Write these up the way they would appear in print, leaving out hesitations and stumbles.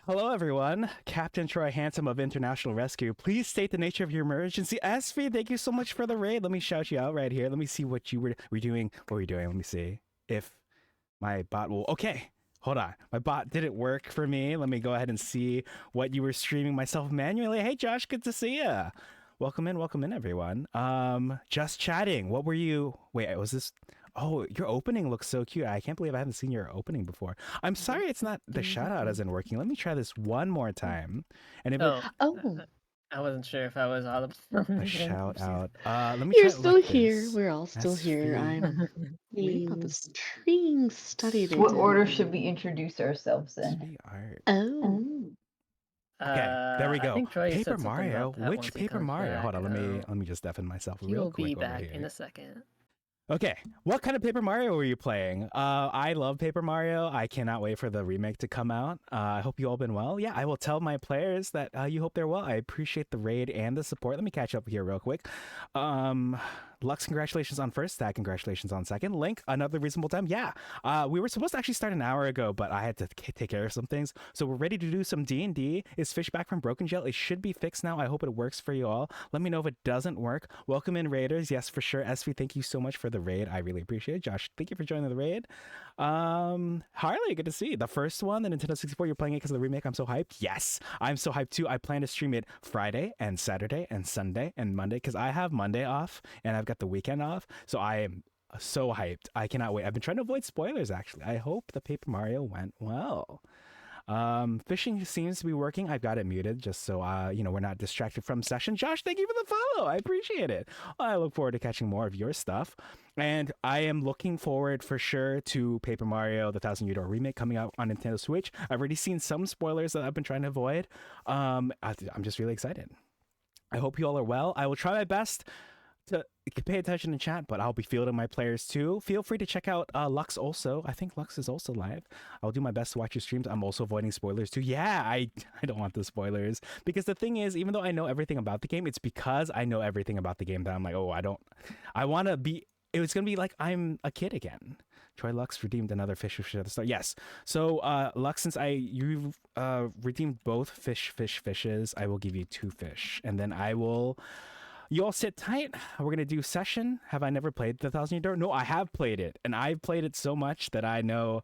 Hello, everyone. Captain Troy Handsome of International Rescue. Please state the nature of your emergency. SV, thank you so much for the raid. Let me shout you out right here. Let me see what you were doing. What were you doing? Let me see if my bot will. Okay, hold on. My bot didn't work for me. Let me go ahead and see what you were streaming myself manually. Hey, Josh, good to see ya. Welcome in, everyone. Just chatting. What were you? Wait, was this? Oh, your opening looks so cute. I can't believe I haven't seen your opening before. I'm sorry it's not the shout out isn't working. Let me try this one more time. And if it Oh, Oh, I wasn't sure if I was audible. a shout out. Let me you're try it still like here. this. We're all still here. SV. I'm reading about Means this treeing study they what did. order should we introduce ourselves in? SV art. Oh, Okay, there we I go. think Troy Paper said something Mario. about that Which once he Paper comes Mario? back. Hold on, let me just deafen myself He real will be quick over back here. in a second. Okay, what kind of Paper Mario were you playing? I love Paper Mario. I cannot wait for the remake to come out. I hope you all been well. Yeah, I will tell my players that you hope they're well. I appreciate the raid and the support. Let me catch up here real quick. Lux, congratulations on first. Stag, congratulations on second. Link, another reasonable time. Yeah, we were supposed to actually start an hour ago, but I had to take care of some things. So we're ready to do some D&D. Is Fish back from Broken Jail? It should be fixed now. I hope it works for you all. Let me know if it doesn't work. Welcome in, Raiders. Yes, for sure. SV, thank you so much for the raid. I really appreciate it. Josh, thank you for joining the raid. Harley, good to see you. The first one, the Nintendo 64, you're playing it because of the remake. I'm so hyped. Yes, I'm so hyped too. I plan to stream it Friday and Saturday and Sunday and Monday because I have Monday off and I've got the weekend off. So I am so hyped. I cannot wait. I've been trying to avoid spoilers actually. I hope the Paper Mario went well. Fishing seems to be working. I've got it muted just so we're not distracted from session. Josh, thank you for the follow. I appreciate it. I look forward to catching more of your stuff. And I am looking forward for sure to Paper Mario, the Thousand Year Door remake coming out on Nintendo Switch. I've already seen some spoilers that I've been trying to avoid. I'm just really excited. I hope you all are well. I will try my best to pay attention in chat, but I'll be fielding my players too. Feel free to check out Lux also. I think Lux is also live. I'll do my best to watch your streams. I'm also avoiding spoilers too. Yeah, I don't want the spoilers because the thing is, even though I know everything about the game, it's because I know everything about the game that I'm like, oh, I want to be. It was gonna be like I'm a kid again. Troy Lux redeemed another fish at the start. Yes. So Lux, since you redeemed both fishes, I will give you 2 fish, and then I will. You all sit tight. We're gonna do session. Have I never played the Thousand Year Door? No, I have played it, and I've played it so much that I know.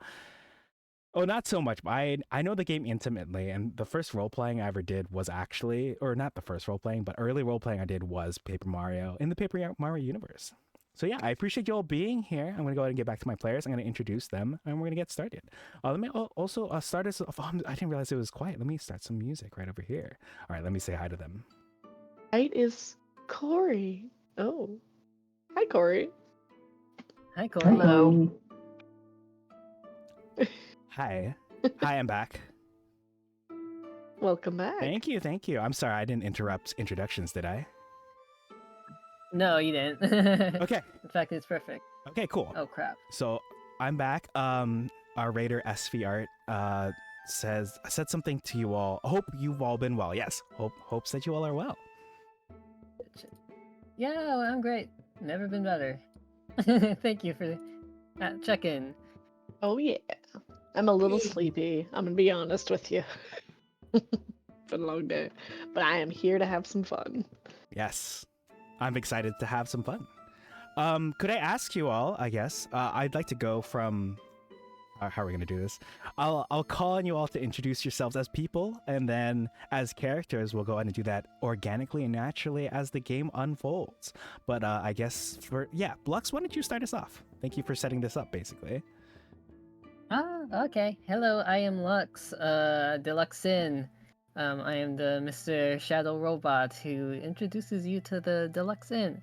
Oh, not so much, but I know the game intimately. And the first role playing I ever did was actually, or not the first role playing, but early role playing I did was Paper Mario in the Paper Mario universe. So yeah, I appreciate you all being here. I'm gonna go ahead and get back to my players. I'm gonna introduce them, and we're gonna get started. Let me also start us off. I didn't realize it was quiet. Let me start some music right over here. All right, let me say hi to them. right is Corey. Oh, hi, Corey. Hi, Corey. Hello. Hi, I'm back. Welcome back. Thank you. I'm sorry I didn't interrupt introductions, did I? No, you didn't. Okay. In fact, it's perfect. Okay, cool. Oh crap. So I'm back. Our raider SV Art said something to you all. Hope you've all been well. Yes. Hopes that you all are well. Yeah, well, I'm great. Never been better. Thank you for check-in. Oh yeah, I'm a little sleepy. I'm gonna be honest with you. Been a long day, but I am here to have some fun. Yes. I'm excited to have some fun. Could I ask you all, I guess, I'd like to go from how are we gonna do this? I'll call on you all to introduce yourselves as people, and then as characters, we'll go ahead and do that organically and naturally as the game unfolds. But I guess Blux, why don't you start us off? Thank you for setting this up, basically. Okay. Hello, I am Lux, Deluxinn. I am the Mr. Shadow Robot who introduces you to the Deluxinn.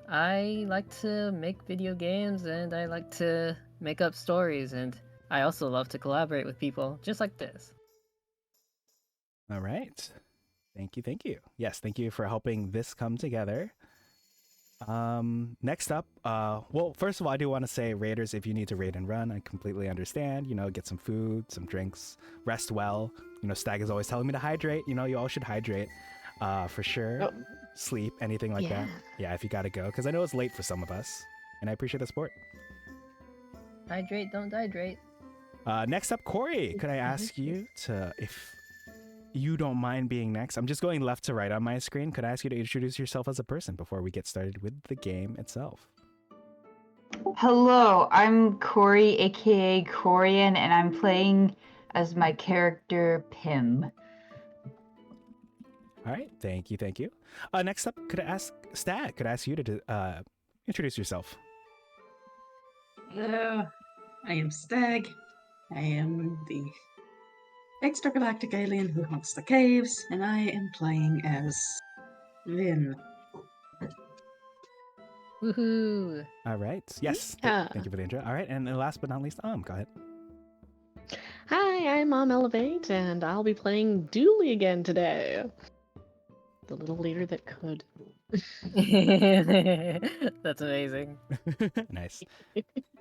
I like to make video games and I like to make up stories, and I also love to collaborate with people just like this. All right. Thank you. Yes, thank you for helping this come together. Next up, well, first of all, I do want to say, Raiders, if you need to raid and run, I completely understand. Get some food, some drinks, rest well. Stag is always telling me to hydrate. You all should hydrate, for sure. Oh. Sleep, anything like that. Yeah, if you gotta go, because I know it's late for some of us, and I appreciate the support. Hydrate, don't dehydrate. Next up, Corey. Could I ask you to, if you don't mind being next? I'm just going left to right on my screen. Could I ask you to introduce yourself as a person before we get started with the game itself? Hello, I'm Corey, aka Corriane, and I'm playing as my character Pim. All right, thank you, thank you. Next up, could I ask Stag? Could I ask you to introduce yourself? Hello, I am Stag. I am the extragalactic alien who haunts the caves, and I am playing as Vin. Woohoo! All right. Yes. Yeah. Thank you for the intro. All right, and then last but not least, go ahead. Hi, I'm Omelevate, and I'll be playing Dooley again today. The little leader that could. That's amazing. Nice.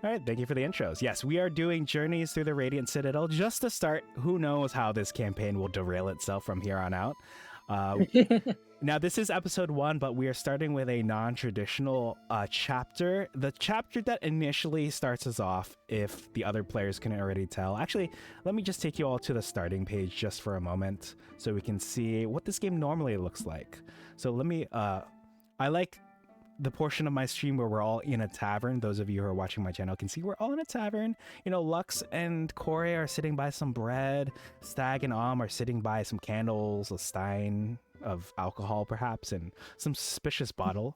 All right, thank you for the intros. Yes, we are doing Journeys Through the Radiant Citadel. Just to start, who knows how this campaign will derail itself from here on out. Now, this is episode 1, but we are starting with a non-traditional chapter. The chapter that initially starts us off, if the other players can already tell. Actually, let me just take you all to the starting page just for a moment so we can see what this game normally looks like. So let me, I like the portion of my stream where we're all in a tavern. Those of you who are watching my channel can see we're all in a tavern. You know, Lux and Corey are sitting by some bread. Stag and Om are sitting by some candles, a stein of alcohol perhaps, and some suspicious bottle.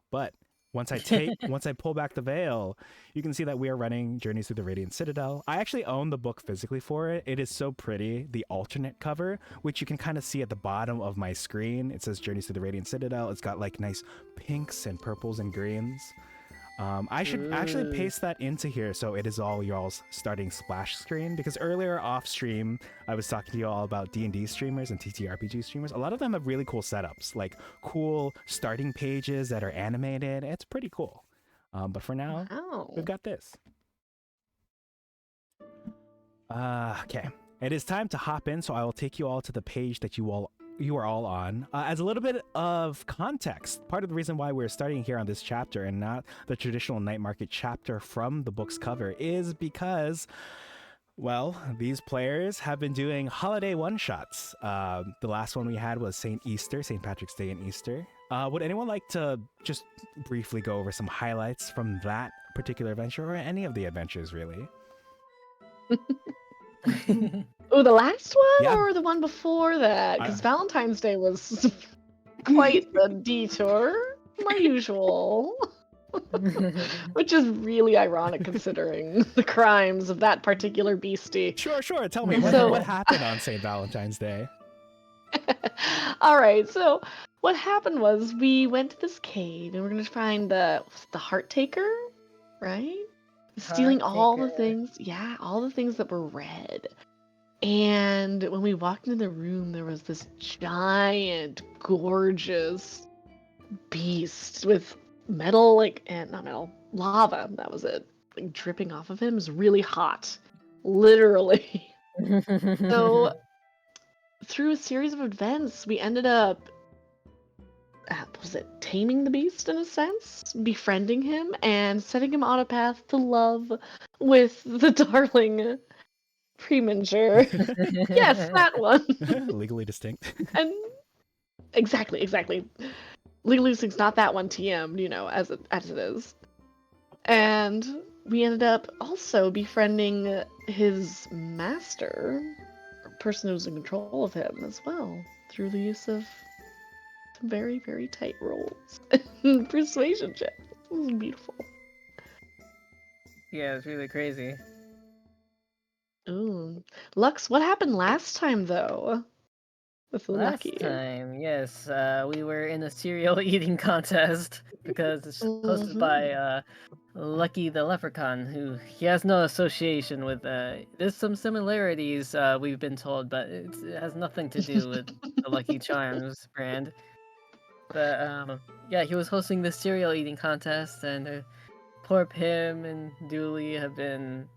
But once I pull back the veil, you can see that we are running Journeys Through the Radiant Citadel. I actually own the book physically for it. It is so pretty. The alternate cover, which you can kind of see at the bottom of my screen, it says Journeys Through the Radiant Citadel. It's got like nice pinks and purples and greens. I should actually paste that into here so it is all y'all's starting splash screen, because earlier off stream I was talking to you all about D&D streamers and TTRPG streamers. A lot of them have really cool setups, like cool starting pages that are animated. It's pretty cool. But for now, we've got this. Okay. It is time to hop in, so I will take you all to the page that you are all on. As a little bit of context, part of the reason why we're starting here on this chapter and not the traditional night market chapter from the book's cover is because, well, these players have been doing holiday one-shots. The last one we had was St. Patrick's Day and Easter. Would anyone like to just briefly go over some highlights from that particular adventure, or any of the adventures, really? Oh, the last one Yeah. or the one before that? Because Valentine's Day was quite the detour, my usual. Which is really ironic considering the crimes of that particular beastie. Sure. Tell me, what happened on St. Valentine's Day? All right, so what happened was we went to this cave and we're going to find the Heart Taker, right? Stealing all the things, all the things that were red. And when we walked into the room, there was this giant, gorgeous beast with metal, not metal, lava, that was it, like dripping off of him. It was really hot, literally. So through a series of events, we ended up, taming the beast in a sense, befriending him, and setting him on a path to love with the darling Premature. Yes, that one. Legally distinct. And exactly. Legally Distinct's not that one, TM, as it is. And we ended up also befriending his master, or person who's in control of him as well, through the use of some very, very tight rolls. Persuasion check. It was beautiful. Yeah, it's really crazy. Ooh. Lux, what happened last time, though? With Last Lucky. time, yes, we were in a cereal eating contest because it's hosted by Lucky the Leprechaun, who he has no association with. There's some similarities, we've been told, but it has nothing to do with the Lucky Charms brand. But yeah, he was hosting this cereal eating contest, and poor Pim and Dooley have been.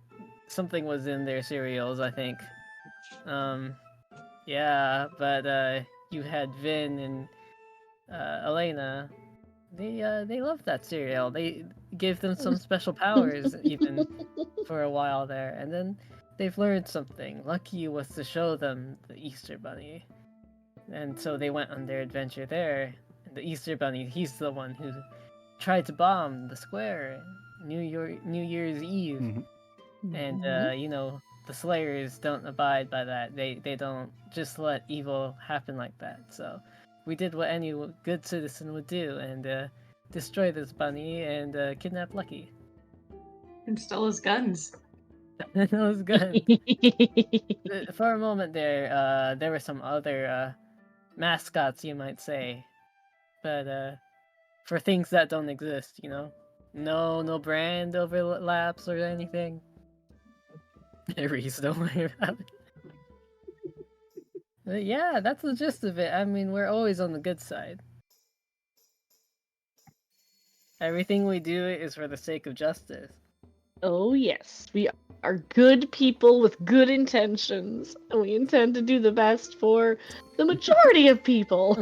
Something was in their cereals, I think. Yeah, but you had Vin and Elena. They loved that cereal. They gave them some special powers even for a while there, and then they've learned something. Lucky was to show them the Easter Bunny. And so they went on their adventure there. And the Easter Bunny, he's the one who tried to bomb the square New Year's Eve. Mhm. And you know, the Slayers don't abide by that. They don't just let evil happen like that. So we did what any good citizen would do and destroy this bunny and kidnap Lucky. And stole his guns. That was good. For a moment there were some other mascots, you might say, but for things that don't exist, you know, no brand overlaps or anything. Reese, don't worry about it. But yeah, that's the gist of it. I mean, we're always on the good side. Everything we do is for the sake of justice. Oh yes, we are good people with good intentions, and we intend to do the best for the majority of people.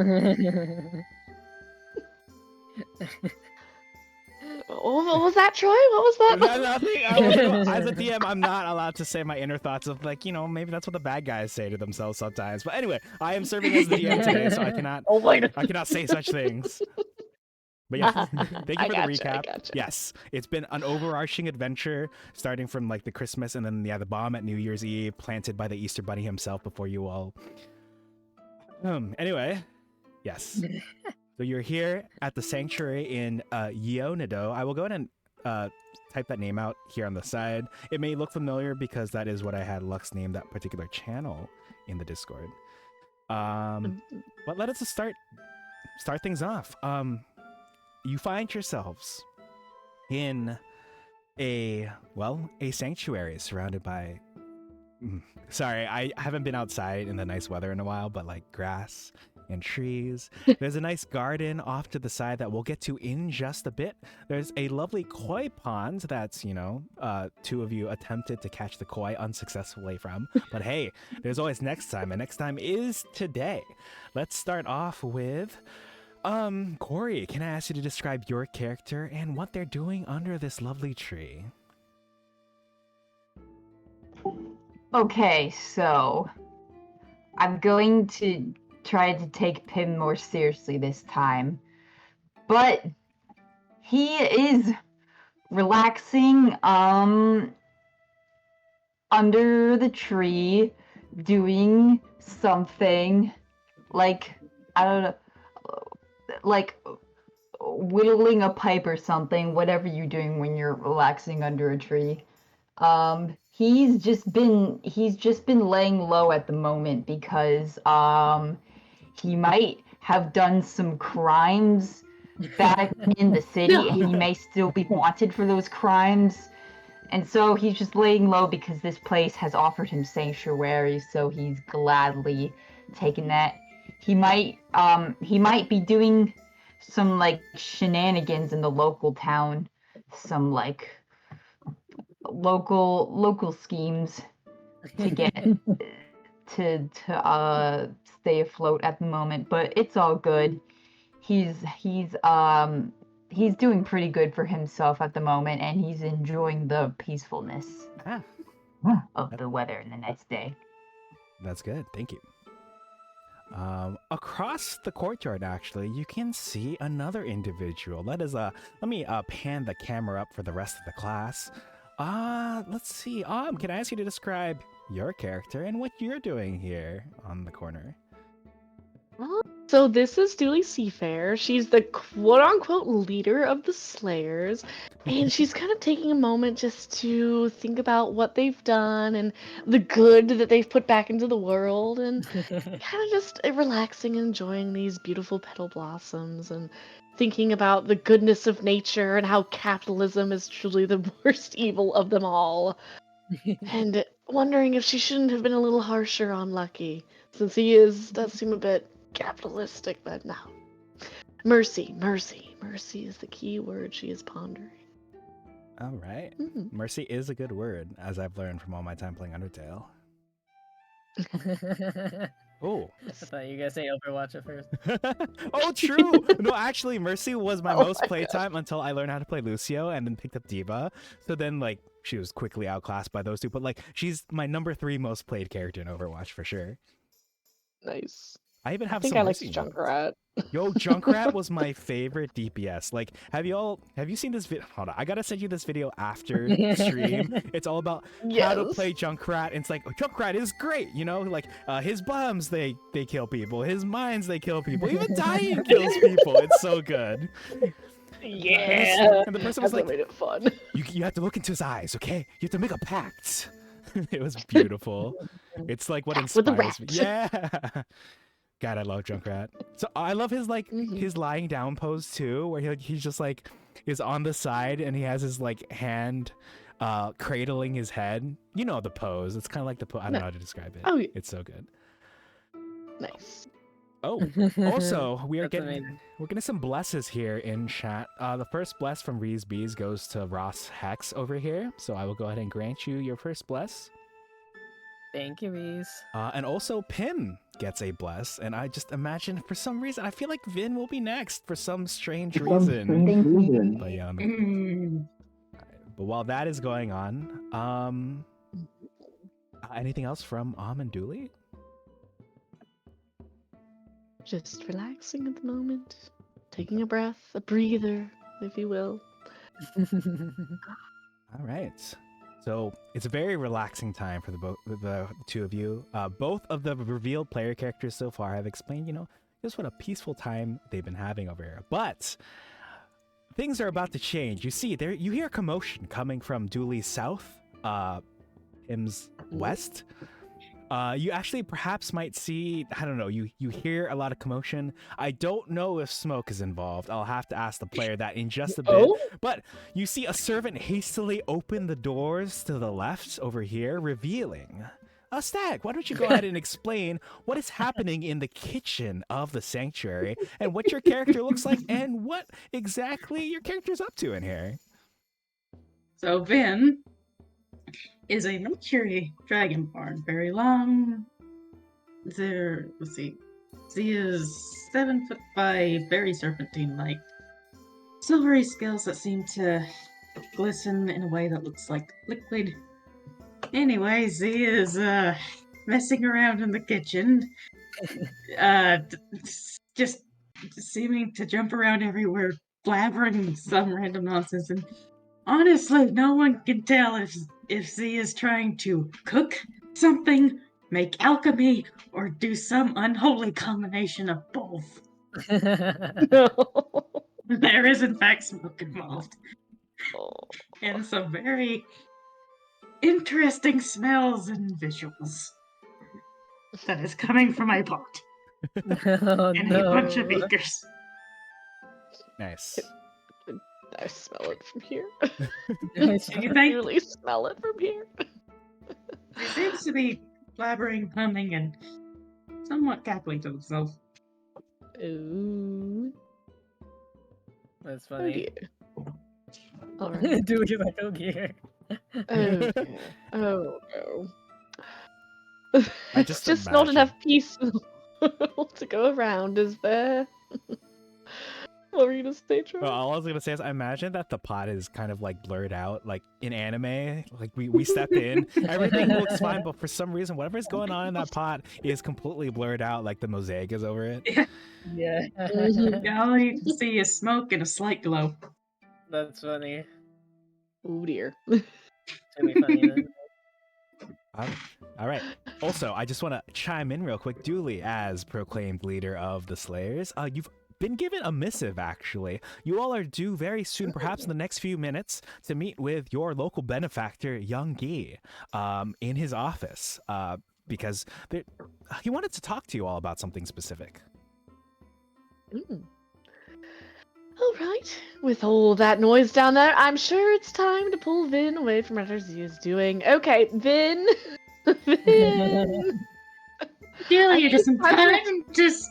What was that, Troy? What was that? Nothing. As a DM, I'm not allowed to say my inner thoughts of like, you know, maybe that's what the bad guys say to themselves sometimes. But anyway, I am serving as the DM today, so I cannot. Oh my God. I cannot say such things. But yeah, thank you for the recap. Gotcha. Yes, it's been an overarching adventure, starting from like the Christmas and then the bomb at New Year's Eve, planted by the Easter Bunny himself before you all. Anyway, yes. So you're here at the sanctuary in Yonido. I will go ahead and type that name out here on the side. It may look familiar because that is what I had Lux name that particular channel in the Discord. But let us start things off. You find yourselves in a sanctuary surrounded by... Sorry, I haven't been outside in the nice weather in a while, but like grass and trees. There's a nice garden off to the side that we'll get to in just a bit. There's a lovely koi pond that's, you know, two of you attempted to catch the koi unsuccessfully from. But hey, there's always next time, and next time is today. Let's start off with... Corey, can I ask you to describe your character and what they're doing under this lovely tree? Okay, so I'm going to try to take Pim more seriously this time, but he is relaxing under the tree, doing something like, I don't know, like whittling a pipe or something, whatever you're doing when you're relaxing under a tree. He's just been laying low at the moment because he might have done some crimes back in the city and he may still be wanted for those crimes. And so he's just laying low because this place has offered him sanctuary, so he's gladly taken that. He might be doing some like shenanigans in the local town, some like local schemes to get to stay afloat at the moment, but it's all good. He's doing pretty good for himself at the moment, and he's enjoying the peacefulness of the weather and the nice day. That's good. Thank you. Across the courtyard, actually, you can see another individual. Let me pan the camera up for the rest of the class. Let's see. Can I ask you to describe your character and what you're doing here on the corner? So this is Dooley Seafair. She's the quote-unquote leader of the Slayers, and she's kind of taking a moment just to think about what they've done and the good that they've put back into the world, and kind of just relaxing and enjoying these beautiful petal blossoms and thinking about the goodness of nature and how capitalism is truly the worst evil of them all, and wondering if she shouldn't have been a little harsher on Lucky, since he does seem a bit capitalistic, but no. Mercy is the key word she is pondering. All right. Mercy is a good word, as I've learned from all my time playing Undertale. Oh. I thought you guys say Overwatch at first. Oh, true. No, actually, Mercy was my most playtime until I learned how to play Lucio and then picked up Diva. So then, like, she was quickly outclassed by those two. But like, she's my number 3 most played character in Overwatch for sure. Nice. I even have I think some I liked Mercy modes. Junkrat. Yo, Junkrat was my favorite DPS. Like, have you seen this video? Hold on, I gotta send you this video after stream. It's all about how to play Junkrat. And it's like, Junkrat is great, you know? Like, his bombs, they kill people. His mines, they kill people. Even dying kills people. It's so good. Yeah. And the person was like, made it fun. you have to look into his eyes, okay? You have to make a pact. It was beautiful. It's like what Pact with the inspires me. rat. Yeah. God, I love Junkrat. So I love his like his lying down pose too, where he's just like is on the side and he has his like hand cradling his head. You know the pose. It's kind of like the pose. I don't know how to describe it. Oh, yeah. It's so good. Nice. Oh, also we're That's getting amazing. some blesses here in chat. The first bless from Reese Bees goes to Ross Hex over here. So I will go ahead and grant you your first bless. Thank you, Reese. And also Pim gets a bless, and I just imagine for some reason I feel like Vin will be next for some strange reason. But yeah, but while that is going on, anything else from and Dooley? Just relaxing at the moment, taking a breath, a breather, if you will. All right. So it's a very relaxing time for the two of you. Both of the revealed player characters so far have explained, just what a peaceful time they've been having over here. But things are about to change. You see, you hear commotion coming from Dooley's south, Pim's west. You actually perhaps might see, I don't know, you hear a lot of commotion. I don't know if smoke is involved. I'll have to ask the player that in just a bit. But you see a servant hastily open the doors to the left over here, revealing... Stag, why don't you go ahead and explain what is happening in the kitchen of the sanctuary and what your character looks like and what exactly your character's up to in here. So Vin is a Mercury dragonborn, very long. Let's see. He is 7'5", very serpentine-like. Silvery scales that seem to glisten in a way that looks like liquid. Anyways, he is messing around in the kitchen, just seeming to jump around everywhere, blabbering some random nonsense. And honestly, no one can tell if Z is trying to cook something, make alchemy, or do some unholy combination of both. There is, in fact, smoke involved. And some very interesting smells and visuals that is coming from my pot. Oh, And no. a bunch of beakers. Nice. I smell it from here. Nice. You I think? really smell it from here. He seems to be blabbering, humming, and somewhat cackling to himself. Ooh. That's Oh funny. dear. Alright. Do you like okay? Oh dear. Oh no. I It's just just not imagine. enough peace to go around, is there? What were you gonna say, Troy? Well, all I was gonna say is I imagine that the pot is kind of like blurred out, like in anime. Like we step in, everything looks fine, but for some reason, whatever's going on in that pot is completely blurred out, like the mosaic is over it. Yeah. Yeah, all you can see is smoke and a slight glow. That's funny. Oh dear. It's gonna be funny then. All right. Also, I just want to chime in real quick. Dooley, as proclaimed leader of the Slayers, you've been given a missive, actually. You all are due very soon, perhaps in the next few minutes, to meet with your local benefactor, Young Gi, in his office, because he wanted to talk to you all about something specific. All right. With all that noise down there, I'm sure it's time to pull Vin away from what he is doing. Okay, Vin. Vin. Deal you just in I time. think- Just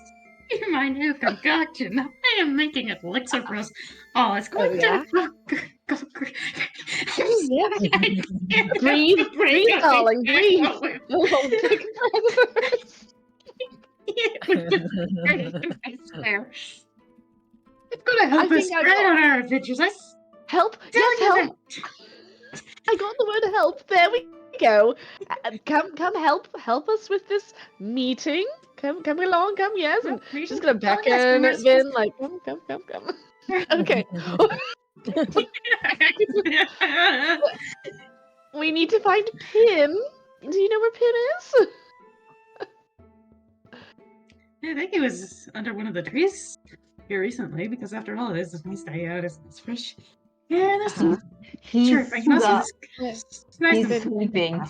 my new concoction. I am making it elixir for us. Oh, it's going yeah? to go Yeah. Breathe, breathe, darling, breathe. Oh, take a breath. I swear. It's gonna help I us think I spread got- on our adventures. Help! Tell Yes, you help! I got the word help. There we go. Come help us with this meeting. Come along, come, yes. And she's gonna beckon at Vin, like, come. Okay. We need to find Pin. Do you know where Pin is? I think he was under one of the trees here recently, because after all, this is my day out. It's fresh. Yeah, that's He's chirping. Also, it's nice he's and sleeping.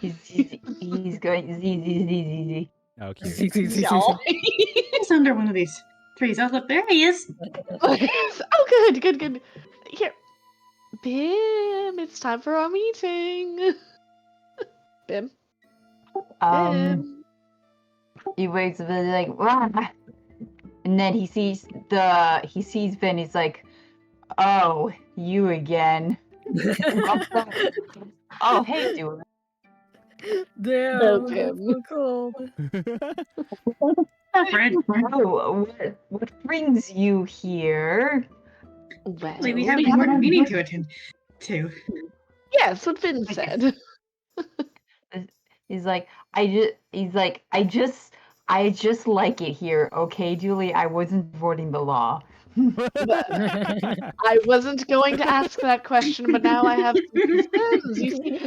He's going easy. Okay. No. he's under one of these trees. Oh, look, there he is. Oh, good. Here, Bim, it's time for our meeting. Bim. He waits a bit like, "Rah!" And then he sees Ben. He's like, "Oh, you again." Oh, hey, Julie. Damn, No, that's Bim. so cold. Fred, Oh, what brings you here? Well, we have an important meeting to attend to. Yes, what Vin said. He's like, I just like it here, okay, Julie? I wasn't voting the law. I wasn't going to ask that question, but now I have some concerns. You see,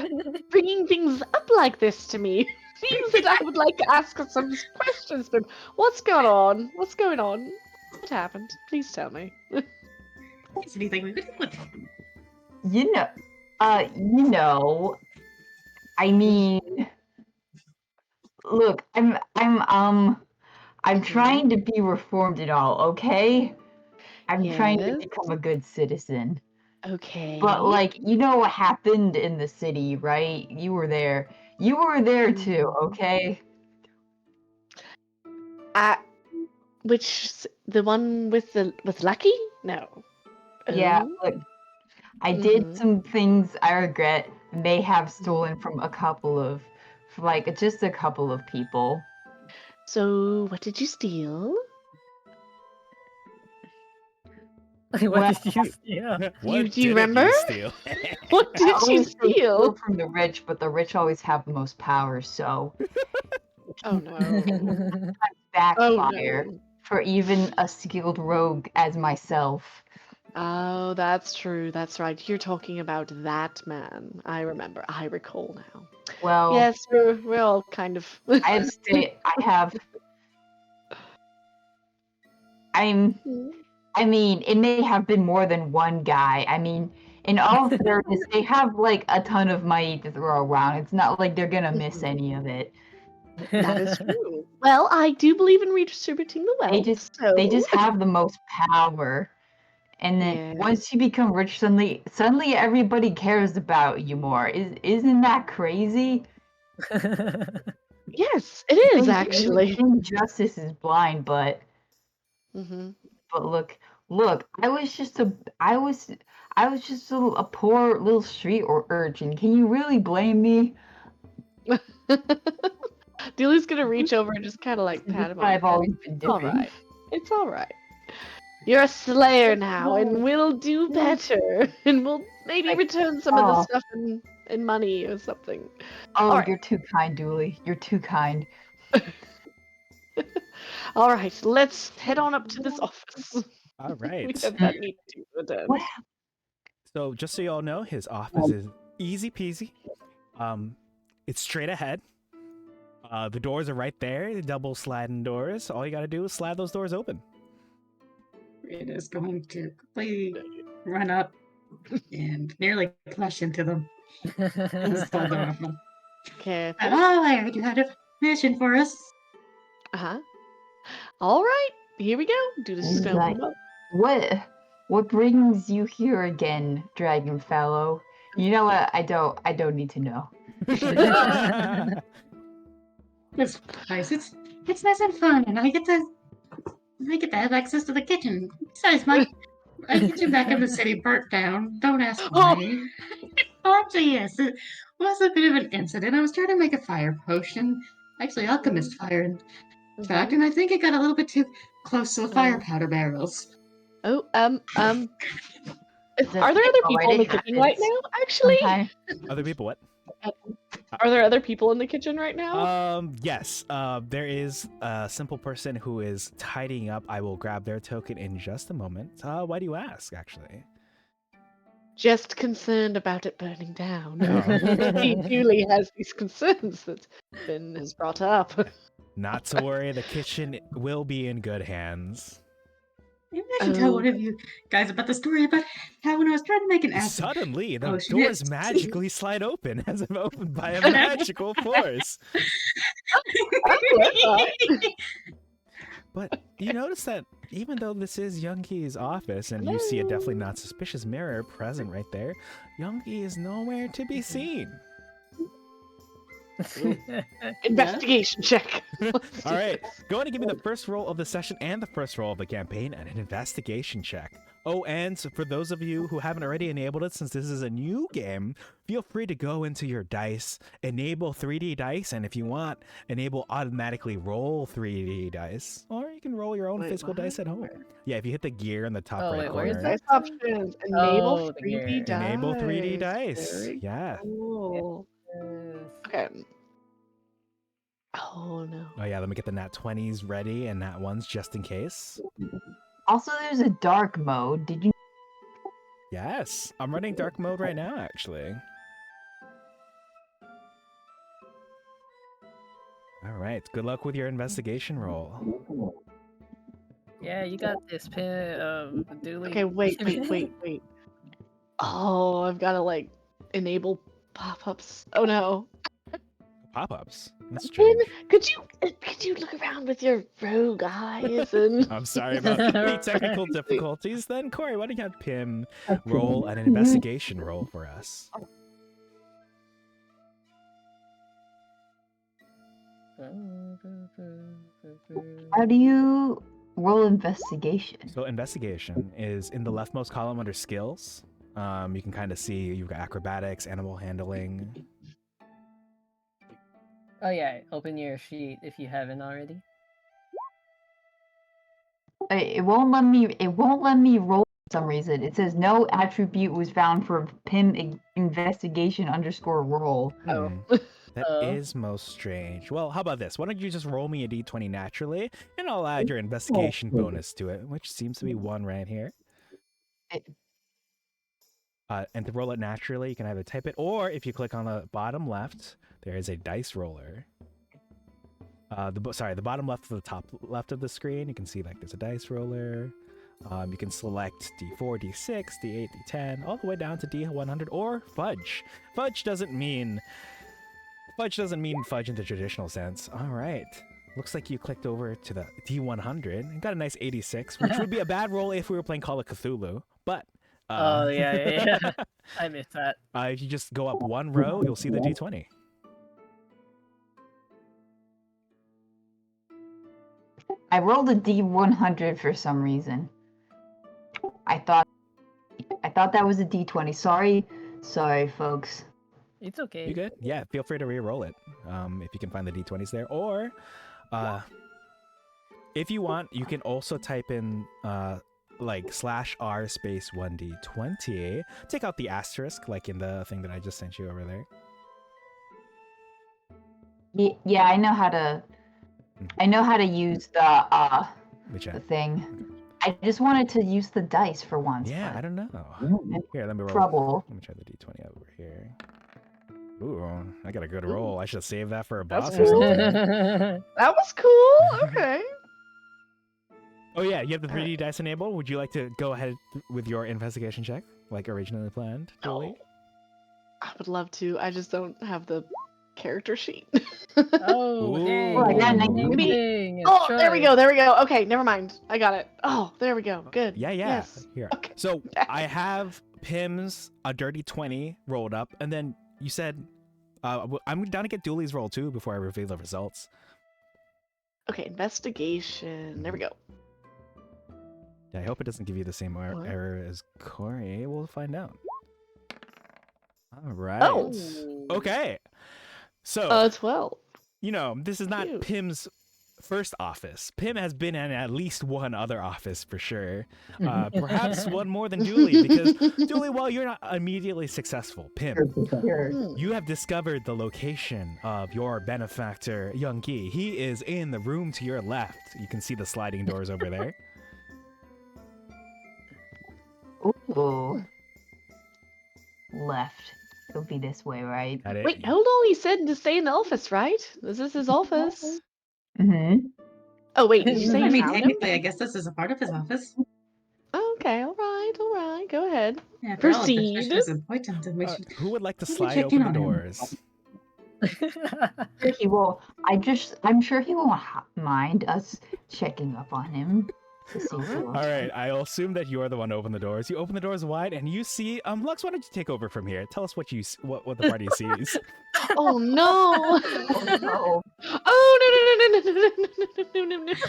bringing things up like this to me means that I would like to ask some questions. But what's going on? What's going on? What happened? Please tell me. Is anything we could do with? I mean, look, I'm trying to be reformed and all, okay? I'm trying to Yes. become a good citizen. Okay. But like, you know what happened in the city, right? You were there. You were there too, okay? The one with Lucky? No. Yeah, Oh. look, I did some things I regret, may have stolen from just a couple of people. So, what did you steal? What did you steal? What Do you didn't remember? steal? What I did you always say steal? from the rich, but the rich always have the most power, so Oh no. backfire no. for even a skilled rogue as myself. Oh, that's true. That's right. You're talking about that man. I remember. I recall now. Well, Yes, we're all kind of. I mean, it may have been more than one guy. I mean, in all fairness, they have like a ton of money to throw around. It's not like they're gonna miss any of it. That is true. Well, I do believe in redistributing the wealth. They just have the most power. And then once you become rich, suddenly everybody cares about you more. Isn't that crazy? Yes, it is actually. Injustice is blind, but but look, I was just a poor little street urchin. Can you really blame me? Dooley's gonna reach over and just kind of like pat him on the I've always head. been doing. All right, it's all right. You're a slayer now, and we'll do better, and we'll maybe return some of the stuff in money or something. Oh, you're too kind, Dooley. You're too kind. All right, let's head on up to this office. All right. We have that meeting to attend. So just so you all know, his office is easy peasy. It's straight ahead. The doors are right there, the double sliding doors. All you gotta do is slide those doors open. It is going to quickly run up and nearly crash into them. Okay. Oh, I heard you had a mission for us. All right, here we go. Do the stone. What brings you here again, Dragon Fellow? You know what? I don't need to know. It's nice. It's nice and fun, and I get to have access to the kitchen. Besides, my kitchen back in the city burnt down. Don't ask why. Oh, actually, yes. It was a bit of an incident. I was trying to make a fire potion. Actually, alchemist fire, in fact, and I think it got a little bit too close to the fire powder barrels. Oh, Are there other people in the kitchen right now? Actually, Other people, what? are there other people in the kitchen right now? Yes. There is a simple person who is tidying up. I will grab their token in just a moment. Why do you ask, actually? Just concerned about it burning down. Oh. He Julie has these concerns that Finn has brought up. Not to worry, the kitchen will be in good hands. Maybe I should tell one of you guys about the story about how when I was trying to make an acid. Suddenly, the potion, doors it's- magically slide open as if opened by a magical force. But you notice that even though this is Youngi's office and you see a definitely not suspicious mirror present right there, Youngi is nowhere to be seen. Investigation check. All right, go ahead and give me the first roll of the session and the first roll of the campaign and an investigation check. Oh, and so for those of you who haven't already enabled it, since this is a new game, feel free to go into your dice, enable 3D dice, and if you want, enable automatically roll 3D dice, or you can roll your own Wait, physical dice at home. Yeah, if you hit the gear in the top Oh, right wait, where is corner. Dice options. Enable the 3D gear. dice. Enable 3D dice. Very Yeah. cool. Okay. Oh no. Oh yeah, let me get the nat 20s ready and nat 1s just in case. Also, there's a dark mode. Did you? Yes, I'm running dark mode right now, actually. All right, good luck with your investigation roll. Yeah, you got this, Dooley. Okay, wait. Oh, I've got to like enable pop-ups. Oh no. Pop-ups. That's Finn, strange. could you look around with your rogue eyes and I'm sorry about the technical difficulties. Then, Corey, why don't you have Pim roll an investigation roll for us? How do you roll investigation? So, investigation is in the leftmost column under skills. You can kind of see you've got acrobatics, animal handling. Oh yeah, open your sheet if you haven't already. It won't let me. It won't let me roll for some reason. It says no attribute was found for PIM investigation _ roll. Oh. That is most strange. Well, how about this? Why don't you just roll me a d20 naturally, and I'll add your investigation bonus to it, which seems to be 1 right here. And to roll it naturally, you can either type it, or if you click on the bottom left, there is a dice roller. The bottom left to the top left of the screen, you can see like there's a dice roller. You can select D4, D6, D8, D10, all the way down to D100 or fudge. Fudge doesn't mean fudge in the traditional sense. All right. Looks like you clicked over to the D100 and got a nice 86, which would be a bad roll if we were playing Call of Cthulhu. But Oh yeah. I missed that. if you just go up 1 row, you'll see the D20. I rolled a D100 for some reason. I thought that was a D20. Sorry, folks. It's okay. You good? Yeah, feel free to re-roll it if you can find the D20s there. Or if you want, you can also type in like /r space 1d20. Take out the asterisk like in the thing that I just sent you over there. Yeah, I know how to. I know how to use the thing. I just wanted to use the dice for once. Yeah, but I don't know. Here, let me roll. trouble. Let me try the D20 over here. Ooh, I got a good roll. I should save that for a That's boss or something. That was cool. Okay. Oh yeah, you have the 3D dice enabled. Would you like to go ahead with your investigation check, like originally planned? Julie? I would love to. I just don't have the character sheet. Oh, Ooh. dang. Oh, yeah, Dang, maybe- dang, it's Oh, there we Troy. go. There we go. Okay, never mind. I got it. Oh, there we go. Good. Yeah. Yes. Here. Okay. So I have Pim's a dirty 20 rolled up, and then you said I'm down to get Dooley's roll too before I reveal the results. Okay, investigation. There we go. Yeah, I hope it doesn't give you the same What? error as Corey. We'll find out. All right. Oh. Okay. So 12. you know, this is not Cute. Pim's first office. Pim has been in at least one other office for sure. Perhaps one more than Dooley, because Dooley, while you're not immediately successful, Pim, you have discovered the location of your benefactor, Young Gi. He is in the room to your left. You can see the sliding doors over there. Ooh. Left. It'll be this way, right? Wait, hold on. He said to stay in the office, right? This is his office. Mm-hmm. Oh, wait, did you say I you mean, found him? technically, I guess this is a part of his office. Oh, okay, all right. Go ahead. Yeah, for all Proceed. this is important, and we should. Who would like to we slide check in open the on him. doors? He will. I'm sure he won't mind us checking up on him to see if All right, I'll assume that you are the one to open the doors. You open the doors wide, and you see. Lux, why don't you take over from here? Tell us what what the party sees. Oh no! no. Oh no!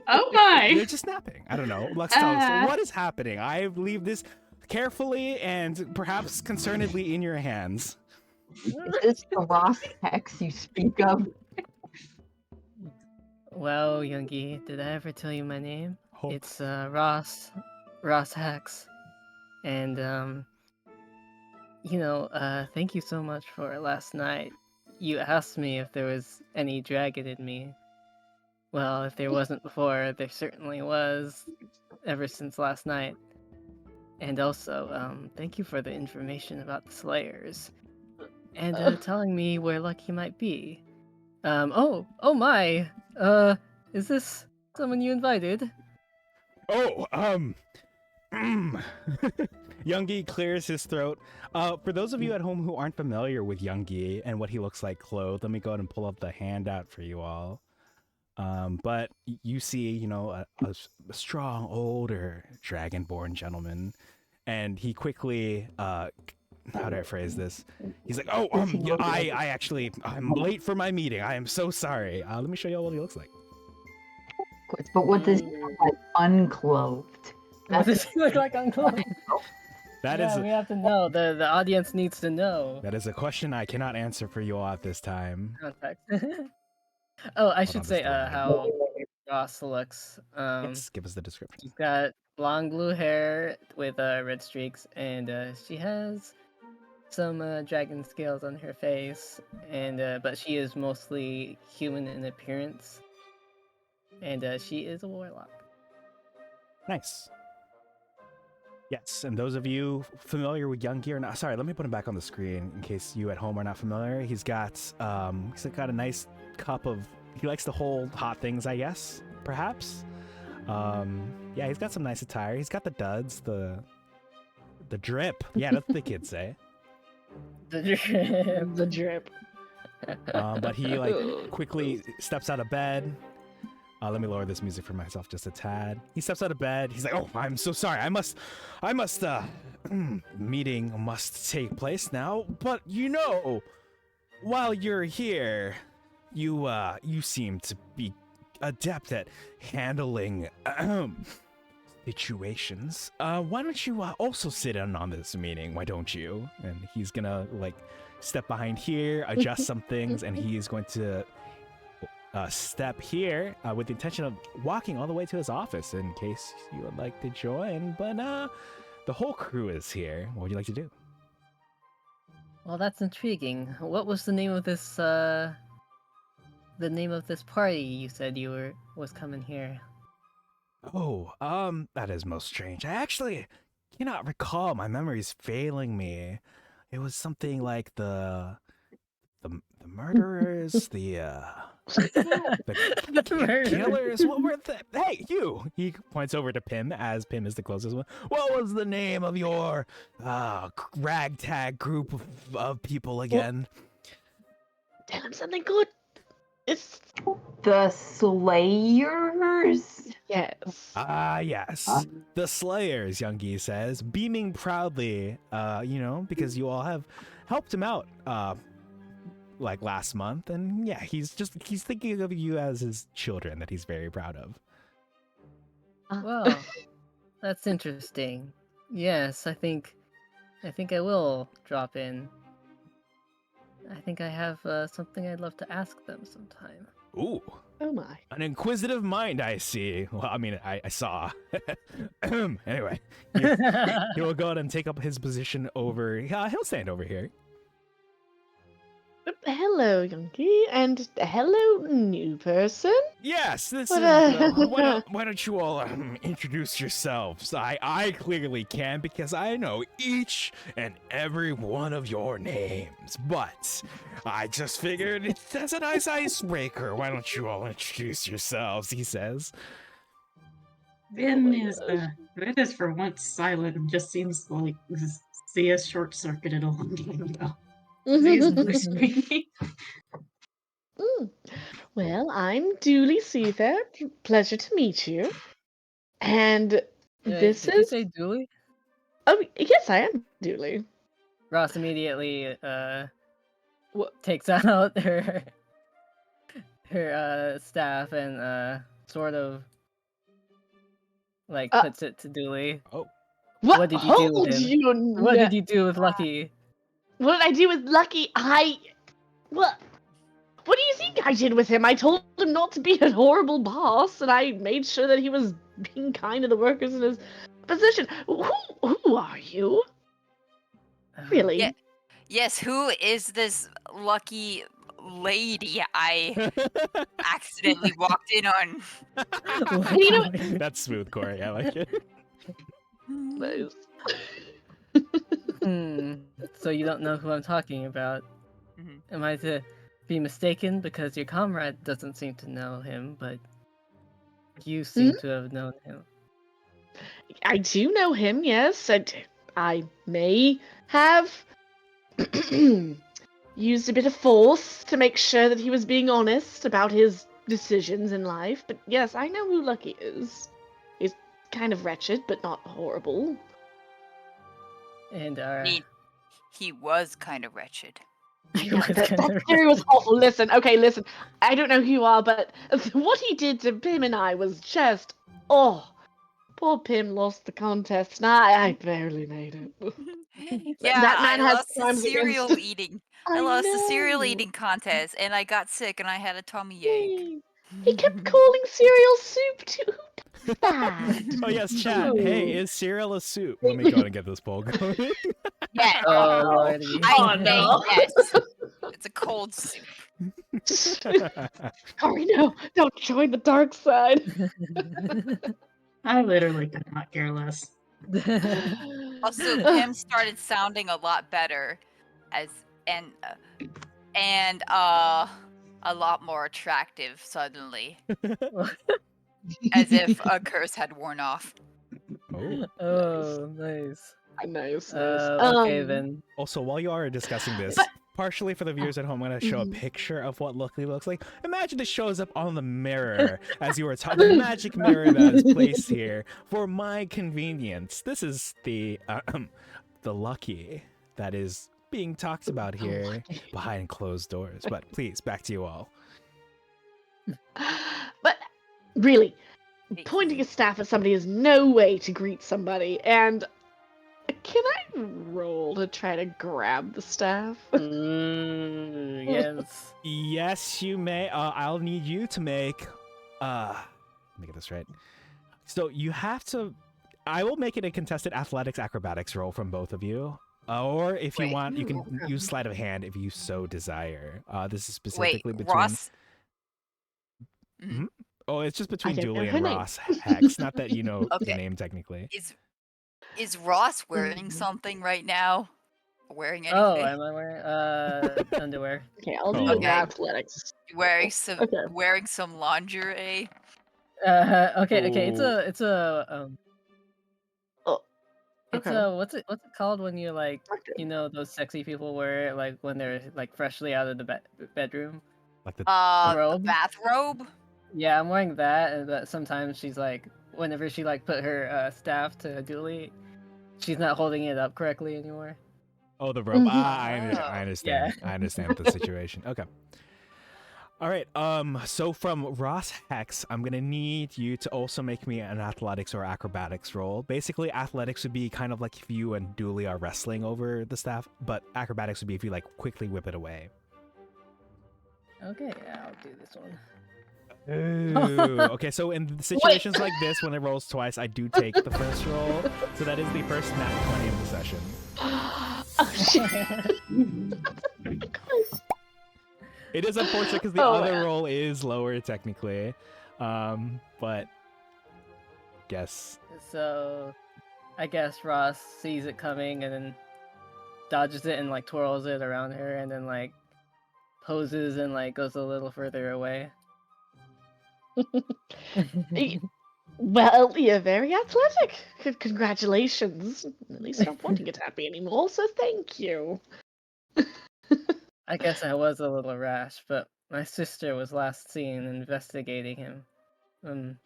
Oh my! They're just napping. I don't know. Lux, tell us what is happening. I leave this carefully and perhaps concernedly in your hands. Is this the Ross Hex you speak of? Well, Youngie, did I ever tell you my name? Hope. It's Ross Hex. And thank you so much for last night. You asked me if there was any dragon in me. Well, if there wasn't before, there certainly was ever since last night. And also, thank you for the information about the Slayers. And telling me where Lucky might be. Oh my! Is this someone you invited? Oh, Youngie clears his throat. For those of you at home who aren't familiar with Youngie and what he looks like clothed, let me go ahead and pull up the handout for you all. But you see, a strong, older dragonborn gentleman, and he quickly, how do I phrase this? He's like, I'm late for my meeting. I am so sorry. Let me show you all what he looks like. But what does he look like unclothed? What does he look like unclothed? We have to know. The audience needs to know. That is a question I cannot answer for you all at this time. Context. Oh, I should on, say just how Ross looks. Yes, give us the description. She's got long blue hair with red streaks, and she has some dragon scales on her face, and but she is mostly human in appearance, and she is a warlock. Nice. Yes, and those of you familiar with Youngie or not, sorry, let me put him back on the screen in case you at home are not familiar. He's got a nice cup of, he likes to hold hot things, I guess, perhaps. Yeah, he's got some nice attire. He's got the duds, the drip. Yeah, that's what the kids say. The drip. But he quickly steps out of bed. Let me lower this music for myself just a tad. He steps out of bed. He's like, "Oh, I'm so sorry. I must. Meeting must take place now. But while you're here, you seem to be adept at handling situations. Why don't you also sit in on this meeting? Why don't you?" And he's gonna step behind here, adjust some things, and he is going to step here with the intention of walking all the way to his office in case you would like to join. But the whole crew is here. What would you like to do? Well, that's intriguing. What was the name of this party you said was coming here? Oh, that is most strange. I actually cannot recall. My memory's failing me. It was something like the murderers, the killers. What were the? Hey, you! He points over to Pim, as Pim is the closest one. What was the name of your ragtag group of people again? Tell him something good. It's The Slayers? yes. Yes. The Slayers, Youngie says, beaming proudly, because you all have helped him out, last month. And yeah, he's thinking of you as his children that he's very proud of. Well, that's interesting. Yes, I think I will drop in. I think I have something I'd love to ask them sometime. Ooh, Oh my. an inquisitive mind, I see. Well, I mean, I saw. Anyway, he will go ahead and take up his position over. He'll stand over here. Hello, Yonki, and hello, new person. Yes, this But, is. Why don't you all introduce yourselves? I clearly can because I know each and every one of your names. But I just figured that's a nice icebreaker. Why don't you all introduce yourselves? He says. Vin is for once silent and just seems like Zia short-circuited a long time ago. Zia's never screaming. Well, I'm Dooley Seether. Pleasure to meet you. And this Did you is. say Dooley? Oh, yes, I am Dooley. Ross immediately What? takes out her staff and sort of like puts it to Dooley. Oh, What did you do Hold with him? you What n- did you do with Lucky? What did I do with Lucky? What do you think I did with him? I told him not to be a horrible boss, and I made sure that he was being kind to the workers in his position. Who are you? Really? Yeah. Yes, who is this lucky lady I accidentally walked in on? You know- that's smooth, Corey. I like it. Nice. So you don't know who I'm talking about? Mhm. Am I to be mistaken because your comrade doesn't seem to know him, but you seem to have known him? I do know him, yes. I may have used a bit of force to make sure that he was being honest about his decisions in life, but yes, I know who Lucky is. He's kind of wretched, but not horrible. And He was kind of wretched. Yeah, that theory was awful. Listen. I don't know who you are, but what he did to Pim and I was just, poor Pim lost the contest, and I barely made it. Yeah, That man I has lost the crimes cereal against- eating. I I lost the cereal know. eating contest, and I got sick, and I had a tummy ache. He kept calling cereal soup too. Who does that? Oh yes, chat. Hey, is cereal a soup? Let me go ahead and get this poll going. Yeah, Oh lordy. I say no. yes. It's a cold soup. Sorry, no, don't join the dark side. I literally could not care less. Also, Pim started sounding a lot better, and a lot more attractive suddenly, as if a curse had worn off. Oh. Oh, nice. Nice. Okay then. Also, while you are discussing this, But- partially for the viewers at home, I'm going to show a picture of what Lucky looks like. Imagine this shows up on the mirror as you were talking. The magic mirror that is placed here for my convenience. This is the Lucky that is being talked about here behind closed doors. But please, back to you all. But really, pointing a staff at somebody is no way to greet somebody. And can I roll to try to grab the staff? Yes. Yes, you may. I'll need you to make. Let me get this right. So you have to. I will make it a contested athletics acrobatics roll from both of you. Or if you Wait. want, you can use sleight of hand if you so desire. This is Wait, specifically between. Ross. Mhm. Oh, it's just between don't know Julie her and name. Ross Hex. Not that you know the Okay. name technically. Is Ross wearing something right now? Wearing Oh, anything? am I wearing underwear? Okay, I'll do Oh. an athletics. Wearing Okay. some lingerie? Okay. It's Oh. a it's Okay. a what's it called when you like those sexy people wear it like when they're like freshly out of the bedroom? Like the The robe? bathrobe? Yeah, I'm wearing that, and but sometimes she's like, whenever she like put her staff to Dooley, she's not holding it up correctly anymore. Oh, the rope. Mhm. I understand. Oh. I understand. Yeah. I understand the situation. Okay. All right. So from Ross Hex, I'm gonna need you to also make me an athletics or acrobatics roll. Basically, athletics would be kind of like if you and Dooley are wrestling over the staff, but acrobatics would be if you like quickly whip it away. Okay, yeah, I'll do this one. Ooh. Okay. So in situations like this, when it rolls twice, I do take the first roll. So that is the first nat 20 of the session. Oh shit! It is unfortunate because the Oh, other man. roll is lower technically, but guess. So, I guess Ross sees it coming and then dodges it and like twirls it around her and then like poses and like goes a little further away. Well, you're very athletic. Congratulations. At least stop wanting it happy anymore, so thank you. I guess I was a little rash, but my sister was last seen investigating him.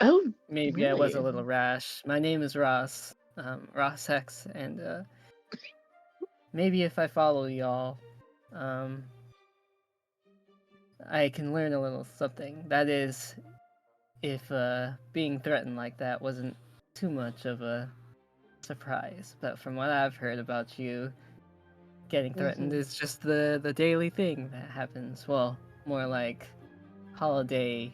Oh, Maybe I was a really? little rash. My name is Ross, Ross Hex, and maybe if I follow y'all, I can learn a little something. That is, if being threatened like that wasn't too much of a surprise. But from what I've heard about you, getting threatened is just the daily thing that happens. Well, more like holiday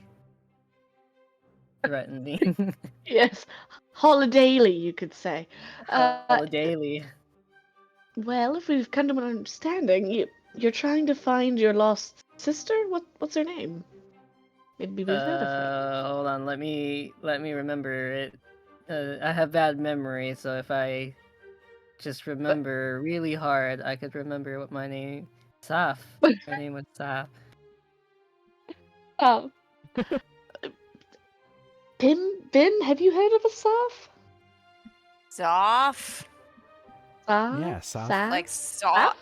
threatening. Yes. Holidayly, you could say. Holidaily. Well, if we've come to an understanding, you're trying to find your lost sister? What's her name? Maybe we've heard of her. Hold on, let me remember it. I have bad memory, so if I just remember really hard, I could remember what my name. Saf. Her name was Saf. Oh. Bin, have you heard of a Saf? Soft? Yeah, Saf. Like soft?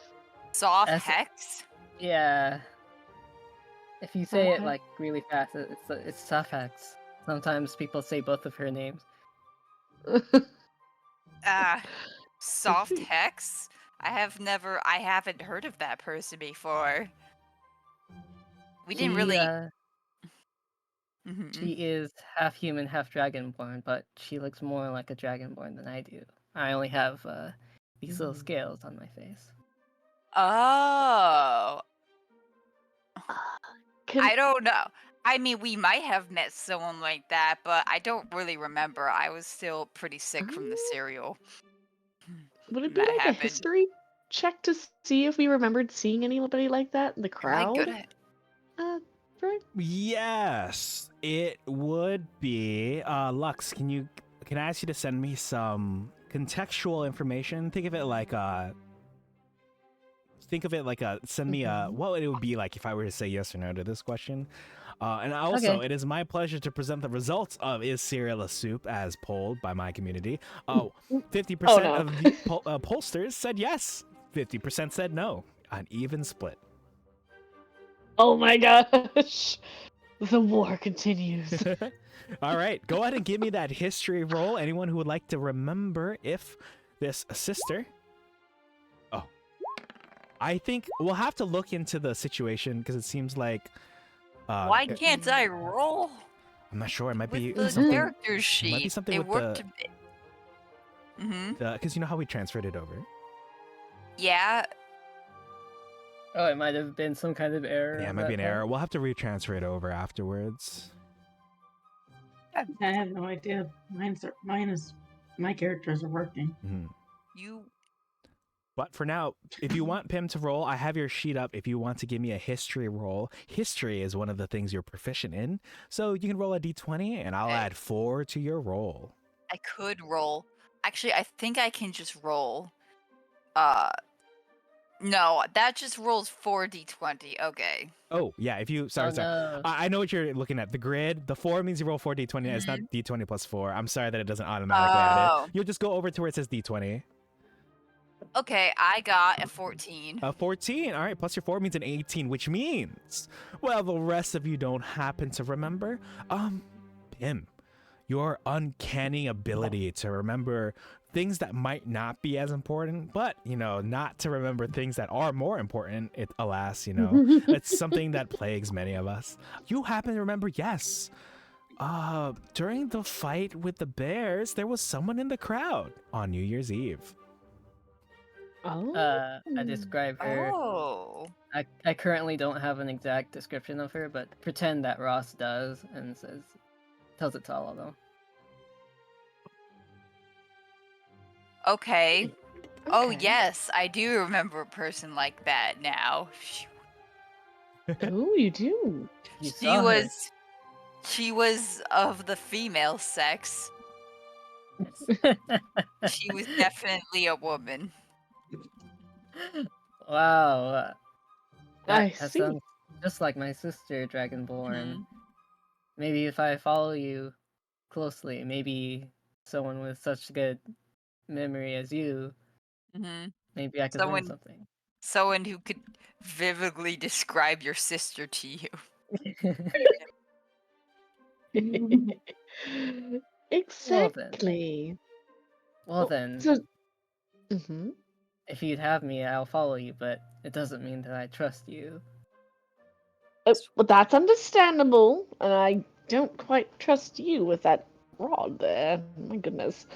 Soft S- hex? Yeah. If you say it Okay. like really fast, it's Safex. Sometimes people say both of her names. Soft see. hex? I haven't heard of that person before. We didn't really. She is half human, half dragonborn, but she looks more like a dragonborn than I do. I only have these little scales on my face. Oh. Can- I don't know. I mean, we might have met someone like that, but I don't really remember. I was still pretty sick from the cereal. Would it be That like a happened. history check to see if we remembered seeing anybody like that in the Am I crowd? good at? Right? Yes, it would be. Lux, can I ask you to send me some contextual information? Think of it like send me what it would be like if I were to say yes or no to this question. And also, Okay. it is my pleasure to present the results of Is Cereal a Soup as polled by my community. 50% Oh, no. of the pollsters said yes, 50% said no. An even split. Oh my gosh. The war continues. All right, go ahead and give me that history roll. Anyone who would like to remember if this sister... Oh. I think we'll have to look into the situation because it seems like... Why can't I roll? I'm not sure. It might be With the something... character sheet. It might be something it with worked. because you know how we transferred it over? Yeah. Oh, it might have been some kind of error. Yeah, it on might be that an error. part. We'll have to retransfer it over afterwards. I have no idea. My characters are working. You. But for now, if you want Pim to roll, I have your sheet up if you want to give me a history roll. History is one of the things you're proficient in. So you can roll a d20 and I'll add 4 to your roll. I could roll. Actually, I think I can just roll. No, that just rolls 4d20. Okay. Oh, yeah, if you... Sorry. No. I know what you're looking at. The grid, the 4 means you roll 4 d20. It's not d20 plus 4. I'm sorry that it doesn't automatically add it. You'll just go over to where it says d20. Okay, I got a 14. A 14. All right, plus your 4 means an 18, which means... Well, the rest of you don't happen to remember. Pim, your uncanny ability to remember things that might not be as important, but not to remember things that are more important. Alas, it's something that plagues many of us. You happen to remember? Yes. During the fight with the bears, there was someone in the crowd on New Year's Eve. Oh. I describe her. Oh. I currently don't have an exact description of her, but pretend that Ross does and tells it to all of them. Okay. Oh, Okay. yes, I do remember a person like that now. Oh, you do. You She saw her. she was of the female sex. She was definitely a woman. Wow. I That see. sounds just like my sister, Dragonborn. Mhm. Maybe if I follow you closely, maybe someone with such good memory as you, Mhm. maybe I could learn Someone something. someone who could vividly describe your sister to you. Exactly. Well then, So, mhm. if you'd have me, I'll follow you, but it doesn't mean that I trust you. Well, that's understandable, and I don't quite trust you with that rod there. My goodness.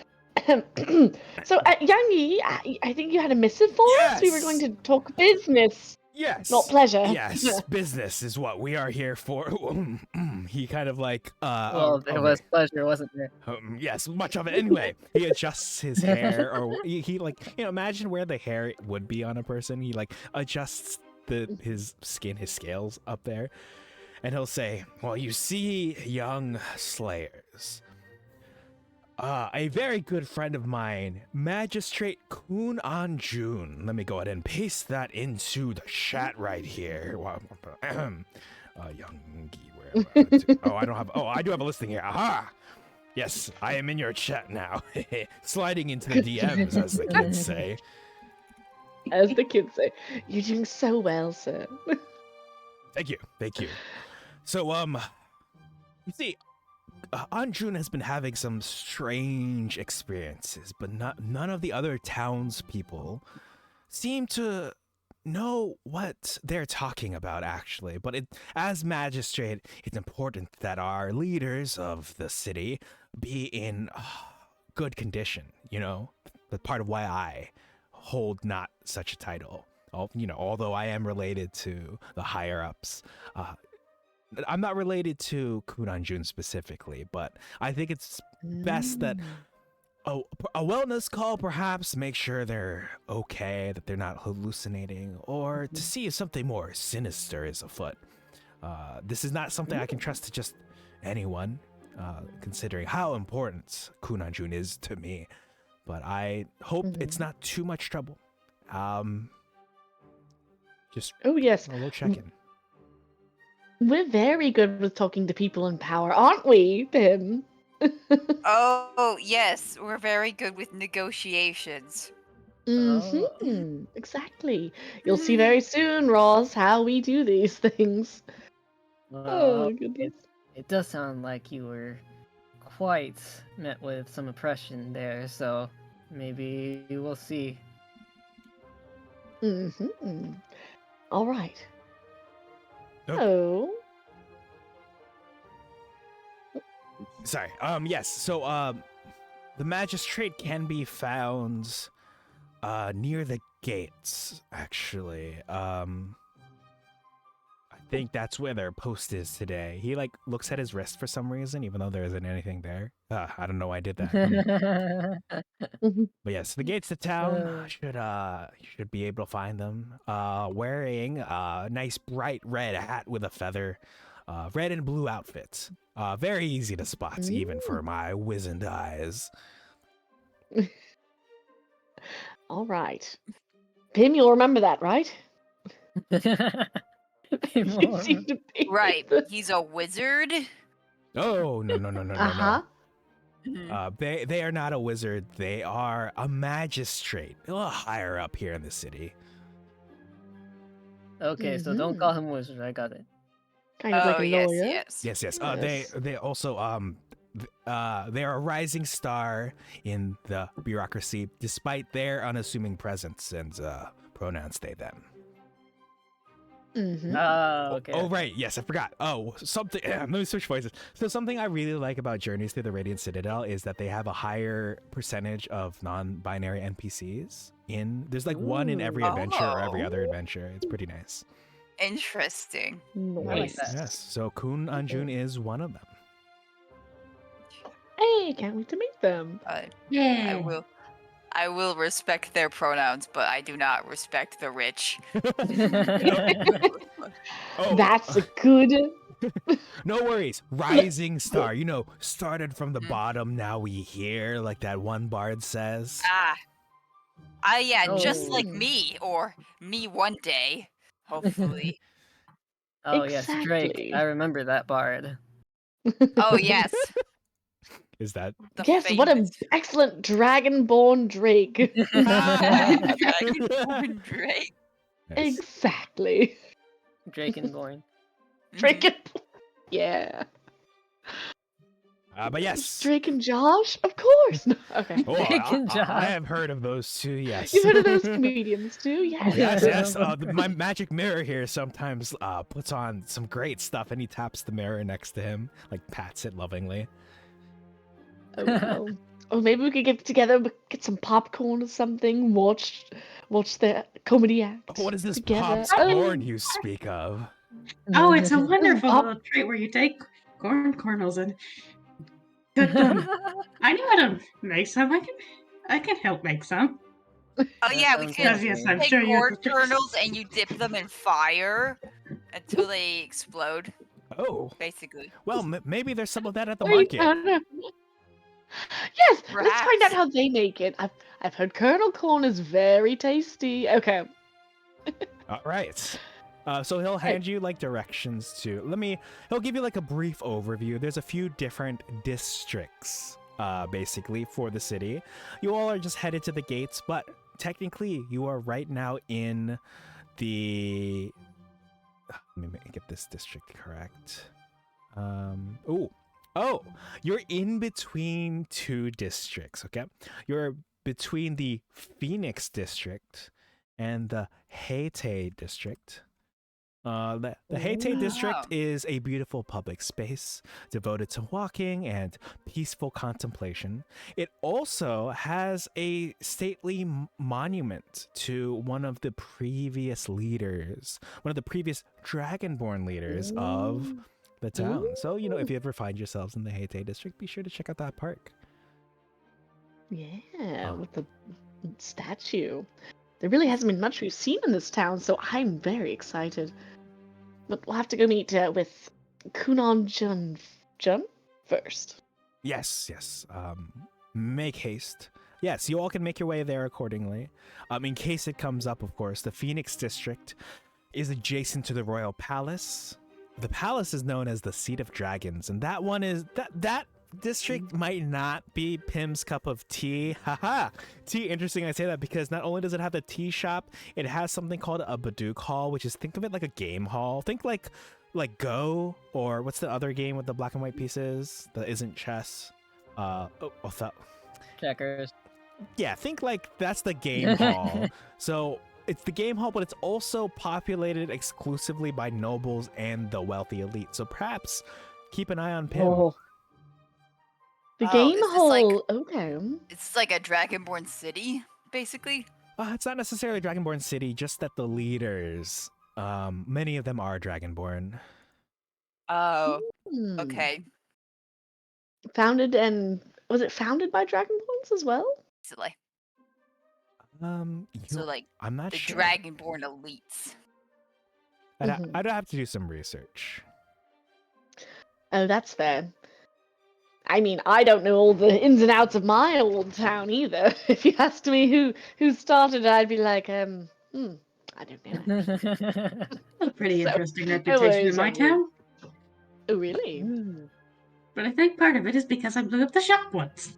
So, Yangi, I think you had a missive for us. We were going Yes! to talk business, Yes. not pleasure. Yes, business is what we are here for. He kind of like Well, there was pleasure, wasn't there? yes, much of it. Anyway, he adjusts his hair, or he like imagine where the hair would be on a person. He like adjusts his skin, his scales up there, and he'll say, "Well, you see, young slayers, a very good friend of mine, Magistrate Kun Jun. Let me go ahead and paste that into the chat right here. Youngie, where am I? Oh, I don't have. Oh, I do have a listing here. Aha! Yes, I am in your chat now. Sliding into the DMs, as the kids say. As the kids say, you're doing so well, sir. Thank you. So, you see, Anjun has been having some strange experiences, but none of the other townspeople seem to know what they're talking about, actually. But as magistrate, it's important that our leaders of the city be in good condition, That's part of why I hold not such a title. Although I am related to the higher-ups, I'm not related to Kunanjun specifically, but I think it's best that a wellness call, perhaps, make sure they're okay, that they're not hallucinating, or to see if something more sinister is afoot. This is not something I can trust to just anyone, considering how important Kunanjun is to me. But I hope it's not too much trouble. Just Oh, yes. a little check-in. We're very good with talking to people in power, aren't we, Pim? Oh, yes, we're very good with negotiations. Mm-hmm. Exactly. You'll see very soon, Ross, how we do these things. Well, Goodness. it does sound like you were quite met with some oppression there, so maybe we'll see. Mm-hmm. All right. Okay. So, Sorry. Yes. So, the magistrate can be found, near the gates. Actually, I think that's where their post is today. He looks at his wrist for some reason, even though there isn't anything there. I don't know why I did that. But yes, the gates to town should be able to find them. Wearing a nice bright red hat with a feather, red and blue outfits. Very easy to spot, even for my wizened eyes. all right. Pim, you'll remember that, right? You seem to be Right, he's a wizard. Oh no. Uh-huh. They are not a wizard. They are a magistrate, a little higher up here in the city. Okay, so don't call him wizard. I got it. Kind of like Oh, a yes, lawyer. yes. Yes. Yes. They also they're a rising star in the bureaucracy, despite their unassuming presence and pronouns they them. Mm-hmm. Oh, okay. Oh, right. Yes, I forgot. Oh, something. Let me switch voices. So something I really like about Journeys Through the Radiant Citadel is that they have a higher percentage of non-binary NPCs. There's like one in every Ooh. adventure or every Oh. other adventure. It's pretty nice. Interesting. I like Nice. that. Yes. So Kun Anjun is one of them. Hey, can't wait to meet them. Yeah. I will respect their pronouns, but I do not respect the rich. Oh, That's a good. no worries. Rising star. Started from the bottom. Now we here, like that one bard says. Yeah, just like Oh. me, or me one day, hopefully. Oh yes, Drake. Exactly. I remember that bard. Oh yes, Is that? the Yes, what an famous excellent dragonborn Drake. Dragonborn Drake. Yes. Exactly. Drakenborn. Drake and... Yeah. But yes. Drake and Josh? Of course. No, okay. Oh, Drake and I Josh. have heard of those two. Yes. You've heard of those comedians too? Yes. Yes. My magic mirror here sometimes puts on some great stuff, and he taps the mirror next to him, like pats it lovingly. Oh, well. Or maybe we could get together, get some popcorn or something, watch the comedy act. What is this together. popcorn you speak of? Oh, it's a wonderful Pop- little treat where you take corn kernels and cook them. I know how to make some. I can help make some. Oh yeah, we sounds can Yes, yes, I'm take sure you're corn kernels and you dip them in fire until they explode, Oh, basically. well, maybe there's some of that at the Or you market. found out- Yes, let's find out Perhaps. how they make it. I've heard kernel corn is very tasty. Okay. All right. So he'll hand you like directions to. He'll give you like a brief overview. There's a few different districts, basically for the city. You all are just headed to the gates, but technically you are right now in the. Let me get this district correct. You're in between two districts. Okay, you're between the Phoenix district and the Haite district. The Haite district is a beautiful public space devoted to walking and peaceful contemplation. It also has a stately monument to one of the previous Dragonborn leaders of the town. So, if you ever find yourselves in the Haite district, be sure to check out that park. Yeah, with the statue. There really hasn't been much we've seen in this town, so I'm very excited. But we'll have to go meet with Kunan Jun first. Yes. Make haste. Yes, you all can make your way there accordingly. In case it comes up, of course, the Phoenix district is adjacent to the Royal Palace. The palace is known as the Seat of Dragons, and that one is that district might not be Pim's cup of tea. Haha. Tea, interesting I say that because not only does it have the tea shop, it has something called a Baduk Hall, which is, think of it like a game hall. Think like Go, or what's the other game with the black and white pieces that isn't chess? Checkers. Yeah, think like that's the game hall. So it's the game hall, but it's also populated exclusively by nobles and the wealthy elite. So perhaps keep an eye on Pim. Oh. The Oh, game is this hall. Okay. It's like a Dragonborn city, basically. It's not necessarily Dragonborn City, just that the leaders, many of them are Dragonborn. Oh, Hmm. okay. Was it founded by Dragonborns as well? Silly. I'm not The sure. Dragonborn elites. I'd have to do some research. Oh, that's fair. I mean, I don't know all the ins and outs of my old town either. If you asked me who started it, I'd be like, I don't know. A pretty So, interesting no reputation worries in my on you. town. Oh, really? But I think part of it is because I blew up the shop once.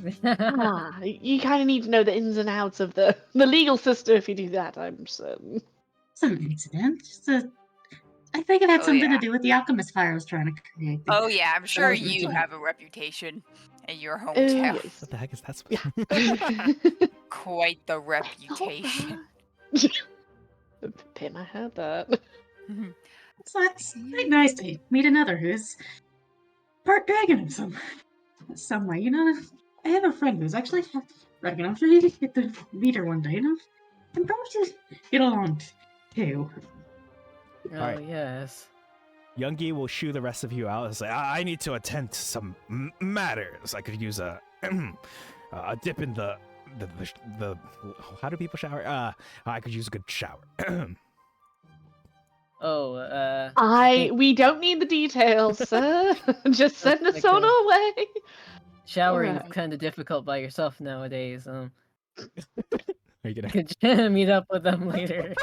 You kind of need to know the ins and outs of the legal system if you do that, I'm certain. It's an accident. Just a I think it had Oh, something yeah. to do with the alchemist fire I was trying to create. Oh yeah, I'm sure was you routine. have a reputation in your Oh hometown. yes. What the heck is that? Quite the reputation. Pim, I had that. So it's quite nice to meet another who's part dragon in some way. You know, I have a friend who's actually half dragon. I'm sure you could get to meet her one day. You know, and probably just get along too. Oh Alright. yes. Youngie will shoo the rest of you out and say, I need to attend to some matters. I could use a dip in the how do people shower? I could use a good shower. Oh, We don't need the details, sir. Just send Looks us like on a- our way. showering Alright. kind of difficult by yourself nowadays. Are you gonna? Could you meet up with them later?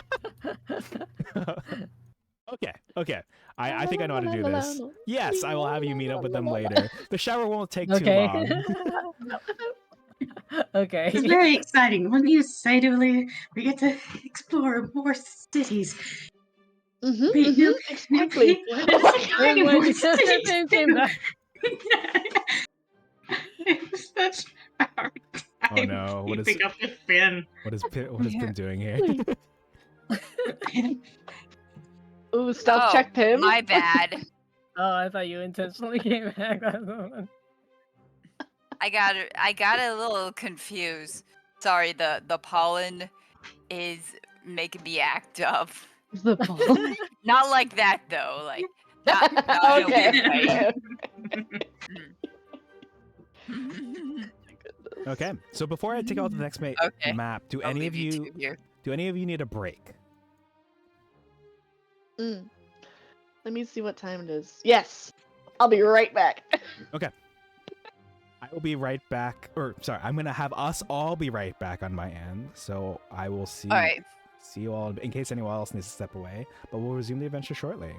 Okay. I think I know how to do this. Yes, I will have you meet up with them later. The shower won't take too Okay. long. Okay. It's very exciting. Wouldn't you say, Dooley? We get to explore more cities. Meet new Exactly. people. Oh It's my like God. finding When more you cities came too. back. It was such a hard time Oh no! What is keeping up with Finn. what is Pim doing here? Ooh, stealth Oh, check Pim. my bad. Oh, I thought you intentionally came back. I got a little confused. Sorry, the pollen is making me act up. The ball. Not like that though. Like not in a Okay. weird way. Okay, so before I take out the next Okay. map, do I'll any of leave you two here. need a break? Let me see what time it is. Yes. I'll be right back. I will be right back. Or sorry, I'm gonna have us all be right back on my end. So I will see. All right. See you all in case anyone else needs to step away. But we'll resume the adventure shortly.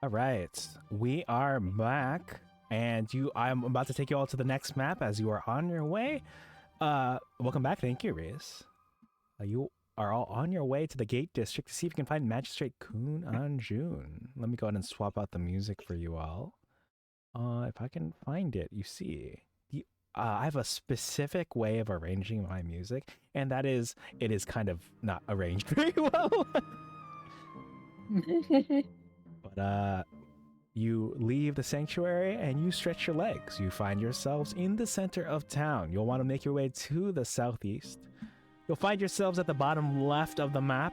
All right, we are back, and I'm about to take you all to the next map as you are on your way. Welcome back. Thank you, Reese. You are all on your way to the Gate District to see if you can find Magistrate Kun on June. Let me go ahead and swap out the music for you all. If I can find it, you see, I have a specific way of arranging my music, and that is, it is kind of not arranged very well. But you leave the sanctuary and you stretch your legs. You find yourselves in the center of town. You'll want to make your way to the southeast. You'll find yourselves at the bottom left of the map.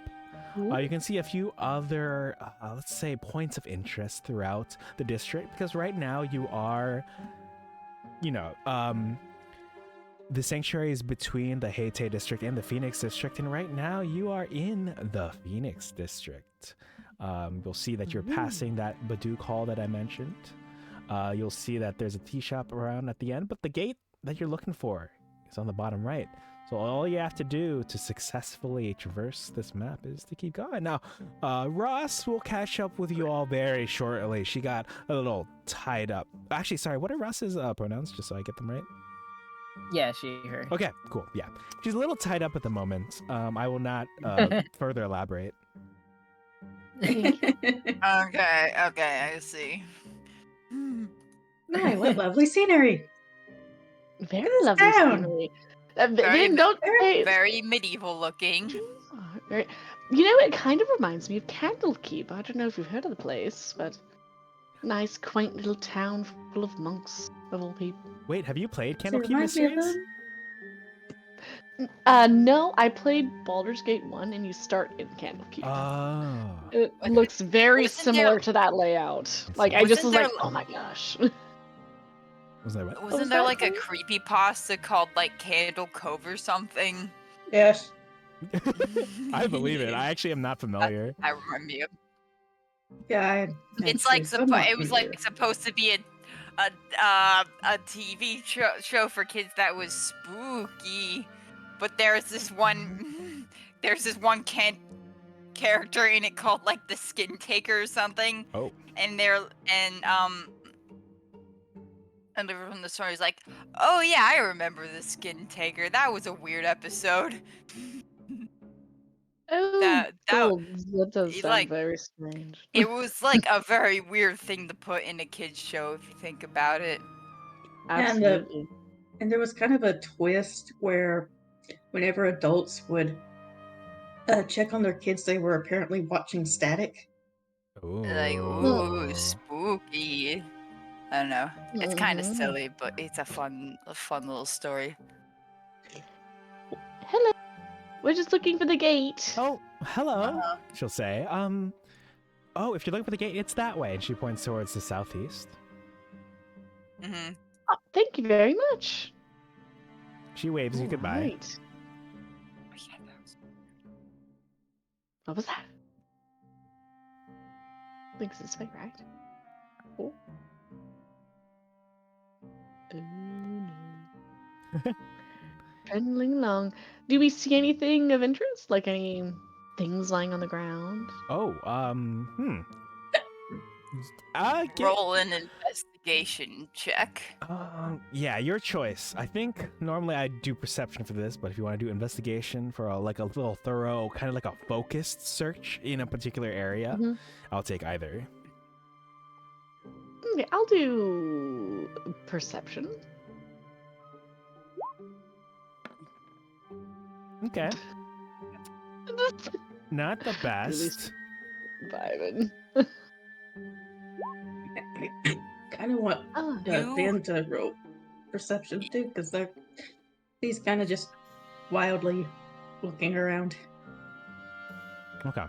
You can see a few other, let's say, points of interest throughout the district, because right now you are, the sanctuary is between the Haite district and the Phoenix district, and right now you are in the Phoenix district. You'll see that you're passing that Baduk Hall that I mentioned. You'll see that there's a tea shop around at the end, but the gate that you're looking for is on the bottom right. So all you have to do to successfully traverse this map is to keep going. Now, Ross will catch up with you all very shortly. She got a little tied up. Actually, sorry, what are Ross's pronouns, just so I get them right? Yeah, she, her. Okay, cool, yeah. She's a little tied up at the moment. I will not further elaborate. Okay, I see. Hi, what lovely scenery. Very This lovely town. scenery. Very, Vin, don't say. very medieval looking. Very, you know, it kind of reminds me of Candlekeep. I don't know if you've heard of the place, but nice, quaint little town full of monks of all people. Wait, have you played Does it Candlekeep remind me of Mysteries? them? No, I played Baldur's Gate 1, and you start in Candlekeep. Oh. It looks very Wasn't similar there- to that layout. It's Like, like- I just was Wasn't like, there- oh my gosh. Was that what? Wasn't was there that like a called? creepypasta called like Candle Cove or something? Yes. I believe it. I actually am not familiar. I remember you. Yeah, It's like somewhat it was familiar. like supposed to be a TV show for kids that was spooky, but there's this one character in it called like the Skin Taker or something. Oh. And from the story is like, oh yeah, I remember the Skin Taker. That was a weird episode. Oh, That that does it's sound like- very strange. it was like a very weird thing to put in a kid's show if you think about it. And Absolutely. And there was kind of a twist where whenever adults would check on their kids, they were apparently watching static. Like, Ooh. ooh, spooky. I don't know. It's kind of Mhm. silly, but it's a fun little story. Hello. We're just looking for the gate. Oh, hello. Uh-huh. She'll say. Oh, if you're looking for the gate, it's that way. And she points towards the southeast. Hmm. Oh, thank you very much. She waves you goodbye. Right. What was that? Thinks this way, right? Oh. Oh no. Trundling along. Do we see anything of interest? Like any things lying on the ground? Oh, Roll an investigation check. Yeah, your choice. I think normally I do perception for this, but if you want to do investigation for a little thorough, kind of like a focused search in a particular area, Mhm. I'll take either. Okay, I'll do perception. Okay. Not the best. Vibing. I kind of want Ah, You- Ben to roll perception too, because he's kind of just wildly looking around. Okay.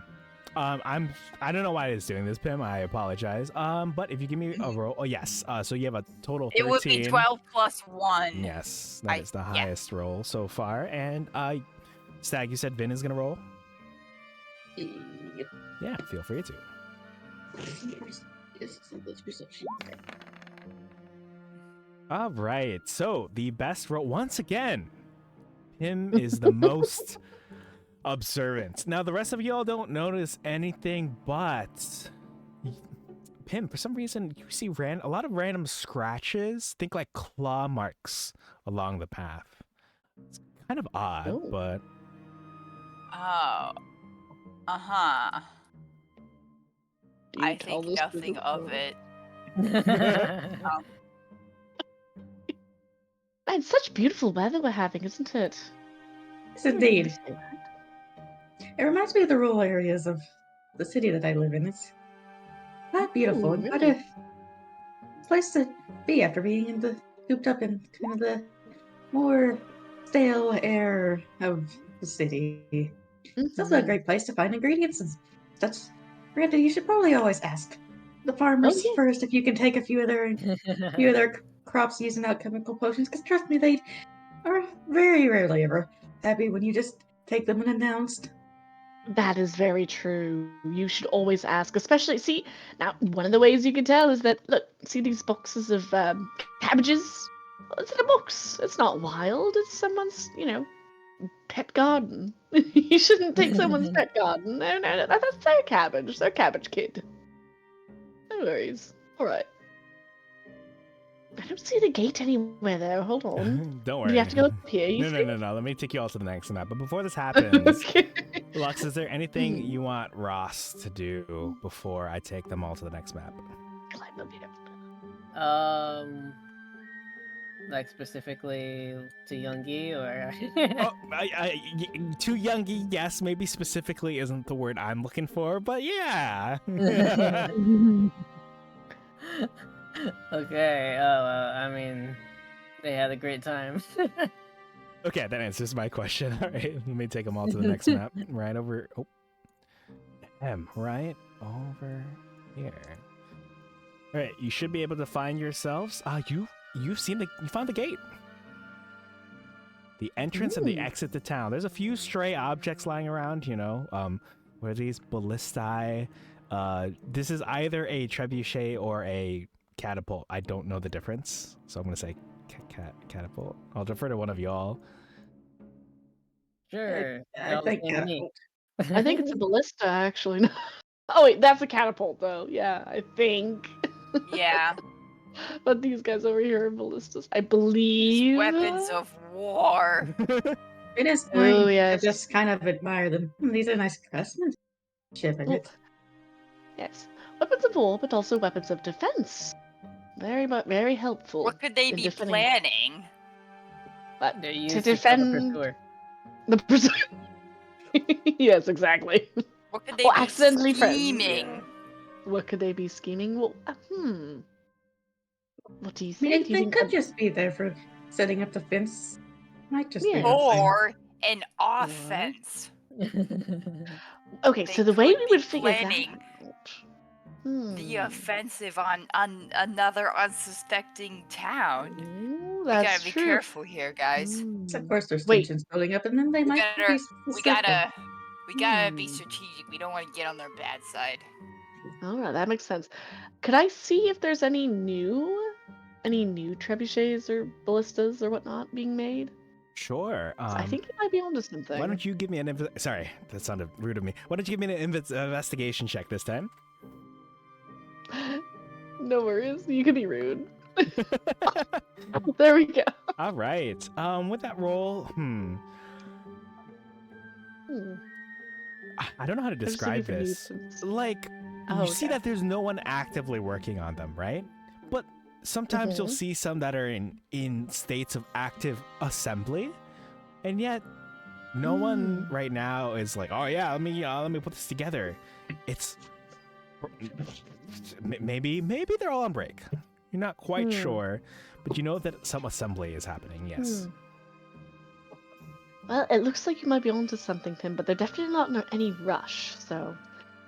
I don't know why it's doing this, Pim. I apologize. But if you give me a roll, oh yes. So you have a total of 13. It would be 12 plus 1. Yes, that is the highest roll so far. And Stag, you said Vin is gonna roll. Yep. Yeah, feel free to. Yes, that's perception. All right. So the best roll once again. Pim is the most observant. Now the rest of y'all don't notice anything, but Pim, for some reason, you see a lot of random scratches. Think like claw marks along the path. It's kind of odd, Oh. but Oh. Uh-huh. Do you I tell think this to nothing the of world? it. Man, such beautiful weather we're having, isn't it? Yes, indeed. It reminds me of the rural areas of the city that I live in. It's quite beautiful and quite really? a place to be after being cooped up in kind of the more stale air of the city. It's also a great place to find ingredients and such. Miranda, you should probably always ask the farmers yes. first if you can take a few of their crops using alchemical potions, because trust me, they are very rarely ever happy when you just take them unannounced. That is very true. You should always ask, especially, see, now, one of the ways you can tell is that, look, see these boxes of cabbages? Well, it's in a box. It's not wild. It's someone's, pet garden. You shouldn't take someone's pet garden. No, that's their cabbage. Their cabbage kid. No worries. All right. I don't see the gate anywhere, though. Hold on. don't Do worry. you have to go up here, you think? No. Let me take you all to the next map. But before this happens, Okay. Lux, is there anything you want Ross to do before I take them all to the next map? Climb up here. Like specifically to Youngie or Oh, too youngy, yes, maybe specifically isn't the word I'm looking for, but yeah. Okay. I mean, they had a great time. Okay, that answers my question. All right, let me take them all to the next map. Right over. Oh, right over here. All right, you should be able to find yourselves. You found the gate. The entrance and the exit to town. There's a few stray objects lying around, what are these? Ballistae. This is either a trebuchet or a catapult. I don't know the difference, so I'm going to say catapult. I'll defer to one of y'all. Sure. I think catapult. I think it's a ballista, actually. Oh, wait, that's a catapult, though. Yeah, I think. Yeah. But these guys over here are ballistas. I believe. Weapons of war. It is Oh, fine. yes. I just kind of admire them. These are nice craftsmanship. Well, yes. Weapons of war, but also weapons of defense. Very helpful. What could they in be defending- planning? But They're to used to kill the defend pursuer. the pursuer. Yes, exactly. What could they Or be accidentally friends, scheming? yeah. What could they be scheming? Well, What do you I mean, think? Do you they think could just be there for setting up the fence. Might just be Yeah. nothing. Or an offense. Okay, They so the way could we be would figure that planning out. the offensive on another unsuspecting town. Ooh, We that's gotta be true. careful here, guys. Of course, there's Wait. tensions building up, and then they might gotta- be We suspecting. gotta be strategic. We don't want to get on their bad side. All right, that makes sense. Could I see if there's any new trebuchets or ballistas or whatnot being made? Sure. 'Cause I think you might be onto something. Why don't you give me sorry, that sounded rude of me. Why don't you give me an investigation check this time? No worries, you can be rude. There we go. All right. With that roll, I don't know how to I'm just describe looking for this. nuisance. Like, Oh, you see okay. that there's no one actively working on them, right? But sometimes you'll see some that are in states of active assembly, and yet no one right now is like, oh yeah, let me put this together. It's maybe they're all on break. You're not quite sure, but you know that some assembly is happening. Yes. Well, it looks like you might be onto something, Tim, but they're definitely not in any rush, so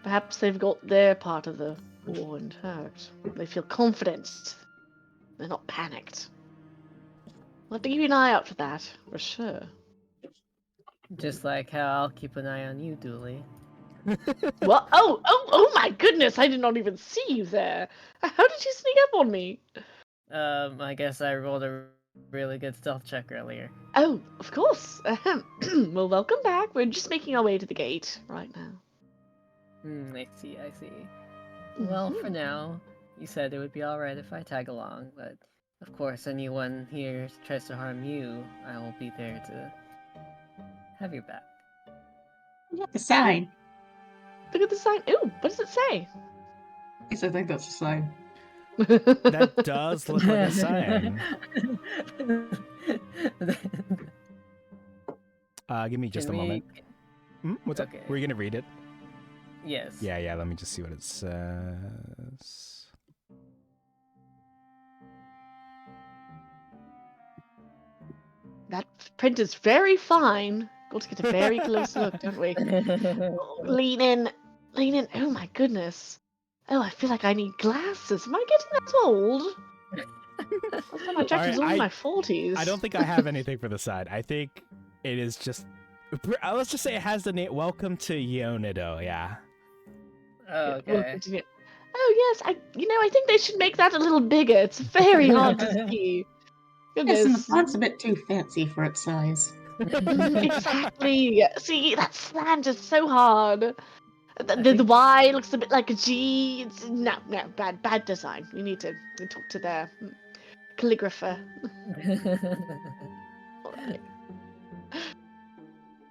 perhaps they've got their part of the war intact. They feel confident. They're not panicked. We'll have to keep an eye out for that, for sure. Just like how I'll keep an eye on you, Dooley. What? Oh my goodness! I did not even see you there. How did you sneak up on me? I guess I rolled a really good stealth check earlier. Oh, of course. Well, welcome back. We're just making our way to the gate right now. I see. Well, for now, you said it would be alright if I tag along, but of course, anyone here tries to harm you, I will be there to have your back. Look at the sign. Look at the sign. Ooh, what does it say? Yes, I think that's the sign. That does look like a sign. Give me just a moment. What's up? Okay. Were you gonna read it? Yes. Yeah. Let me just see what it says. That print is very fine. Got to get a very close look, don't we? Lean in. Lean in. Oh my goodness. Oh, I feel like I need glasses. Am I getting that old? Last time I checked, it was only my 40s. I don't think I have anything for the side. I think it is just. Let's just say it has the name. Welcome to Yonido. Yeah. Oh, okay. Oh yes, I think they should make that a little bigger. It's very hard to see. Yes, and the Goodness. font's a bit too fancy for its size. Exactly. See, that slant is so hard. The Y looks a bit like a G. No, bad design. We need to talk to their calligrapher.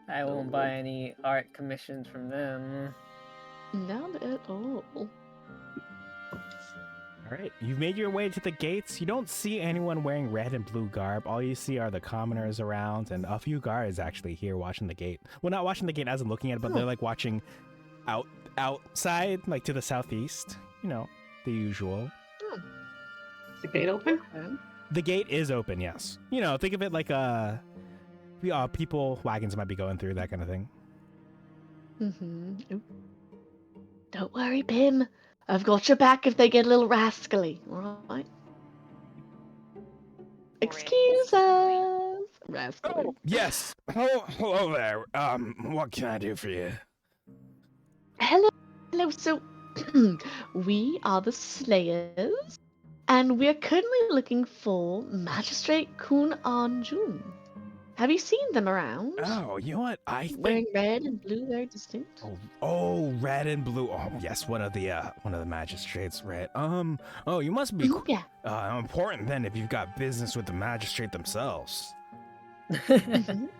I won't buy any art commissions from them. Not at all. All right, you've made your way to the gates. You don't see anyone wearing red and blue garb. All you see are the commoners around and a few guards actually here watching the gate. Well, not watching the gate as in looking at it, but they're like watching outside, like to the southeast. You know, the usual. Is the gate open? The gate is open, yes. You know, think of it like people, wagons might be going through, that kind of thing. Mm-hmm. Don't worry, Pim. I've got your back if they get a little rascally, alright? Excuse us! Rascally. Oh, yes. Hello there. What can I do for you? Hello. So, we are the Slayers, and we're currently looking for Magistrate Kun Anjun. Have you seen them around? Oh, you know what? I think Wearing red and blue, very distinct. Oh, red and blue. Oh, yes, one of the magistrates, red. Oh, you must be Yeah. important then if you've got business with the magistrate themselves. Mhm.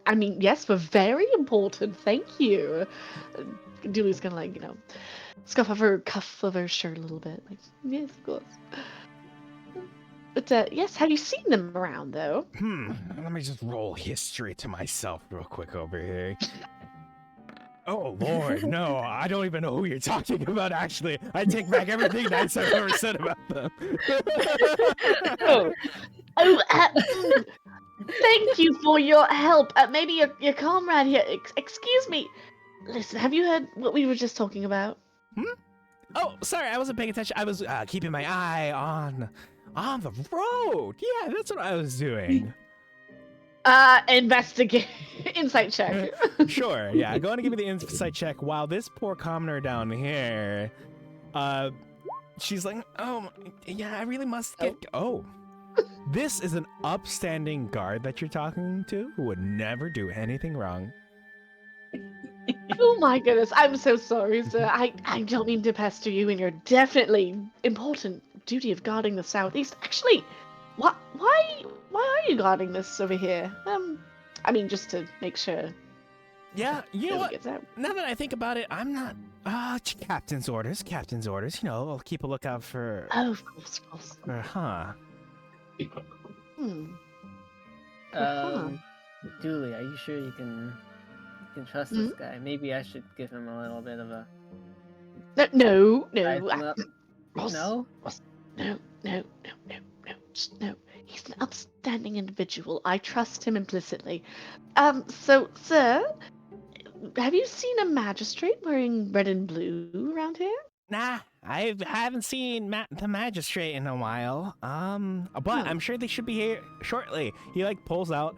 I mean, yes, we're very important. Thank you. Dooley's gonna scuff off her cuff of her shirt a little bit. Like, yes, of course. But yes, have you seen them around though? Let me just roll history to myself real quick over here. Oh Lord, no, I don't even know who you're talking about. Actually, I take back everything nice I've ever said about them. Thank you for your help. Maybe your comrade here. Excuse me. Listen, have you heard what we were just talking about? Oh, sorry, I wasn't paying attention. I was keeping my eye on the road. Yeah, that's what I was doing. Investigate. Insight check. Sure, yeah. Go on and give me the insight check. While this poor commoner down here, she's like, oh, yeah, I really must get. Oh. This is an upstanding guard that you're talking to who would never do anything wrong. Oh my goodness, I'm so sorry, sir. I don't mean to pester you in your definitely important duty of guarding the southeast. Actually, why are you guarding this over here? I mean, just to make sure. Yeah, you know what? Gets out. Now that I think about it, I'm not. Captain's orders. You know, I'll keep a lookout for. Oh, of course. Dooley, are you sure you can trust this guy? Maybe I should give him a little bit of a. No. No? No. He's an upstanding individual. I trust him implicitly. So, sir, have you seen a magistrate wearing red and blue around here? Nah, I haven't seen the magistrate in a while. But I'm sure they should be here shortly. He pulls out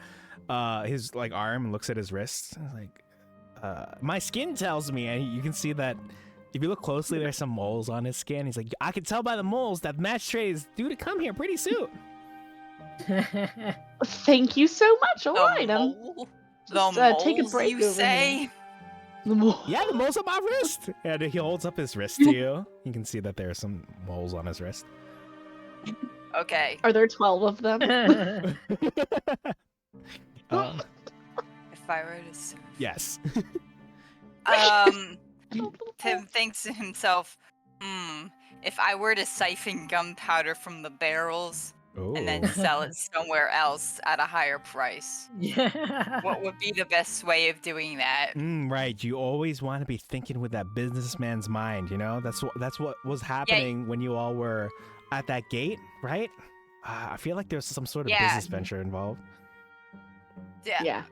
his arm and looks at his wrist. My skin tells me, and you can see that if you look closely, there's some moles on his skin. He's like, I can tell by the moles that the magistrate is due to come here pretty soon. Thank you so much. All right, The moles, take a break you over say? here. Yeah, the mole's on my wrist. And he holds up his wrist to you. You can see that there are some moles on his wrist. Okay. Are there 12 of them? If I were to surf. Yes. Tim thinks to himself, if I were to siphon gunpowder from the barrels and then sell it somewhere else at a higher price, Yeah. what would be the best way of doing that? Right. You always want to be thinking with that businessman's mind, you know? That's what was happening when you all were at that gate, right? I feel like there's some sort of business venture involved. Yeah.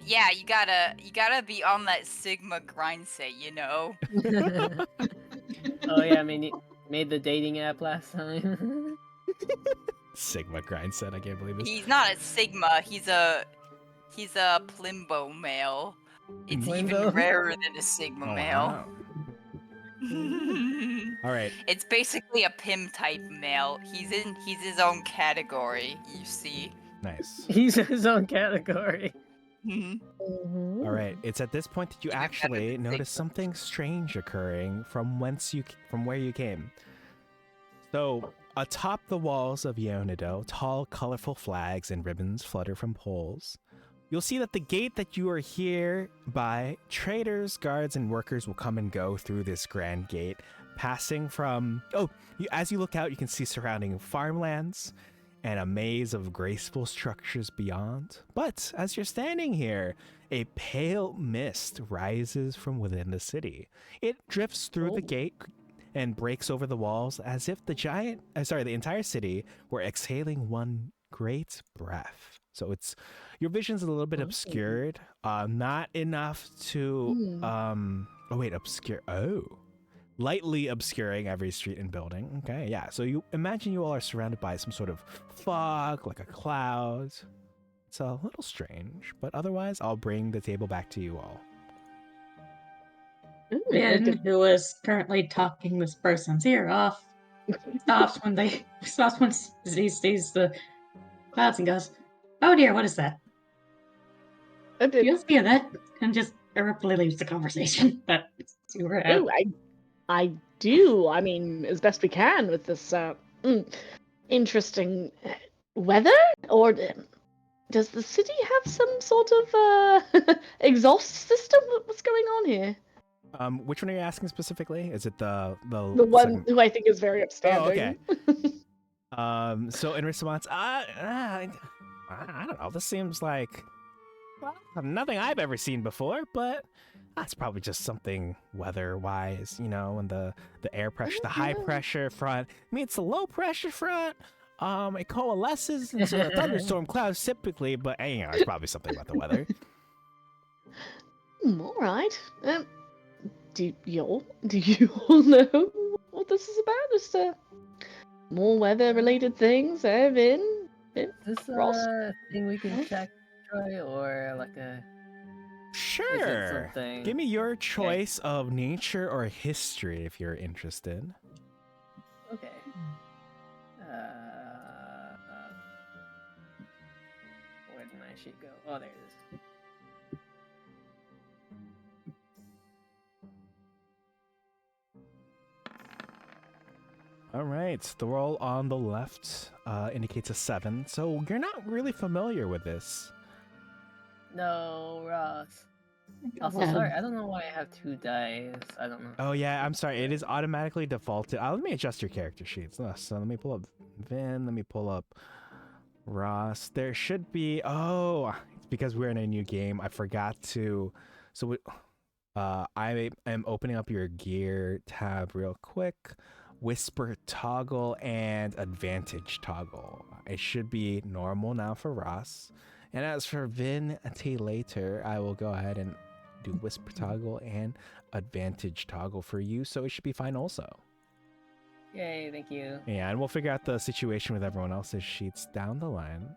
Yeah, you gotta be on that Sigma grind set, you know? Oh yeah, I mean, you made the dating app last time. Sigma grind set. I can't believe this. He's not a Sigma, he's a Plimbo male. It's even Plimbo? rarer than a Sigma male. Wow. All right. It's basically a Pim type male. He's his own category, you see. Nice. He's his own category. All right. It's at this point that you Even better actually than notice Sigma. something strange occurring from where you came. So, atop the walls of Yonido, tall, colorful flags and ribbons flutter from poles. You'll see that the gate that you are here by, traders, guards, and workers will come and go through this grand gate, passing from... as you look out, you can see surrounding farmlands and a maze of graceful structures beyond. But as you're standing here, a pale mist rises from within the city. It drifts through the gate and breaks over the walls as if the entire city were exhaling one great breath. So your vision's a little bit obscured, not enough to lightly obscuring every street and building. Okay, yeah. So you imagine you all are surrounded by some sort of fog, like a cloud. It's a little strange, but otherwise I'll bring the table back to you all. Vin, who is currently talking this person's ear off, stops when he sees the clouds and goes, "Oh dear, what is that?" You'll see that, and just abruptly leaves the conversation. That's where we're at. I do. I mean, as best we can with this interesting weather. Or does the city have some sort of exhaust system? What's going on here? Which one are you asking specifically? Is it the one second... who I think is very upstanding? Oh, okay. So in response, I don't know. This seems like nothing I've ever seen before, but that's probably just something weather-wise, you know, and the air pressure, the high pressure front meets the low pressure front. It coalesces into thunderstorm clouds typically, but you know, it's probably something about the weather. All right. Do you all know what this is about? Just more weather-related things, Vin? Is this Ross? a thing we can check, Troy, or like a... Sure. Something... Give me your choice of nature or history if you're interested. Okay. Where did my sheet go? Oh, there it is. All right. The roll on the left indicates a 7, so you're not really familiar with this. No, Ross. Also, sorry, I don't know why I have 2 dice. I don't know. Oh, yeah, I'm sorry. It is automatically defaulted. Let me adjust your character sheets. So let me pull up Vin. Let me pull up Ross. There should be... Oh, it's because we're in a new game. I forgot to... So I am opening up your gear tab real quick. Whisper toggle and advantage toggle. It should be normal now for Ross. And as for Vin later, I will go ahead and do whisper toggle and advantage toggle for you, so it should be fine also. Yay, thank you. Yeah, and we'll figure out the situation with everyone else's sheets down the line.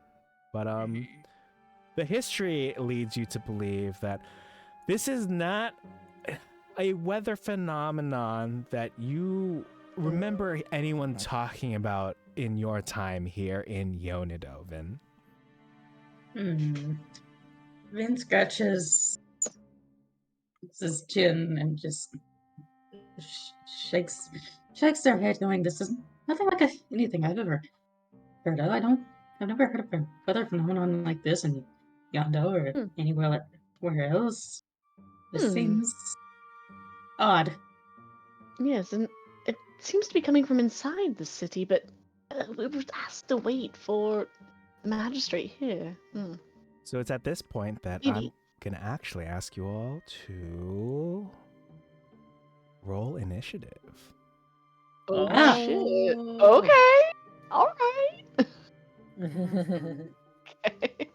But the history leads you to believe that this is not a weather phenomenon that you remember anyone talking about in your time here in Yonido, Vin. Vin scratches his chin and just shakes their head, going, "This is nothing like anything I've ever heard of. I've never heard of a weather phenomenon like this in Yondo or anywhere else. This seems odd." Yes, and it seems to be coming from inside the city, but we were asked to wait for the magistrate here. So it's at this point that I'm gonna actually ask you all to roll initiative. Oh, Ah. shit. Okay. All right. Okay.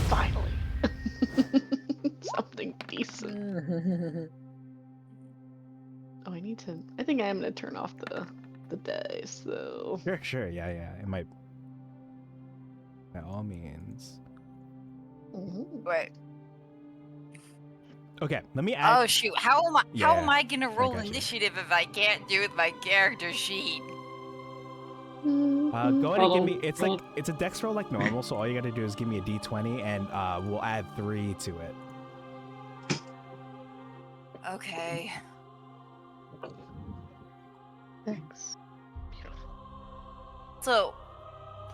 Finally. Something decent. Oh, I think I am gonna turn off the dice though. Sure, yeah. It might, by all means. Wait. Okay, let me add. Oh shoot! How am I? Yeah, How am I gonna roll got you. initiative if I can't do it with my character sheet? Go ahead and give me. It's roll. like it's a dex roll like normal. So all you gotta do is give me a d20, and we'll add 3 to it. Okay. Thanks. Beautiful. So,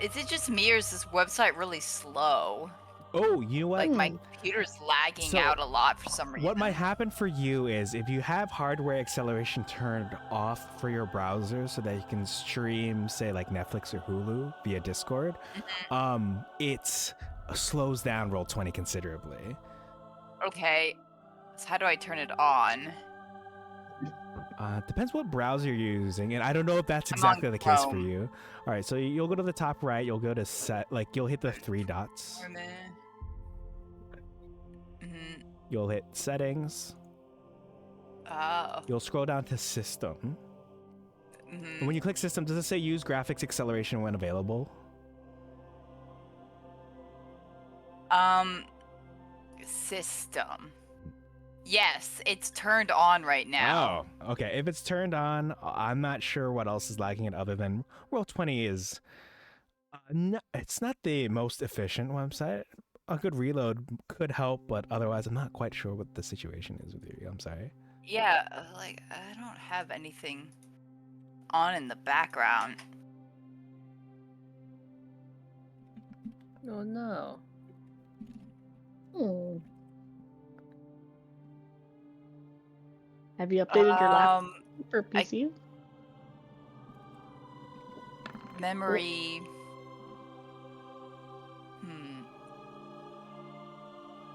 is it just me or is this website really slow? Oh, you know what? Like my computer's lagging So, out a lot for some reason. What might happen for you is if you have hardware acceleration turned off for your browser so that you can stream, say, like Netflix or Hulu via Discord, it slows down Roll20 considerably. Okay. So how do I turn it on? Depends what browser you're using, and I don't know if that's I'm exactly on the case for Chrome. you. All right, so you'll go to the top right, you'll go to set, like you'll hit the 3 dots. You'll hit settings. Oh. You'll scroll down to system. And when you click system, does it say use graphics acceleration when available? System. Yes, it's turned on right now. Oh, okay. If it's turned on, I'm not sure what else is lagging it other than Roll20 is. It's not the most efficient website. A good reload could help, but otherwise, I'm not quite sure what the situation is with you. I'm sorry. Yeah, like I don't have anything on in the background. Oh no. Have you updated your laptop for I- PC? Memory.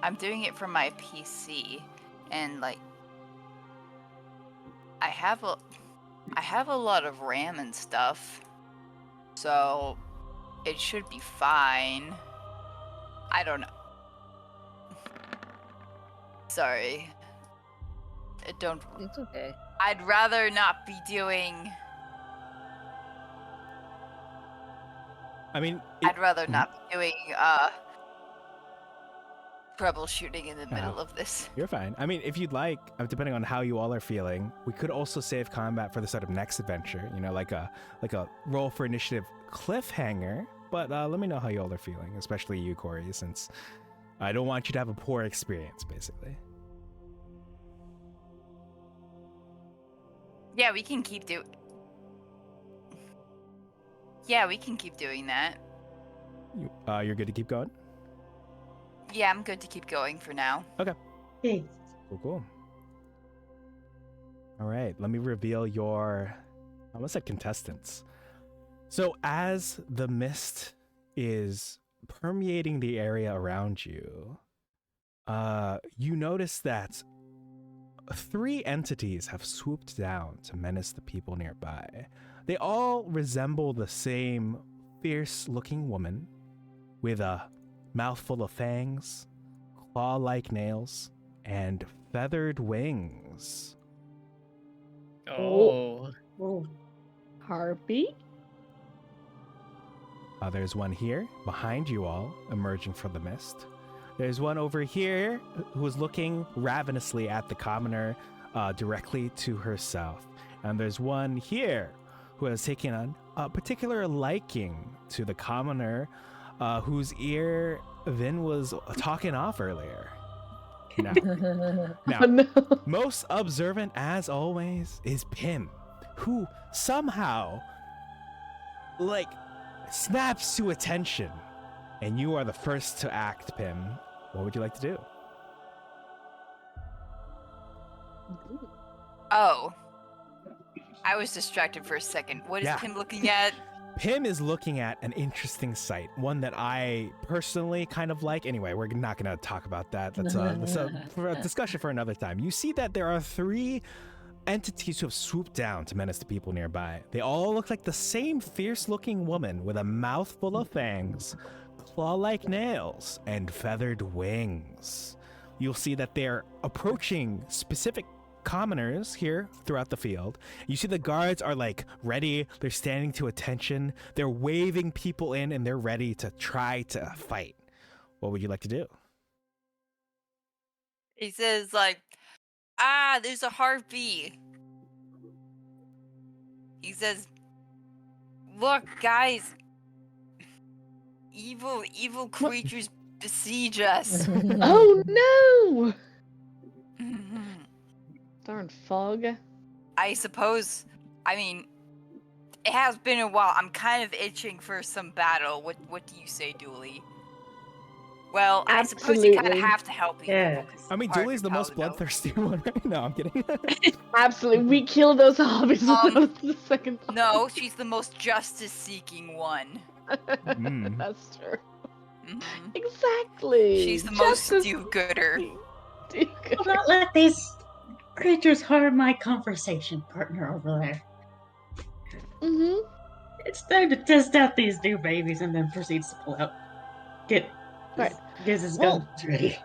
I'm doing it from my PC, and like I have a lot of RAM and stuff, so it should be fine. I don't know. Sorry. It's okay. I'd rather not be doing. I mean, I'd rather not be doing troubleshooting in the middle of this. You're fine. I mean, if you'd like, depending on how you all are feeling, we could also save combat for the sort of next adventure. You know, like a roll for initiative cliffhanger. But let me know how you all are feeling, especially you, Corey, since I don't want you to have a poor experience, basically. Yeah, we can keep doing. Yeah, we can keep doing that. You're good to keep going? Yeah, I'm good to keep going for now. Okay. Hey. Cool. All right, let me reveal your, I almost said contestants. So as the mist is permeating the area around you, you notice that 3 entities have swooped down to menace the people nearby. They all resemble the same fierce-looking woman with a mouthful of fangs, claw-like nails, and feathered wings. Oh. Harpy? There's one here, behind you all, emerging from the mist. There's one over here who is looking ravenously at the commoner directly to her south. And there's one here who has taken on a particular liking to the commoner, whose ear Vin was talking off earlier. Now, Oh, no. most observant, as always, is Pim, who somehow, like, snaps to attention. And you are the first to act, Pim. What would you like to do? Oh. I was distracted for a second. What is Yeah. Pim looking at? Pim is looking at an interesting sight, one that I personally kind of like. Anyway, we're not going to talk about that. That's for a discussion for another time. You see that there are 3 entities who have swooped down to menace the people nearby. They all look like the same fierce-looking woman with a mouth full of fangs, claw-like nails, and feathered wings. You'll see that they're approaching specific commoners here throughout the field. You see the guards are like ready. They're standing to attention. They're waving people in and they're ready to try to fight. What would you like to do? He says like, there's a harpy. He says, look, guys, evil creatures besiege us. Oh no! Darn fog. I suppose, I mean, it has been a while. I'm kind of itching for some battle. What do you say, Dooley? Well, I suppose you kind of Absolutely. have to help these Yeah. people. 'cause I mean, it's hard Dooley's to the most tell, though. bloodthirsty one right now. I'm kidding. Absolutely. We kill those hobbies without the second thought. No, she's the most justice-seeking one. Mm. That's true. Mhm. Exactly. She's the most Justice- do-gooder. do-gooder. Do not let these creatures harm my conversation partner over there. Mhm. It's time to test out these new babies and then proceeds to pull out. Get Right. his Well- guns ready.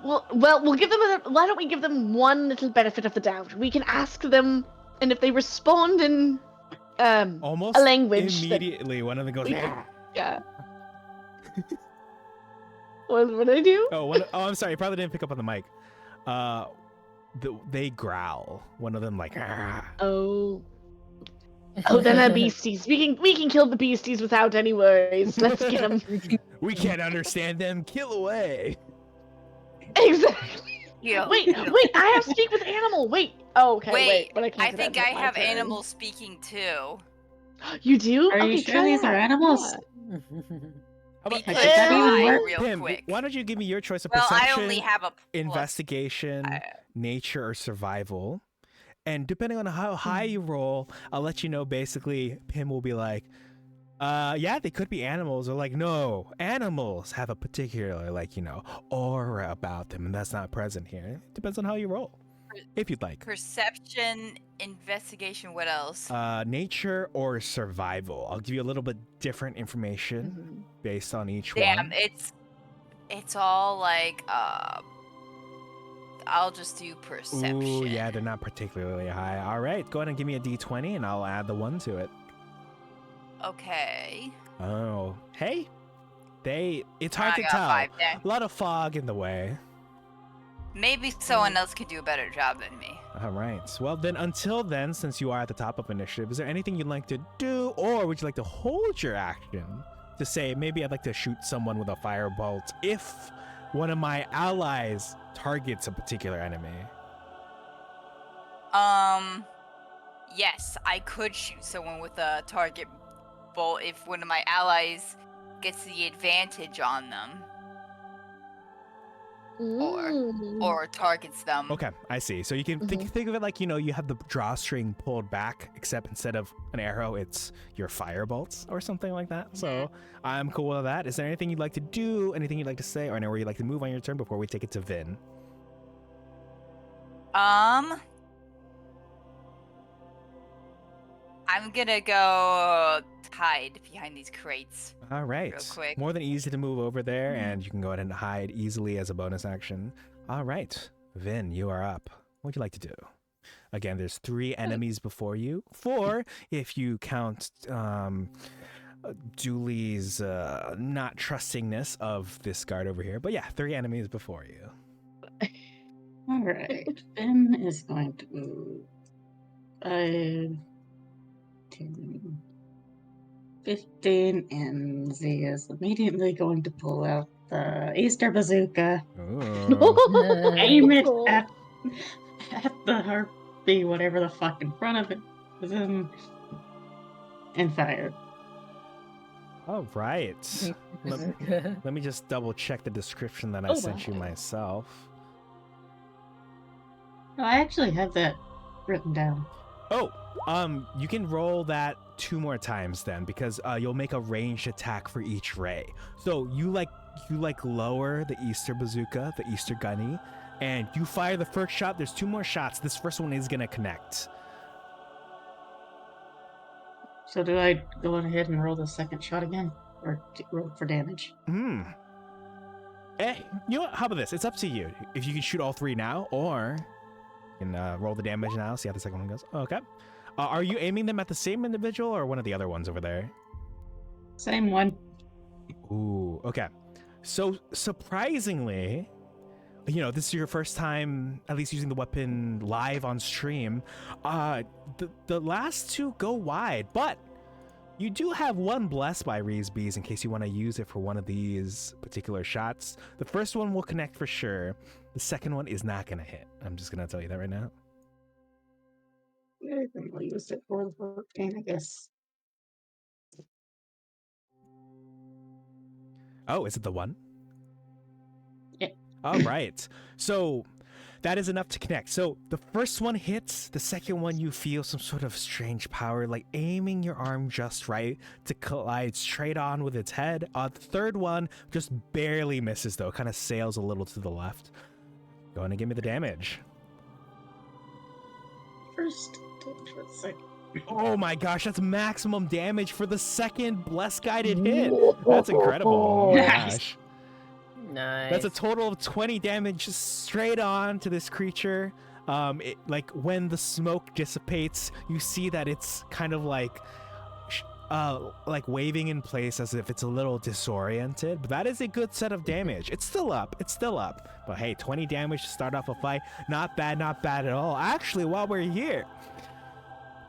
Well, we'll give them. Why don't we give them one little benefit of the doubt? We can ask them, and if they respond in Almost a language that- immediately, one of them goes, "Yeah." yeah. What did I do? Oh, I'm sorry. You probably didn't pick up on the mic. They growl. One of them like, "Ah." Oh, then they're beasties. We can kill the beasties without any worries. Let's get them. We can't understand them. Kill away. Exactly. Yeah. Wait, I have speak with animal. Wait. Oh, okay. Wait, but I can't. I do think that I until my have turn. animals speaking too. You do? Are you Okay, sure try these are that. animals? How about Because that even I work? real Pim? quick. Why don't you give me your choice of Well, I perception, only have a plus. investigation, nature, or survival? And depending on how high you roll, I'll let you know. Basically, Pim will be like, yeah, they could be animals, or like, no, animals have a particular, like, aura about them, and that's not present here. It depends on how you roll, if you'd like. Perception, investigation, what else? Nature or survival. I'll give you a little bit different information Mhm. based on each Damn, one. it's all like, I'll just do perception. Ooh, yeah, they're not particularly high. All right, go ahead and give me a d20, and I'll add the 1 to it. Okay. Oh, hey, it's hard I to got tell. 5 then. A lot of fog in the way. Maybe someone else could do a better job than me. All right. Well, then, until then, since you are at the top of initiative, is there anything you'd like to do, or would you like to hold your action to say, maybe I'd like to shoot someone with a firebolt if one of my allies targets a particular enemy? Yes, I could shoot someone with a target bolt if one of my allies gets the advantage on them or targets them. Okay, I see. So you can think of it like, you have the drawstring pulled back, except instead of an arrow, it's your firebolts or something like that. So I'm cool with that. Is there anything you'd like to do, anything you'd like to say, or anywhere you'd like to move on your turn before we take it to Vin? I'm gonna go hide behind these crates. All right. Real quick. More than easy to move over there, and you can go ahead and hide easily as a bonus action. All right. Vin, you are up. What would you like to do? Again, there's 3 enemies before you. 4 if you count Julie's not trustingness of this guard over here. But yeah, 3 enemies before you. Alright. Ben is going to move 5, 10, 15, and Z is immediately going to pull out the Easter bazooka. Ooh. Aim it at the harpy, whatever the fuck in front of it, and fire. All right. Let me just double check the description that I sent you myself. Oh, I actually have that written down. Oh, you can roll that 2 more times then, because you'll make a ranged attack for each ray. So you lower the Easter bazooka, the Easter gunny, and you fire the first shot. There's 2 more shots. This first one is gonna connect. So do I go on ahead and roll the second shot again, or roll for damage? Hey, you know what? How about this? It's up to you. If you can shoot all 3 now, or you can roll the damage now. See how the second one goes. Okay. Are you aiming them at the same individual or one of the other ones over there? Same one. Ooh, okay. So surprisingly, this is your first time at least using the weapon live on stream. The last 2 go wide, but you do have 1 blessed by Ree's Bees in case you want to use it for one of these particular shots. The first one will connect for sure. The second one is not gonna hit. I'm just gonna tell you that right now. I think I'll use it for the 14, I guess. Oh, is it the 1? Yeah. All right. So that is enough to connect. So the first one hits. The second one, you feel some sort of strange power, like aiming your arm just right to collide straight on with its head. The third one just barely misses, though. Kind of sails a little to the left. Go ahead and give me the damage. First, second. Oh my gosh, that's maximum damage for the second blessed guided hit. That's incredible. Oh my gosh. Nice. That's a total of 20 damage straight on to this creature. Like when the smoke dissipates, you see that it's kind of like waving in place as if it's a little disoriented. But that is a good set of damage. It's still up. But hey, 20 damage to start off a fight. Not bad at all. Actually, while we're here,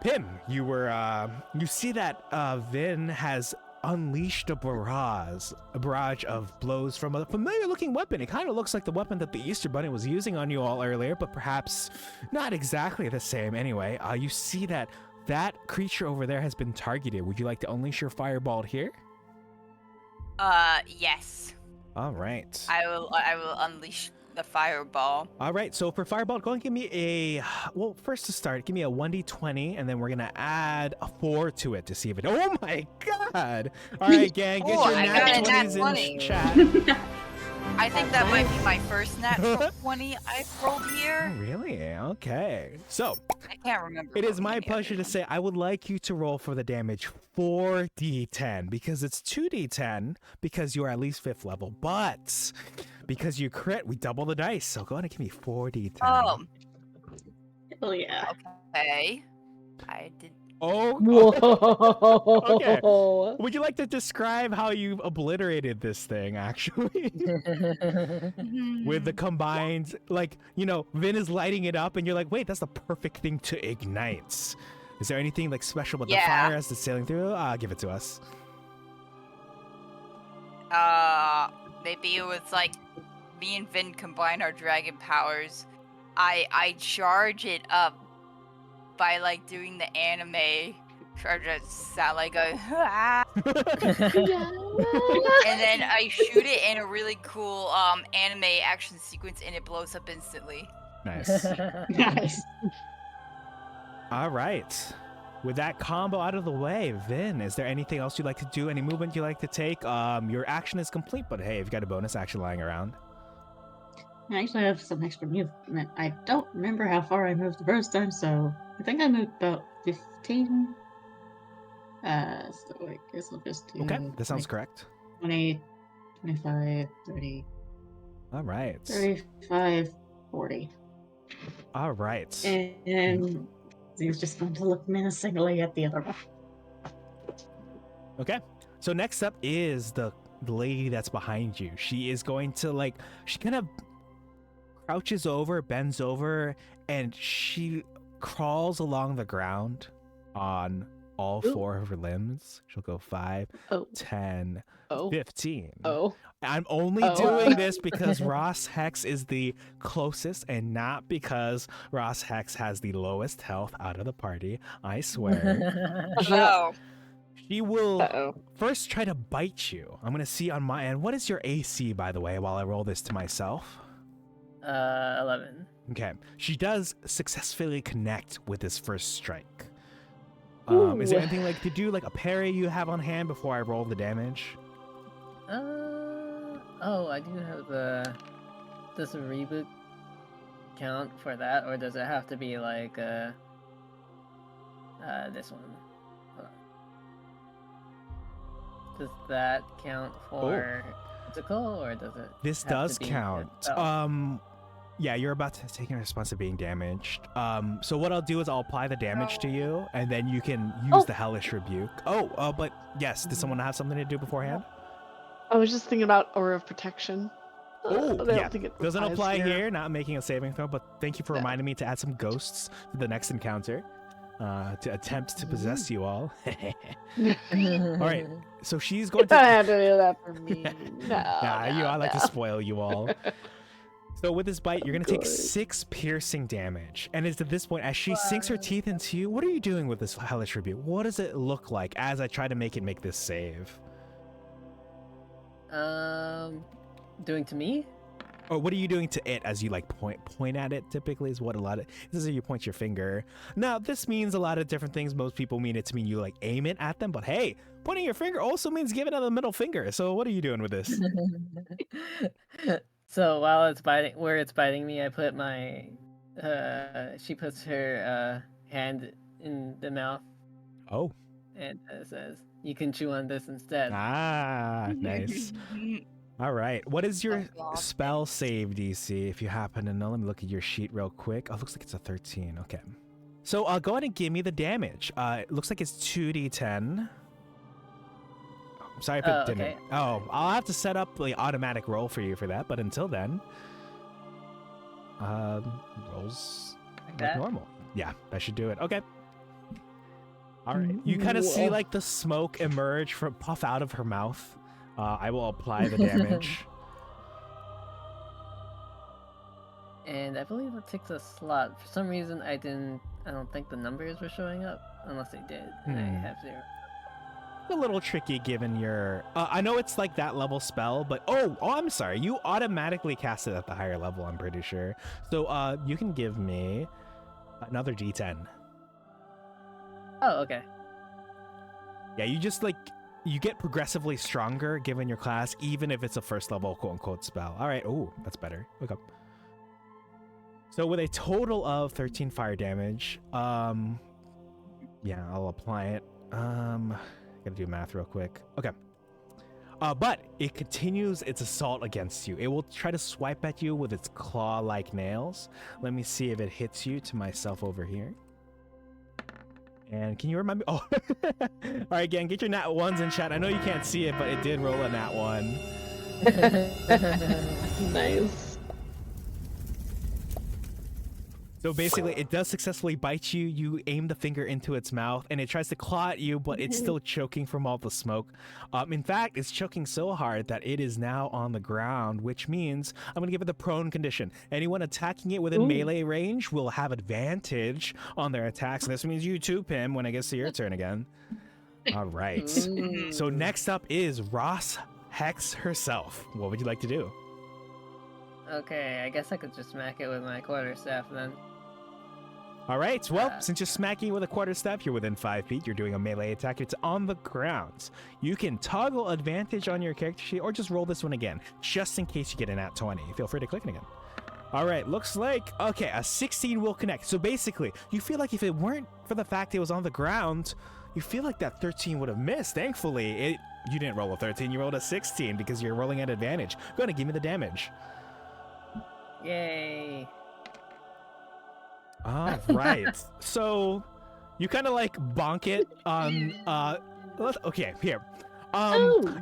Pim, you see that Vin has unleashed a barrage of blows from a familiar looking weapon. It kind of looks like the weapon that the Easter Bunny was using on you all earlier, but perhaps not exactly the same. Anyway, you see that creature over there has been targeted. Would you like to unleash your fireball here? Yes. All right. I will unleash the fireball. All right, so for fireball, go and give me first to start, give me a 1d20, and then we're gonna add a 4 to it to see if it. Oh my god! All right, gang, get your nat 20s in chat. I think that might be my first nat 20 I've rolled here. Oh, really? Okay. So I can't remember. It is my pleasure to say I would like you to roll for the damage 4d10 because it's 2d10 because you are at least 5th level, but because you crit, we double the dice. So go ahead and give me 4d10. Oh. Hell yeah. Okay. I did. Oh. Whoa. Okay. Would you like to describe how you've obliterated this thing, actually? With the combined, Vin is lighting it up, and you're like, wait, that's the perfect thing to ignite. Is there anything, special about the fire as it's sailing through? Give it to us. Maybe it was, me and Vin combine our dragon powers. I charge it up by doing the anime, try to sound like a and then I shoot it in a really cool anime action sequence, and it blows up instantly. Nice. Nice. All right. With that combo out of the way, Vin, is there anything else you'd like to do? Any movement you'd like to take? Your action is complete, but hey, you've got a bonus action lying around. I actually have some extra movement. I don't remember how far I moved the first time, so I think I moved about 15. So I guess I'll just do... Okay, that sounds correct. 20, 25, 30... All right. 35, 40. All right. And he's just going to look menacingly at the other one. Okay, so next up is the lady that's behind you. She is going to, she kind of crouches over, bends over, and she crawls along the ground on all Ooh. 4 of her limbs. She'll go 5, Oh. 10, Oh. 15. Oh. I'm only Oh. doing this because Ross Hex is the closest and not because Ross Hex has the lowest health out of the party. I swear. No. She will Uh-oh. first try to bite you. I'm going to see on my end. What is your AC, by the way, while I roll this to myself? 11. Okay. She does successfully connect with this first strike. Is there Ooh. anything like to do, like a parry you have on hand before I roll the damage? Oh, I do have the. Does a reboot count for that, or does it have to be like this one? Hold on. Does that count for physical, or does it? This have does to be- count. Oh. Yeah, you're about to take a response to being damaged. So what I'll do is I'll apply the damage to you, and then you can use the Hellish Rebuke. But yes, does someone have something to do beforehand? I was just thinking about Aura of Protection. Oh, but I yeah. don't think it Doesn't applies apply here, not making a saving throw, but thank you for No. reminding me to add some ghosts to the next encounter to attempt to possess you all. All right, so she's going You don't to... have to do that for me. No, I like to no. spoil you all. So with this bite, you're going to take Good. 6 piercing damage. And it's at this point, as she sinks her teeth into you, what are you doing with this Hellish Rebuke? What does it look like as I try to make this save? Doing to me? Or what are you doing to it as you like point at it? Typically is what a lot of this is how you point your finger. Now this means a lot of different things. Most people mean it to mean you like aim it at them, but hey, pointing your finger also means giving it a middle finger. So what are you doing with this? So while it's biting, where it's biting me, I put my. She puts her hand in the mouth Oh, and says, "You can chew on this instead." nice. All right, what is your Exhausting. spell save DC if you happen to know? Let me look at your sheet real quick. Oh, looks like it's a 13. Okay. So go ahead and give me the damage. It looks like it's 2d10. I'm sorry if it Oh, didn't. okay. Oh, I'll have to set up the automatic roll for you for that. But until then, rolls like that? normal. Yeah, that should do it. Okay. All right. You kind of see Whoa. like the smoke emerge from puff out of her mouth. I will apply the damage. And I believe it takes a slot. For some reason, I don't think the numbers were showing up, unless they did. And I have 0. A little tricky given your I know it's like that level spell, but I'm sorry, you automatically cast it at the higher level, I'm pretty sure. So you can give me another d10. Oh, okay. Yeah, you just like you get progressively stronger given your class, even if it's a first level quote unquote spell. All right, that's better. Look up. So with a total of 13 fire damage, yeah, I'll apply it. Gotta do math real quick. Okay. But it continues its assault against you. It will try to swipe at you with its claw-like nails. Let me see if it hits you to myself over here. And can you remind me? Oh, all right, gang, get your nat 1s in chat. I know you can't see it, but it did roll a nat 1. Nice. So basically, it does successfully bite you. You aim the finger into its mouth, and it tries to claw at you, but it's still choking from all the smoke. In fact, it's choking so hard that it is now on the ground, which means I'm going to give it the prone condition. Anyone attacking it within melee range will have advantage on their attacks. This means you too, Pim, when it gets to your turn again. All right. So next up is Ross Hex herself. What would you like to do? Okay, I guess I could just smack it with my quarterstaff then. All right, well, since you're smacking with a quarterstaff, you're within 5 feet. You're doing a melee attack. It's on the ground. You can toggle advantage on your character sheet or just roll this one again, just in case you get an nat 20. Feel free to click it again. All right, looks like, okay, a 16 will connect. So basically, you feel like if it weren't for the fact it was on the ground, you feel like that 13 would have missed. Thankfully, you didn't roll a 13, you rolled a 16 because you're rolling at advantage. Go ahead and give me the damage. Yay. All right. So you kind of like bonk it on okay, here.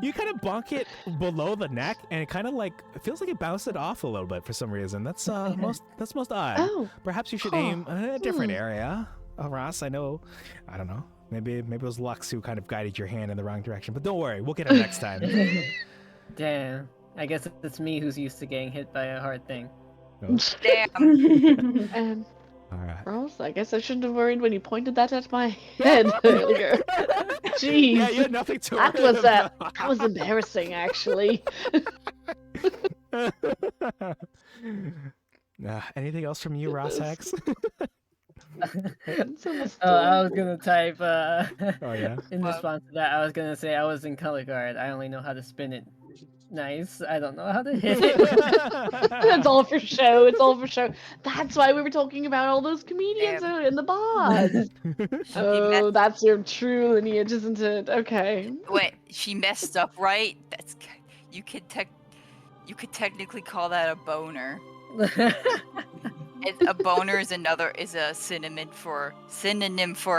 You kind of bonk it below the neck and it kind of like it feels like it bounced it off a little bit for some reason. That's most odd. Oh. Perhaps you should aim in a different area. Ross, I don't know. Maybe it was Lux who kind of guided your hand in the wrong direction. But don't worry, we'll get her next time. Damn. I guess it's me who's used to getting hit by a hard thing. Oh, Damn. And all right. Ross, I guess I shouldn't have worried when you pointed that at my head earlier. Jeez. Yeah, you had nothing to That worry was about. that was embarrassing, actually. Anything else from you, Ross Hex? I was gonna type Oh yeah. in response to that. I was gonna say I was in color guard. I only know how to spin it. Nice. I don't know how to hit it. It's all for show. It's all for show. That's why we were talking about all those comedians out in the bods. Oh, that's your true lineage, isn't it? Okay. Wait, she messed up, right? You could technically call that a boner. A boner is a synonym for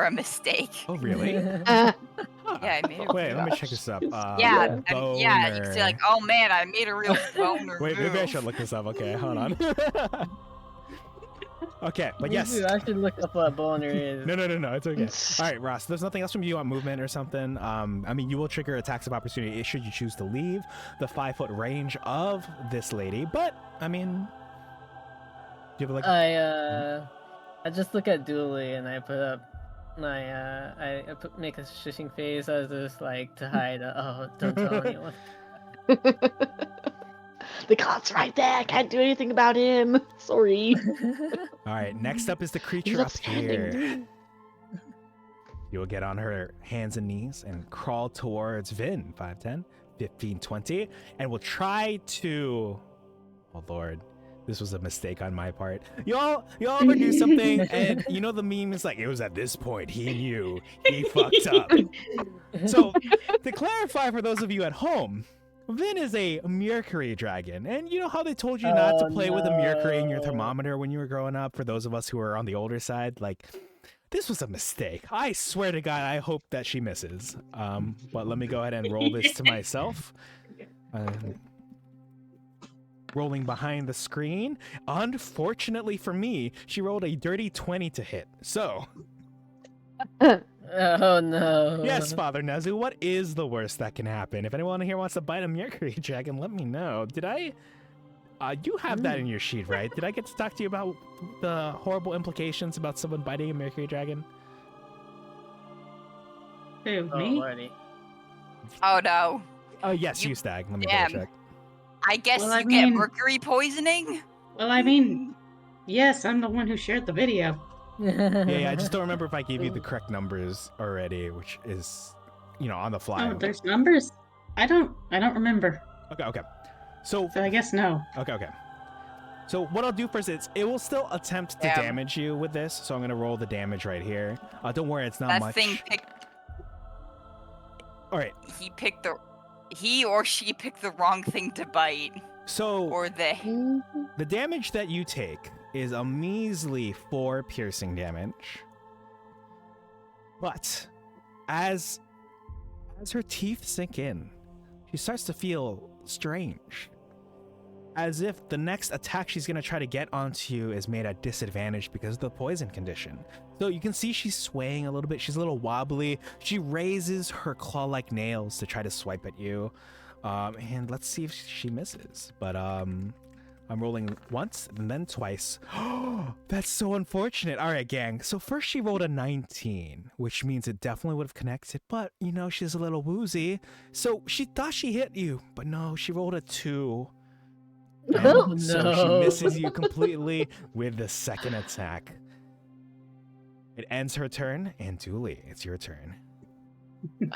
a mistake. Oh really? Yeah, I made it. Wait, let me check this up. Yeah, boner. yeah. You can say like, "Oh man, I made a real boner." Wait, maybe I move." should look this up. Okay, hold on. Okay, but Me yes. too, I should look up what a boner is. No, it's okay. All right, Ross, there's nothing else from you on movement or something. I mean, you will trigger attacks of opportunity should you choose to leave the 5-foot range of this lady. But I mean, do you have like? I just look at Dooley and I put up my make a shushing face. I was just like to hide. Oh, don't tell anyone. The god's right there. I can't do anything about him. Sorry. All right, next up is the creature up here. You will get on her hands and knees and crawl towards Vin, 5, 10, 15, 20, and will try to... Oh, Lord. This was a mistake on my part. Y'all ever do something and you know the meme is like, it was at this point he knew he fucked up. So, to clarify for those of you at home, Vin is a Mercury dragon, and you know how they told you not to play with a Mercury in your thermometer when you were growing up? For those of us who are on the older side, like, this was a mistake. I swear to God, I hope that she misses. But let me go ahead and roll this to myself. Rolling behind the screen. Unfortunately for me, she rolled a dirty 20 to hit. So... Oh no. Yes, Father Nezu, what is the worst that can happen? If anyone here wants to bite a Mercury dragon, let me know. Did I... you have that in your sheet, right? Did I get to talk to you about the horrible implications about someone biting a Mercury dragon? Who, Oh, me? Lordy. Oh no. Oh, yes, you, Stag. Let me Damn. double check. I guess Well, I you get mean- mercury poisoning. Well, I mean, yes, I'm the one who shared the video. Yeah, I just don't remember if I gave you the correct numbers already, which is, on the fly. Oh, there's numbers? I don't remember. Okay. So, So I guess no. okay. So what I'll do first is it will still attempt to Damn. damage you with this, so I'm going to roll the damage right here. Don't worry, it's not That much. thing picked. All right, He or she picked the wrong thing to bite, so or they. the damage that you take is a measly 4 piercing damage. But as her teeth sink in, she starts to feel strange. As if the next attack she's going to try to get onto you is made at disadvantage because of the poison condition. So you can see she's swaying a little bit. She's a little wobbly. She raises her claw-like nails to try to swipe at you. And let's see if she misses. But I'm rolling once and then twice. Oh, that's so unfortunate. All right, gang. So first she rolled a 19, which means it definitely would have connected. But, she's a little woozy. So she thought she hit you. But no, she rolled a 2. Oh, So she no. misses you completely with the second attack. It ends her turn, and Dooley, it's your turn.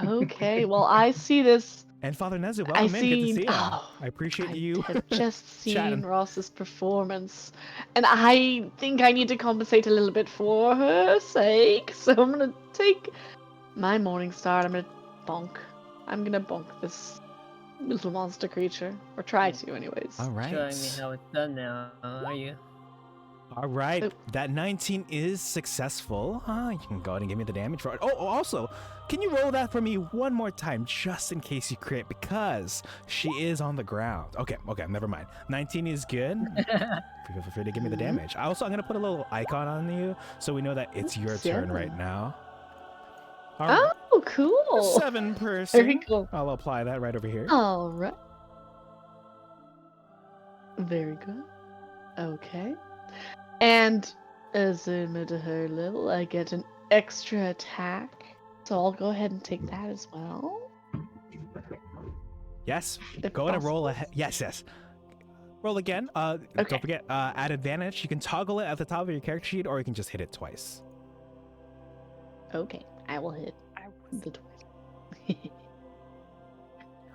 Okay, well, I see this. And Father Nezu, I welcome in. Good to see you. oh, I appreciate I you. have just seen chatting. Ross's performance, and I think I need to compensate a little bit for her sake. So I'm gonna take my morning star. I'm gonna bonk this little monster creature, or try to, anyways. All right. Showing me how it's done now, are you? All right. Oh. That 19 is successful. You can go ahead and give me the damage for it. Oh, also, can you roll that for me one more time, just in case you crit, because she is on the ground. Okay, never mind. 19 is good. Feel free to give me the damage. I'm going to put a little icon on you, so we know that it's your turn right now. All right. Oh, cool. 7 person. Very cool. I'll apply that right over here. All right. Very good. Okay. And as I'm at a higher level, I get an extra attack. So I'll go ahead and take that as well. Yes. If Go and roll possible. ahead. Yes. Roll again. Okay. Don't forget, at advantage, you can toggle it at the top of your character sheet, or you can just hit it twice. Okay, I will hit the twice.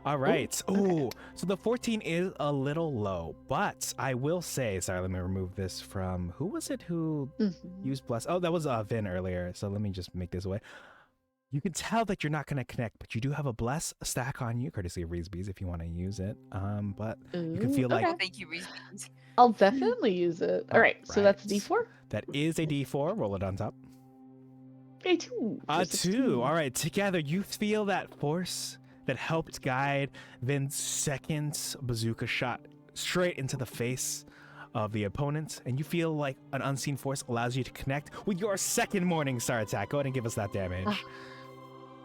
All right. okay. Ooh, so the 14 is a little low, but I will say, sorry, let me remove this from, who was it who used bless? Oh, that was Vin earlier. So let me just make this away. You can tell that you're not going to connect, but you do have a bless stack on you, courtesy of Reesby's, if you want to use it. But you can feel like Thank you, Reese. I'll definitely use it. All right, so that's a D4. That is a D4. Roll it on top. A 2. A 2. All right. Together, you feel that force that helped guide Vin's second bazooka shot straight into the face of the opponent, and you feel like an unseen force allows you to connect with your second Morning Star attack. Go ahead and give us that damage.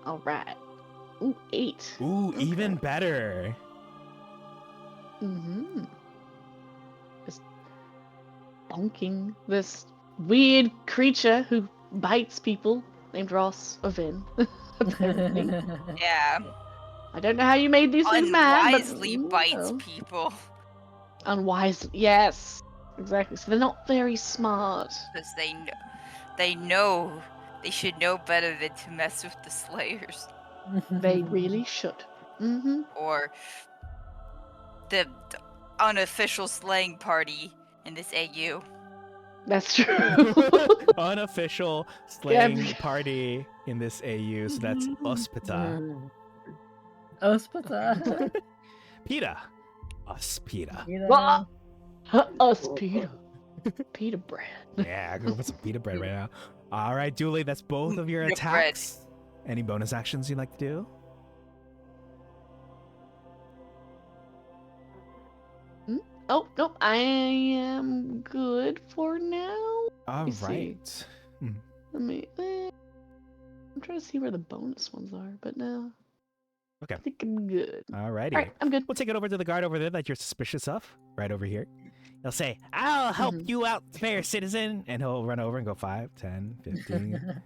All right. Ooh, 8. Ooh, even better. Mm-hmm. Just bonking this weird creature who bites people named Ross or Vin. Apparently. Yeah. I don't know how you made these things mad, but Unwisely bites people. unwisely. Yes, exactly. So they're not very smart. Because they know they should know better than to mess with the Slayers. They really should. Mm-hmm. Or the unofficial slaying party in this AU. That's true. Unofficial slaying Yeah. party in this AU, so that's Ospita. Ospita. Pita. Ospita. Well, us, Peter. Peter bread. Yeah, go put some pita bread right now. All right, Dooley, that's both of your Pita bread. attacks. Any bonus actions you'd like to do? Oh, nope. I am good for now. All me see. right. Let me. I'm trying to see where the bonus ones are, but no. Okay. I think I'm good. All righty. All right, I'm good. We'll take it over to the guard over there that you're suspicious of, right over here. He'll say, I'll help Mhm. you out, fair citizen. And he'll run over and go 5, 10, 15,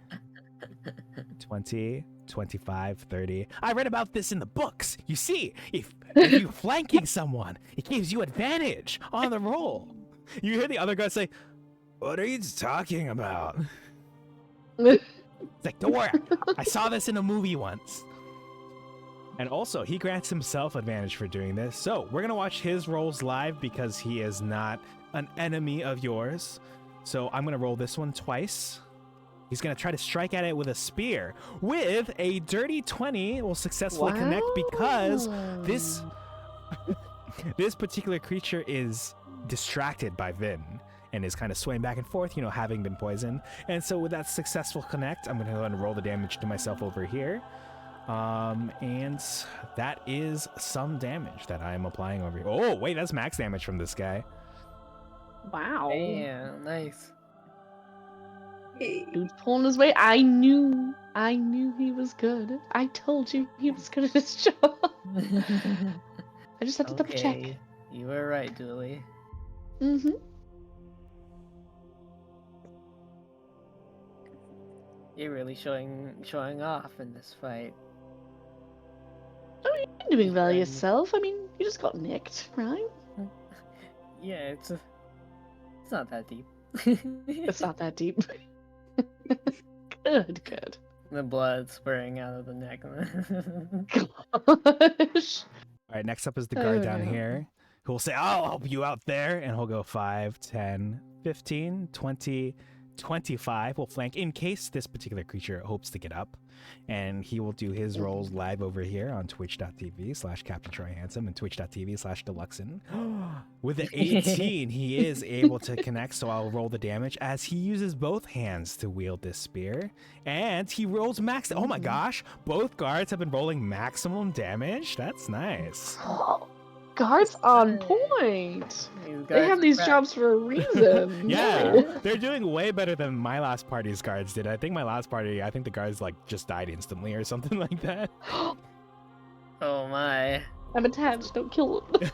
20, 25, 30. I read about this in the books. You see, if you're flanking someone, it gives you advantage on the roll. You hear the other guy say, what are you talking about? It's like, don't worry. I saw this in a movie once. And also, he grants himself advantage for doing this. So, we're going to watch his rolls live because he is not an enemy of yours. So, I'm going to roll this one twice. He's going to try to strike at it with a spear. With a dirty 20, will successfully connect because this particular creature is distracted by Vin and is kind of swaying back and forth, you know, having been poisoned. And so with that successful connect, I'm going to go ahead and roll the damage to myself over here. And that is some damage that I am applying over here. Oh, wait, that's max damage from this guy. Wow. Damn, nice. Dude's pulling his weight. I knew he was good. I told you he was good at his job. I just had to double check. Okay, you were right, Dooley. Mm-hmm. You're really showing off in this fight. I mean, you're doing well yourself. I mean, you just got nicked, right? Yeah, it's not that deep. It's not that deep. Good. The blood spraying out of the neck. Gosh. All right, next up is the guard Oh, down no. here, who will say, I'll help you out there. And he'll go 5, 10, 15, 20, 25. Will flank in case this particular creature hopes to get up. And he will do his rolls live over here on twitch.tv/CaptainTroyHandsome and twitch.tv/Deluxinn. With an 18, he is able to connect, so I'll roll the damage as he uses both hands to wield this spear. And he rolls max. Oh my gosh, both guards have been rolling maximum damage. That's nice. Guards on Hey. point. These They guys have are these crack. jobs for a reason. Yeah, No. they're doing way better than my last party's guards did. I think my last party, I think the guards like just died instantly or something like that. Oh my. I'm attached. Don't kill him.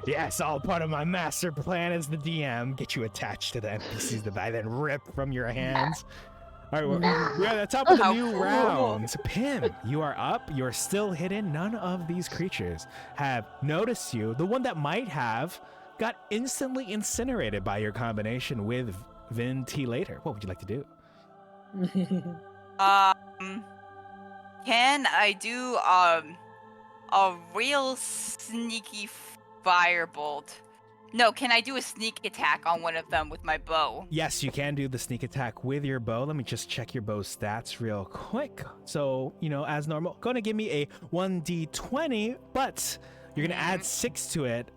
Yes, all part of my master plan as the DM. Get you attached to the NPCs that I then rip from your hands. All right, we're at the top of the How new cool. round. Pim, you are up. You're still hidden. None of these creatures have noticed you. The one that might have got instantly incinerated by your combination with Vin T later. What would you like to do? Can I do a real sneaky firebolt? No, can I do a sneak attack on one of them with my bow? Yes, you can do the sneak attack with your bow. Let me just check your bow stats real quick. So, as normal, going to give me a 1d20, but you're going to add 6 to it.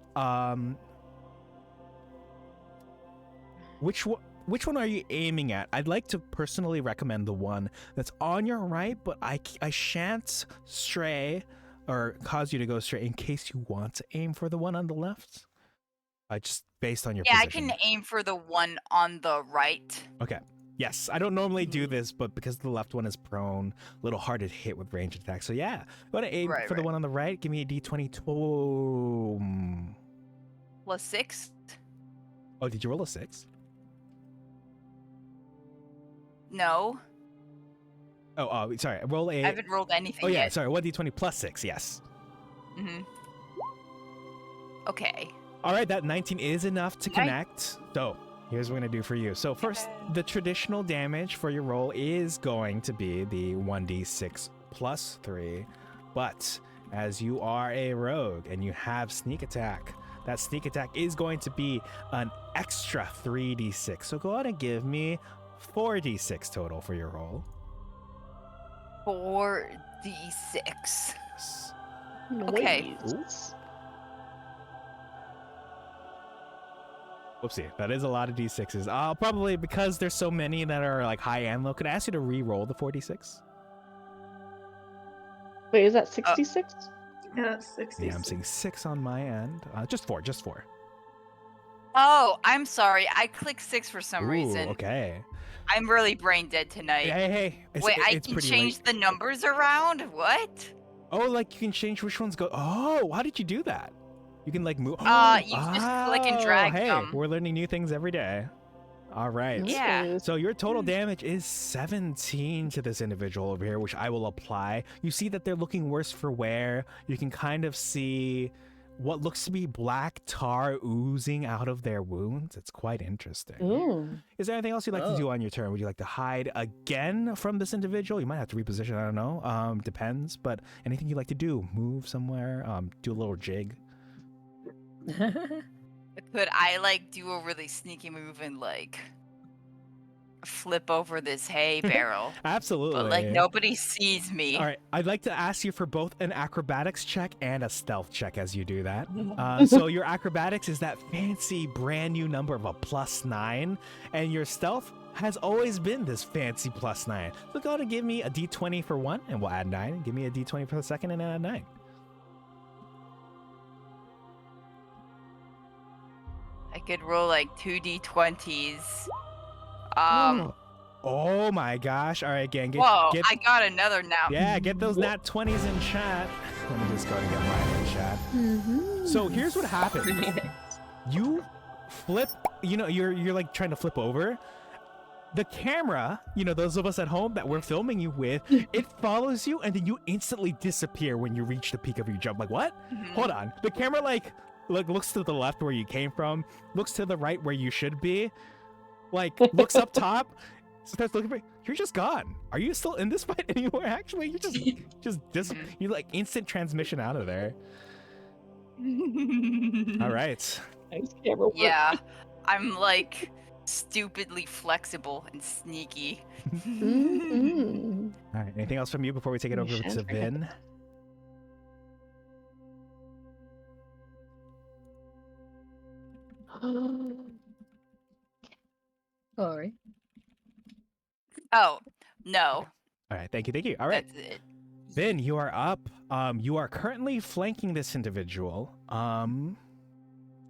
Which one are you aiming at? I'd like to personally recommend the one that's on your right, but I shan't stray or cause you to go straight in case you want to aim for the one on the left. Just based on your Yeah, position. I can aim for the one on the right. Okay. Yes, I don't normally do this, but because the left one is prone, a little hard to hit with ranged attacks. So yeah, I'm going to aim for the one on the right. Give me a d20. Plus 6? Oh, did you roll a 6? No, Oh, sorry. Roll a... I haven't rolled anything Oh yeah, yet. sorry. 1d20 plus 6, yes. Okay. All right, that 19 is enough to connect. So here's what we're going to do for you. So first, the traditional damage for your roll is going to be the 1d6 plus 3. But as you are a rogue and you have sneak attack, that sneak attack is going to be an extra 3d6. So go ahead and give me 4d6 total for your roll. 4d6. Yes. Okay. Nice. Whoopsie, that is a lot of d6s. I'll probably, because there's so many that are like high and low, could I ask you to re-roll the 4d6? Wait, is that 66? Yeah, 60. Yeah, I'm seeing 6 on my end. Just 4. Oh, I'm sorry. I clicked 6 for some Ooh, reason. okay. I'm really brain dead tonight. Hey. Wait, I it's can pretty change late. the numbers around? What? Oh, like you can change which ones go. Oh, how did you do that? You can like move. You just click and drag hey, them. we're learning new things every day. All right. Yeah. Nice. So your total damage is 17 to this individual over here, which I will apply. You see that they're looking worse for wear. You can kind of see what looks to be black tar oozing out of their wounds. It's quite interesting. Ooh. Is there anything else you'd like to do on your turn? Would you like to hide again from this individual? You might have to reposition, I don't know. Depends. But anything you'd like to do? Move somewhere? Do a little jig? Could I do a really sneaky move and flip over this hay barrel? Absolutely. But nobody sees me. All right. I'd like to ask you for both an acrobatics check and a stealth check as you do that. So your acrobatics is that fancy brand new number of a +9, and your stealth has always been this fancy +9. So go ahead and give me a d20 for one, and we'll add 9. Give me a d20 for the second, and add 9. I could roll 2d20s. Oh my gosh. All right, gang. Whoa, I got another now. Yeah, get those nat 20s in chat. Let me just go and get mine in chat. Mm-hmm. So here's what happens. You flip, you're trying to flip over. The camera, those of us at home that we're filming you with, it follows you and then you instantly disappear when you reach the peak of your jump. Like, what? Hold on. The camera looks to the left where you came from, looks to the right where you should be, looks up top, starts looking for you're just gone. Are you still in this fight anymore? Actually, you instant transmission out of there. All right. Nice camera work. Yeah, I'm stupidly flexible and sneaky. Mm-hmm. All right. Anything else from you before we take it over to Vin? Sorry. Oh, no. All right. Thank you. All right. That's it. Vin, you are up. You are currently flanking this individual,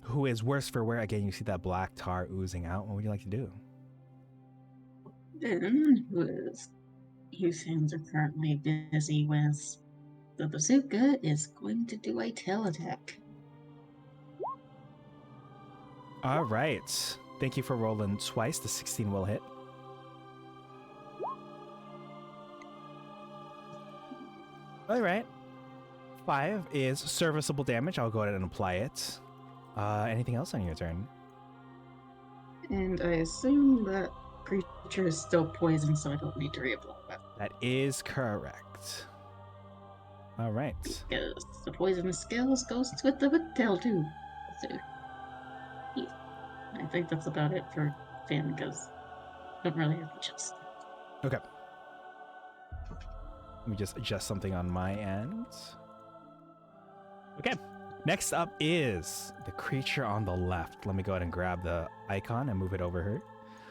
who is worse for wear. Again, you see that black tar oozing out. What would you like to do? Then, whose hands are currently busy with the bazooka, is going to do a tail attack. All right. Thank you for rolling twice. The 16 will hit. All right. 5 is serviceable damage. I'll go ahead and apply it. Anything else on your turn? And I assume that creature is still poisoned, so I don't need to reapply that. That is correct. All right. Because the poisonous scales goes with the tail too. So, yeah. I think that's about it for Finn, because I don't really have much else. Okay. Let me just adjust something on my end. Okay. Next up is the creature on the left. Let me go ahead and grab the icon and move it over her.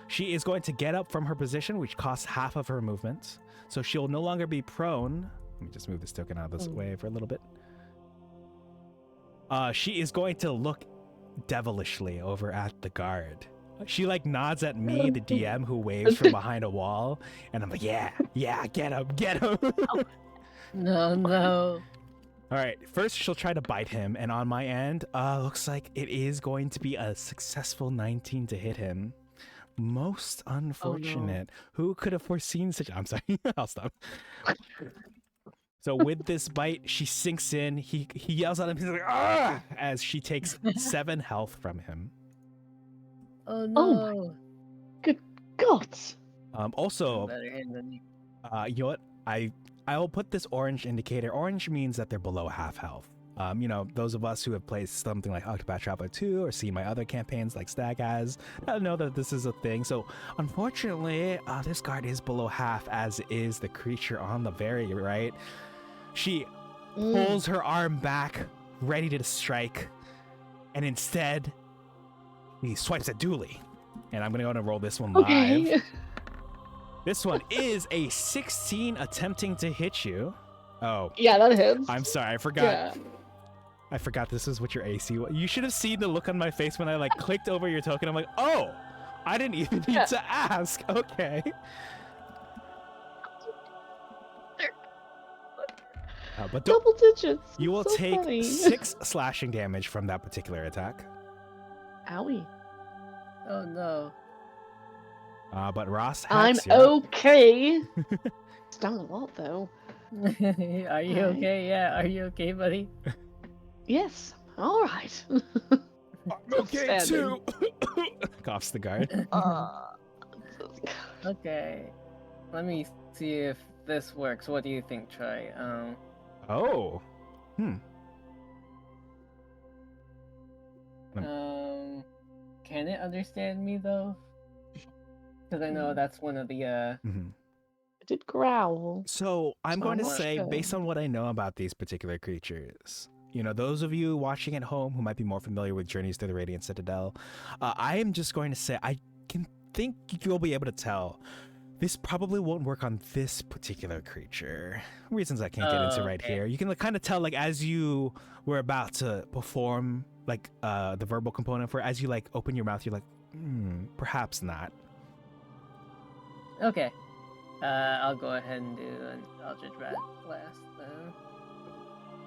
She is going to get up from her position, which costs half of her movement. So she'll no longer be prone. Let me just move this token out of this way for a little bit. She is going to look devilishly over at the guard. She like nods at me, the DM, who waves from behind a wall, and I'm like, yeah, get him. No. All right, first she'll try to bite him, and on my end, looks like it is going to be a successful 19 to hit him. Most unfortunate. Who could have foreseen such? I'm sorry, I'll stop. So with this bite, she sinks in. He yells at him. He's like, "Ah!" as she takes 7 health from him. Oh no. Good gods. Also, Better him than me. you know what? I will put this orange indicator. Orange means that they're below half health. You know, those of us who have played something like Octopath Traveler 2 or seen my other campaigns like Stag has, know that this is a thing. So unfortunately, this guard is below half, as is the creature on the very right. She pulls her arm back, ready to strike, and instead, he swipes at Dooley. And I'm going to go ahead and roll this one live. This one is a 16 attempting to hit you. Oh. Yeah, that hits. I'm sorry, I forgot. Yeah. I forgot this is what your AC was. You should have seen the look on my face when I like clicked over your token. I'm like, oh, I didn't even need to ask. Okay. But don't, Double digits. you will So take funny. 6 slashing damage from that particular attack. Owie. Oh no. But Ross, I'm Hex, you're up. okay. Stung a lot though. Are you Hi. okay? Yeah, are you okay, buddy? Yes. All right. Okay, Standing. too. Coughs the guard. Okay. Let me see if this works. What do you think, Troy? Oh. Can it understand me though? Because I know that's one of the Mhm. It did growl. So I'm going to Somewhat say, good. based on what I know about these particular creatures, you know, those of you watching at home who might be more familiar with Journeys to the Radiant Citadel, I am just going to say I can think you'll be able to tell. This probably won't work on this particular creature. Reasons I can't get into right okay. here. You can kind of tell, like, as you were about to perform, like, the verbal component for it, as you, like, open your mouth, you're like, perhaps not. Okay. I'll go ahead and do an Eldritch Blast then.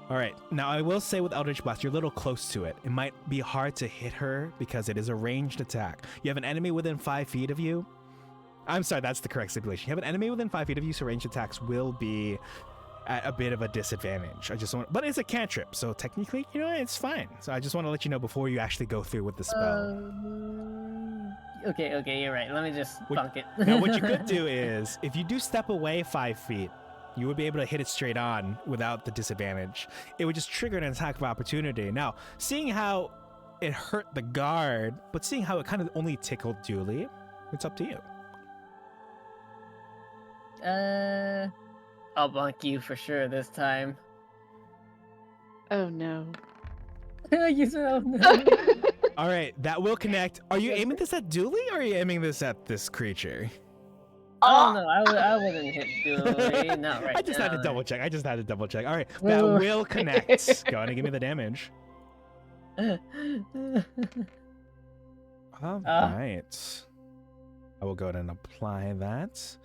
All right. Now, I will say with Eldritch Blast, you're a little close to it. It might be hard to hit her because it is a ranged attack. You have an enemy within 5 feet of you. I'm sorry, that's the correct stipulation. You have an enemy within 5 feet of you, so ranged attacks will be at a bit of a disadvantage. But it's a cantrip, so technically, you know, it's fine. So I just want to let you know before you actually go through with the spell. Okay, you're right. Let me just bunk it. Now, what you could do is, if you do step away 5 feet, you would be able to hit it straight on without the disadvantage. It would just trigger an attack of opportunity. Now, seeing how it hurt the guard, but seeing how it kind of only tickled Dooley, it's up to you. I'll bunk you for sure this time. Oh no. You said, oh no. All right, that will connect. Are you aiming this at Dooley or are you aiming this at this creature? Oh no, I wouldn't hit Dooley. Not right I just now. had to double check. All right, Wait, that wait, will connect. Go on and give me the damage. All right. I will go ahead and apply that.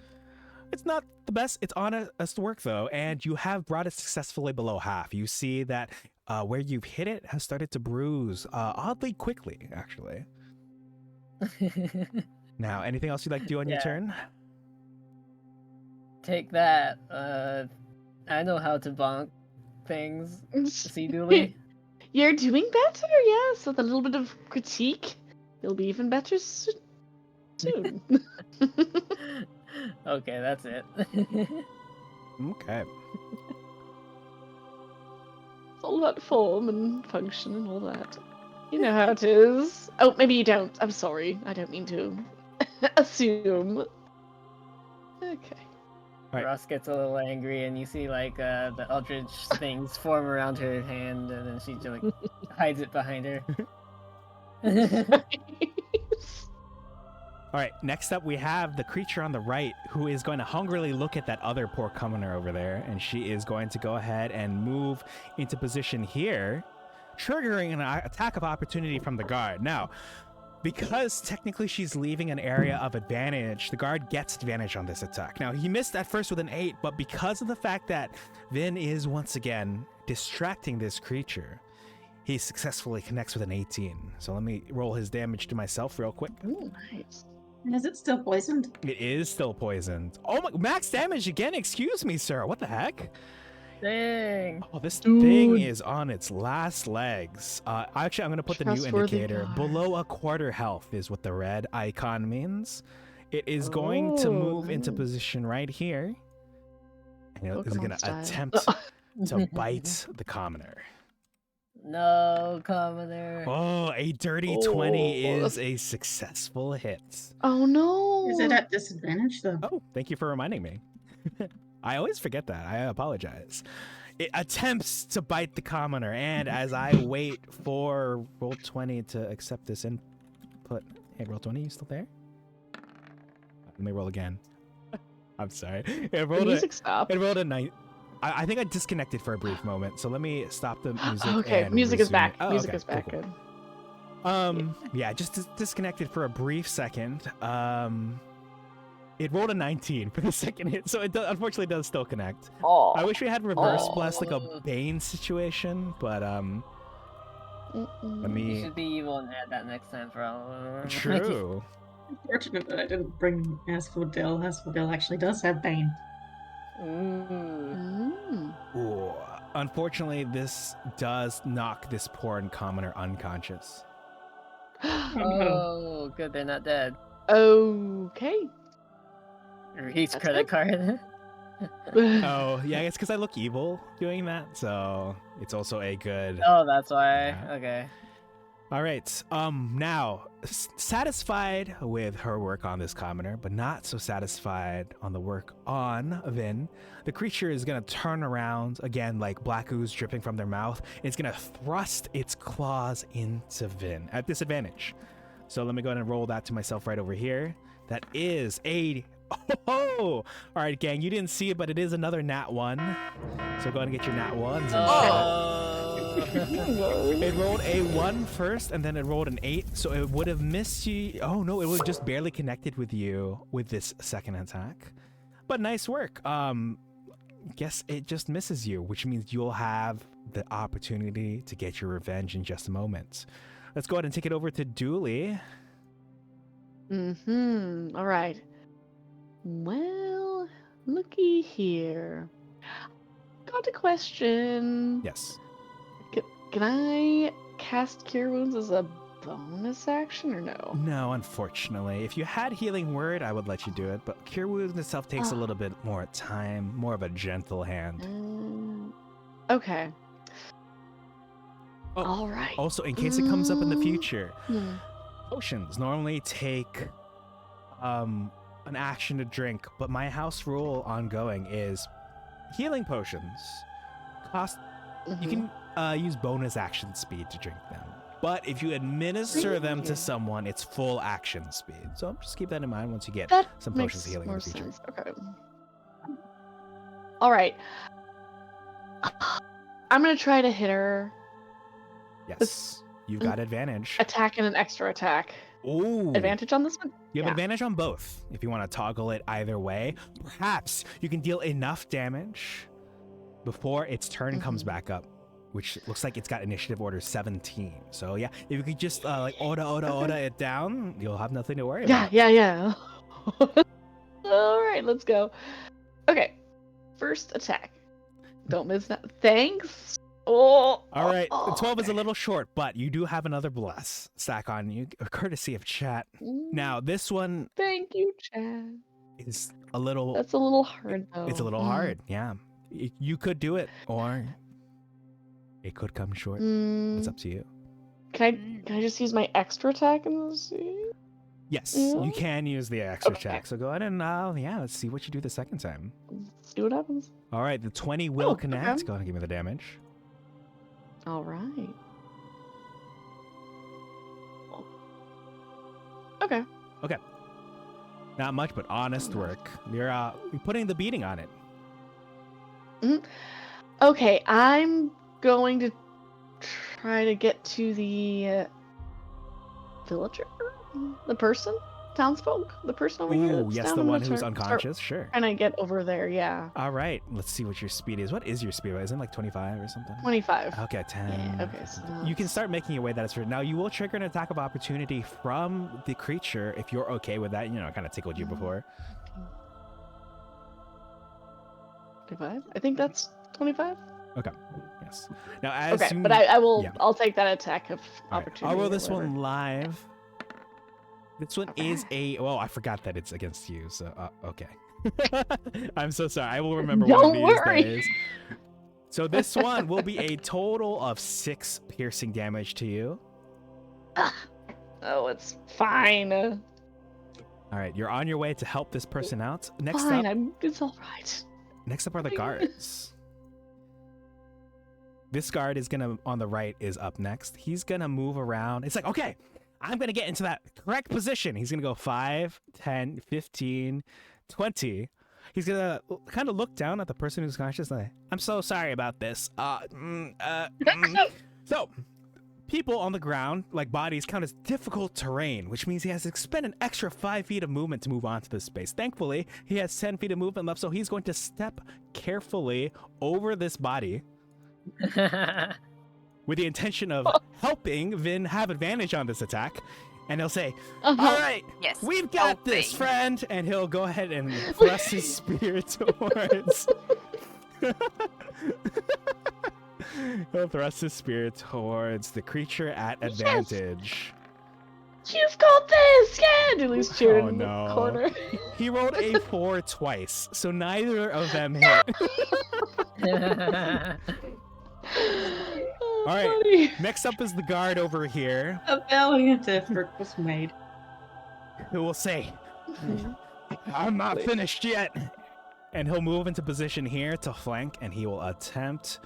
It's not the best. It's honest work, though, and you have brought it successfully below half. You see that where you've hit it has started to bruise oddly quickly, actually. Now, anything else you'd like to do on your turn? Take that. I know how to bonk things. See, Dooley? You're doing better, yes. With a little bit of critique, you'll be even better soon. Okay, that's it. Okay. It's all about form and function and all that. You know how it is. Oh, maybe you don't. I'm sorry. I don't mean to assume. Okay. Right. Ross gets a little angry, and you see like the eldritch things form around her hand, and then she just like hides it behind her. All right, next up we have the creature on the right who is going to hungrily look at that other poor commoner over there, and she is going to go ahead and move into position here, triggering an attack of opportunity from the guard. Now, because technically she's leaving an area of advantage, the guard gets advantage on this attack. Now, he missed at first with an 8, but because of the fact that Vin is once again distracting this creature, he successfully connects with an 18. So let me roll his damage to myself real quick. Ooh, nice. Is it still poisoned? It is still poisoned. Oh my, max damage again, excuse me, sir. What the heck? Dang. Oh, this thing is on its last legs. Actually, I'm going to put the new Trustworthy indicator. guard. Below a quarter health is what the red icon means. It is going to move into position right here. And it is going Pokemon to style. attempt to bite the commoner. No, commoner. Oh, a dirty 20 is a successful hit. Oh no. Is it at disadvantage though? Oh, thank you for reminding me. I always forget that. I apologize. It attempts to bite the commoner, and as I wait for Roll20 to accept this input. Hey, Roll20, you still there? Let me roll again. I'm sorry. It rolled music stopped. It rolled a 9. I think I disconnected for a brief moment, so let me stop the music. Okay, and music is resume back. it. Oh, Music okay, is back. cool. Good. Yeah, just disconnected for a brief second. It rolled a 19 for the second hit, so it unfortunately does still connect. Oh. I wish we had reverse Oh. blast like a Bane situation, but let You me. should be evil and add that next time for all. True. Fortunate that I didn't bring Asphodel. Asphodel actually does have Bane. Ooh. Ooh. Unfortunately, this does knock this poor commoner unconscious. Oh, good, they're not dead. Okay. Each That's credit good. card. Oh, yeah, it's because I look evil doing that, so it's also a good. Oh, that's why. Yeah. Okay. All right. Now, satisfied with her work on this commoner, but not so satisfied on the work on Vin, the creature is going to turn around again, like black ooze dripping from their mouth. It's going to thrust its claws into Vin at disadvantage. So let me go ahead and roll that to myself right over here. That is a... Oh! All right, gang, you didn't see it, but it is another nat 1. So go ahead and get your nat 1s. And It rolled a 1 first, and then it rolled an 8, so it would have missed you. Oh no, it would have just barely connected with you with this second attack. But nice work. Guess it just misses you, which means you'll have the opportunity to get your revenge in just a moment. Let's go ahead and take it over to Dooley. All right. Well, looky here. Got a question. Yes. Can I cast Cure Wounds as a bonus action or no? No, unfortunately. If you had Healing Word, I would let you do it, but Cure Wounds itself takes a little bit more time, more of a gentle hand. Okay. Oh, All right. Also, in case it comes up in the future, Hmm. potions normally take an action to drink, but my house rule ongoing is healing potions cost. You can use bonus action speed to drink them. But if you administer them to Really? someone, it's full action speed. So just keep that in mind once you get That some makes potions of healing in more the future. sense. Okay. All right. I'm gonna try to hit her. Yes, you've got advantage. Attack and an extra attack. Ooh. Advantage on this one? You have Yeah. advantage on both. If you want to toggle it either way, perhaps you can deal enough damage before its turn comes back up, which looks like it's got initiative order 17. So yeah, if you could just like Oda it down, you'll have nothing to worry about. Yeah. All right, let's go. Okay, first attack. Don't miss that. Thanks. Oh. All right, oh, the 12 is a okay. little short, but you do have another bless stack on you, courtesy of chat. Now, this one Thank you, Chad. is a little... That's a little hard, though. It's a little hard, yeah. You could do it, or it could come short. It's up to you. Can I just use my extra attack and see? Yes, Yeah. you can use the extra Okay. check. So go ahead and let's see what you do the second time. Let's see what happens. All right, the 20 will okay. connect. Go ahead and give me the damage. All right. Okay. Not much, but honest work. You're putting the beating on it. Okay, I'm going to try to get to the villager, the person, townsfolk, the person over here. Ooh, that's yes, down the in one who's turret. unconscious. Sure. Trying to get over there, yeah. All right, let's see what your speed is. What is your speed? Isn't it like 25 or something? 25. Okay, 10. Yeah, okay, so You can that's- start making your way that is for now. You will trigger an attack of opportunity from the creature if you're okay with that. You know, it kind of tickled you before. 25? I think that's 25. Okay. Yes. Now, as Okay, you, but I will. yeah. I'll take that attack of All right, opportunity. I'll roll or this whatever. one live. This one is a. Well, I forgot that it's against you. So okay. I'm so sorry. I will remember one Don't of these worry. days. So this one will be a total of 6 piercing damage to you. Oh, it's fine. All right, you're on your way to help this person out. Next Fine, up, it's all right. next up are the guards. This guard is gonna on the right is up next. He's gonna move around. It's like, okay, I'm gonna get into that correct position. He's gonna go 5, 10, 15, 20. He's gonna kind of look down at the person who's conscious. Like, I'm so sorry about this. So, people on the ground, like bodies, count as difficult terrain, which means he has to expend an extra 5 feet of movement to move onto this space. Thankfully, he has 10 feet of movement left, so he's going to step carefully over this body with the intention of helping Vin have advantage on this attack. And he'll say, all right, Yes. we've got this, helping. friend. And he'll go ahead and thrust his spear towards... He'll thrust his spear towards the creature at Yes. advantage. You've got this! Yeah! Julie's cheering Oh, in no. the corner. He rolled a 4 twice, so neither of them hit. Oh, All right. funny. Next up is the guard over here, A valiant effort was made. who will say, I'm not finished yet. And he'll move into position here to flank, and he will attempt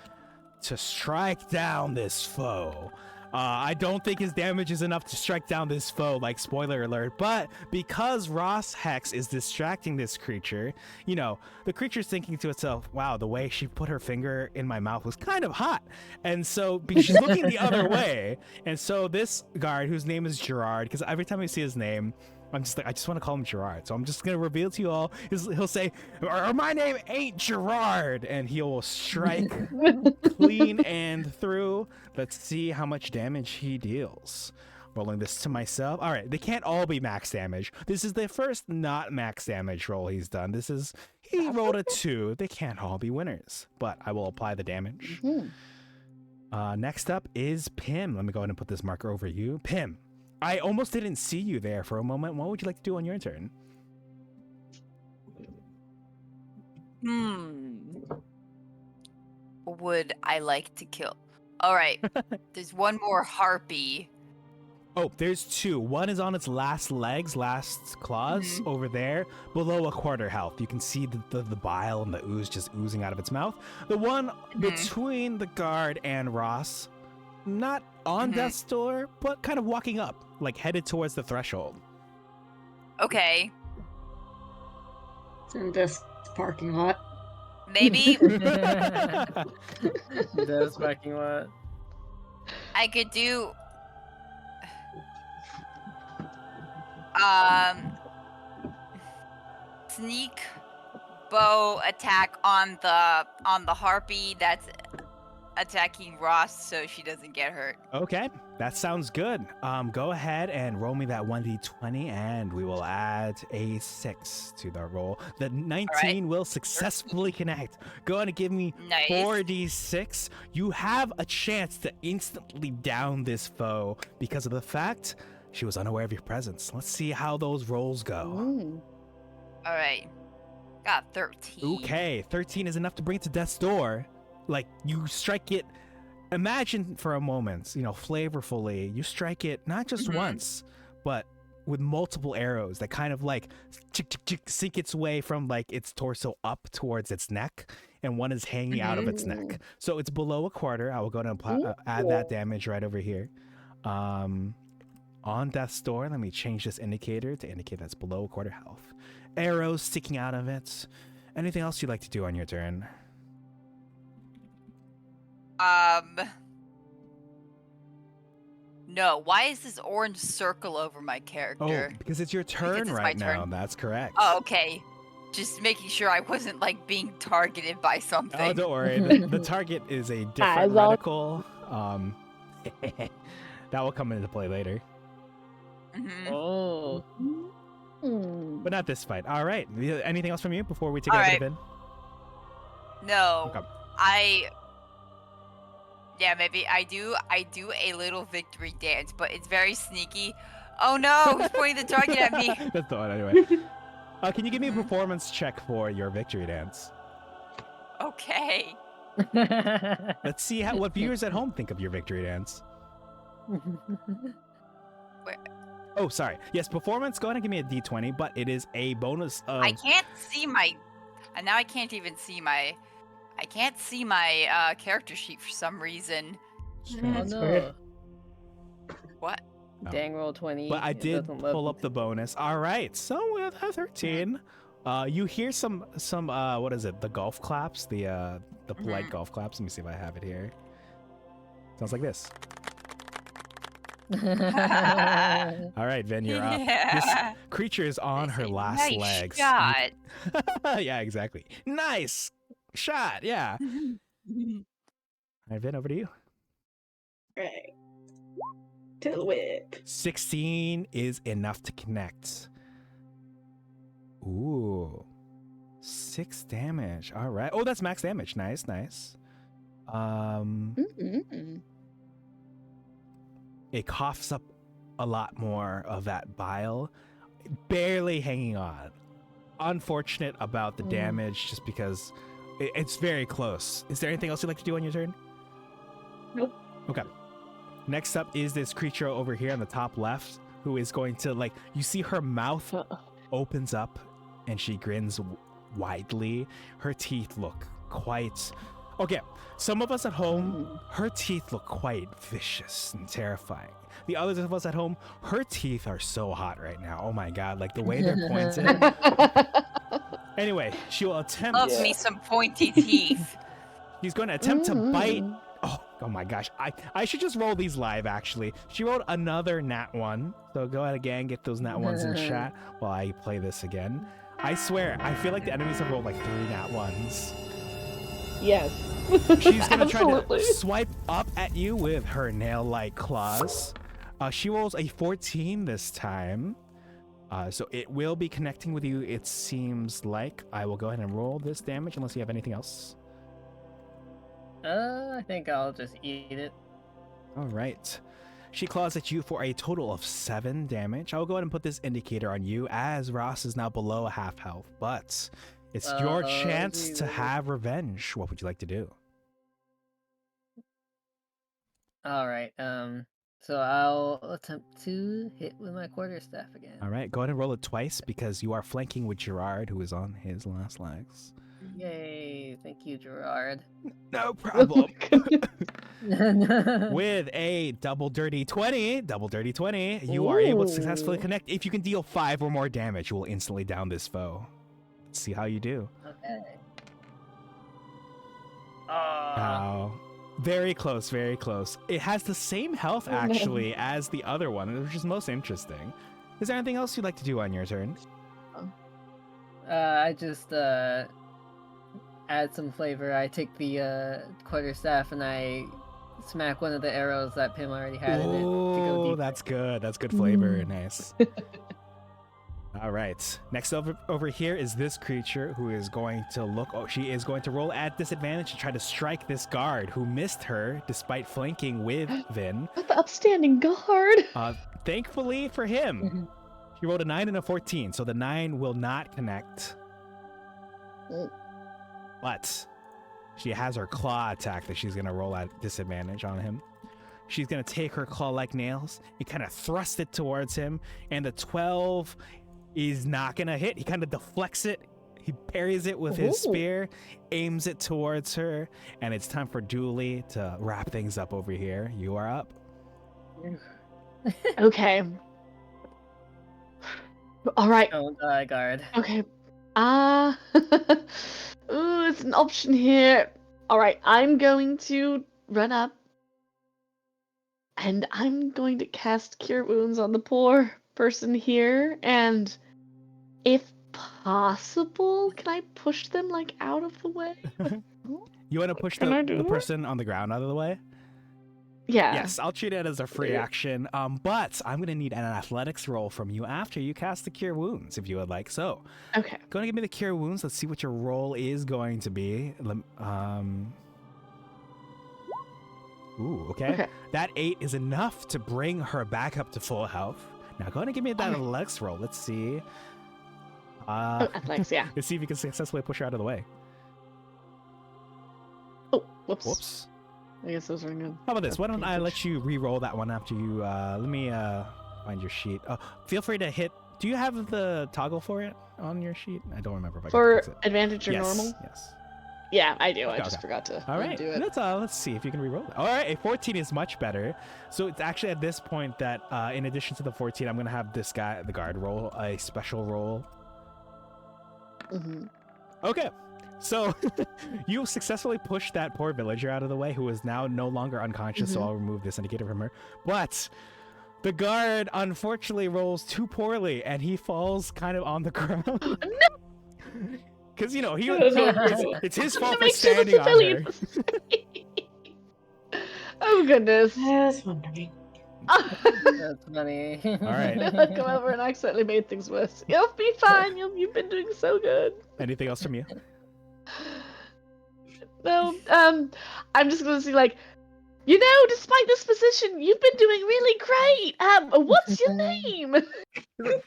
to strike down this foe. I don't think his damage is enough to strike down this foe, like spoiler alert, but because Ross Hex is distracting this creature, you know, the creature's thinking to itself, wow, the way she put her finger in my mouth was kind of hot. And so, because she's looking the other way, and so this guard, whose name is Gerard, because every time I see his name, I'm just like, I just want to call him Gerard. So I'm just going to reveal to you all, he'll say, or my name ain't Gerard, and he'll strike clean and through. Let's see how much damage he deals. Rolling this to myself. All right, they can't all be max damage. This is the first not max damage roll he's done. He rolled a 2. They can't all be winners, but I will apply the damage. Next up is Pim. Let me go ahead and put this marker over you. Pim, I almost didn't see you there for a moment. What would you like to do on your turn? Would I like to kill? All right. There's one more harpy. Oh, there's 2. One is on its last legs, last claws over there, below a quarter health. You can see the bile and the ooze just oozing out of its mouth. The one between the guard and Ross not on death's door, but kind of walking up, like headed towards the threshold. Okay, It's in this parking lot. maybe Death's parking lot. I could do um sneak bow attack on the harpy that's attacking Ross so she doesn't get hurt. Okay, that sounds good. Go ahead and roll me that 1d20, and we will add a 6 to the roll. The 19 will successfully connect. Go ahead and give me Nice. 4d6. You have a chance to instantly down this foe because of the fact she was unaware of your presence. Let's see how those rolls go. Ooh. All right. Got 13. Okay, 13 is enough to bring it to death's door. Like, you strike it, imagine for a moment, you know, flavorfully, you strike it not just once, but with multiple arrows that kind of like sink its way from like its torso up towards its neck, and one is hanging out of its neck. So it's below a quarter. I will go ahead and add that damage right over here. On death's door, let me change this indicator to indicate that's below a quarter health. Arrows sticking out of it. Anything else you'd like to do on your turn? No. Why is this orange circle over my character? Oh, because it's your turn it's my right now. turn. That's correct. Oh, okay. Just making sure I wasn't like being targeted by something. Oh, don't worry. The target is a different As al- reticle. That will come into play later, Oh. Hmm. but not this fight. All right. Anything else from you before we take it All over right. to Vin? No. Okay. Yeah, maybe I do a little victory dance, but it's very sneaky. Oh no, who's pointing the target at me? That's the one anyway. Can you give me a performance check for your victory dance? Okay. Let's see what viewers at home think of your victory dance. Oh, sorry. Yes, performance. Go ahead and give me a d20, but it is a bonus of. I can't see my and now I can't even see my character sheet for some reason. Oh That's no. weird. What? Dang, roll 20. But I It did doesn't look- pull up the bonus. All right. So with a 13, you hear some what is it? The golf claps, the polite golf claps. Let me see if I have it here. Sounds like this. All right, Vin, you're up. This Yeah. creature is on her last Nice legs. shot. Yeah, exactly. Nice shot. Yeah. All right, Vin, over to you. Right. To the whip. 16 is enough to connect. Ooh. 6 damage. All right. Oh, that's max damage. Nice, nice. Mm-mm. It coughs up a lot more of that bile, barely hanging on. Unfortunate about the damage, just because it's very close. Is there anything else you'd like to do on your turn? Nope. Okay. Next up is this creature over here on the top left, who is going to, like, you see her mouth opens up and she grins widely. Her teeth look quite... Okay, some of us at home, her teeth look quite vicious and terrifying. The others of us at home, her teeth are so hot right now. Oh my god, like the way they're pointed. Anyway, she will attempt... Love me some pointy teeth. She's going to attempt to bite... Oh my gosh, I should just roll these live, actually. She rolled another nat 1, so go ahead again, get those nat 1s in chat while I play this again. I swear, I feel like the enemies have rolled like 3 nat 1s. Yes. She's gonna try to Absolutely. swipe up at you with her nail-like claws. She rolls a 14 this time. So it will be connecting with you, it seems like. I will go ahead and roll this damage unless you have anything else. I think I'll just eat it. All right. She claws at you for a total of 7 damage. I'll go ahead and put this indicator on you as Ross is now below a half health, but it's your chance to have revenge. What would you like to do? All right. So I'll attempt to hit with my quarterstaff again. All right, go ahead and roll it twice because you are flanking with Gerard, who is on his last legs. Yay! Thank you, Gerard. No problem. With With a double dirty 20, you are able to successfully Ooh. connect. If you can deal 5 or more damage, you will instantly down this foe. Let's see how you do. Okay. Wow. Very close, very close. It has the same health, actually, as the other one, which is most interesting. Is there anything else you'd like to do on your turn? I just add some flavor. I take the quarterstaff and I smack one of the arrows that Pim already had in it to go Oh, deeper. that's good. That's good flavor. Nice. All right. Next over here is this creature who is going to look. Oh, she is going to roll at disadvantage to try to strike this guard who missed her despite flanking with Vin. What the upstanding guard? Thankfully for him, she rolled a 9 and a 14, so the 9 will not connect. But she has her claw attack that she's going to roll at disadvantage on him. She's going to take her claw-like nails and kind of thrust it towards him, and the 12 is not going to hit. He kind of deflects it. He parries it with his spear, aims it towards her, and it's time for Dooley to wrap things up over here. You are up. Okay. All right. Don't die, guard. Okay. Ooh, it's an option here. All right, I'm going to run up, and I'm going to cast Cure Wounds on the poor person here, and if possible, can I push them like out of the way? You want to push Can I the do that? person on the ground out of the way? Yeah. Yes, I'll treat it as a free action. But I'm going to need an athletics roll from you after you cast the Cure Wounds, if you would like. So, Okay. go and give me the Cure Wounds. Let's see what your roll is going to be. Ooh, okay. That 8 is enough to bring her back up to full health. Now, go ahead and give me that Okay. athletics roll. Let's see. Athletics, yeah. Let's see if you can successfully push her out of the way. Oh, whoops. Whoops. I guess those are good. How about this? Why don't I Advantage. let you re-roll that one after you, let me find your sheet. Feel free to hit, do you have the toggle for it on your sheet? I don't remember if I For can fix it. advantage or Yes, normal? yes. Yeah, I do. I Okay, just okay. forgot to All right, do it. let's see if you can re-roll it. All right, a 14 is much better. So it's actually at this point that, in addition to the 14, I'm going to have this guy, the guard, roll a special roll. Mm-hmm. Okay, so you successfully pushed that poor villager out of the way, who is now no longer unconscious, so I'll remove this indicator from her. But the guard unfortunately rolls too poorly, and he falls kind of on the ground. Because, you know, it's his fault for Make sure the standing on her. civilians- Oh, goodness. I was wondering. That's funny. All right. I've come over and accidentally made things worse. You'll be fine. You've been doing so good. Anything else from you? No, I'm just gonna say like, you know, despite this position, you've been doing really great. What's your name? Oh,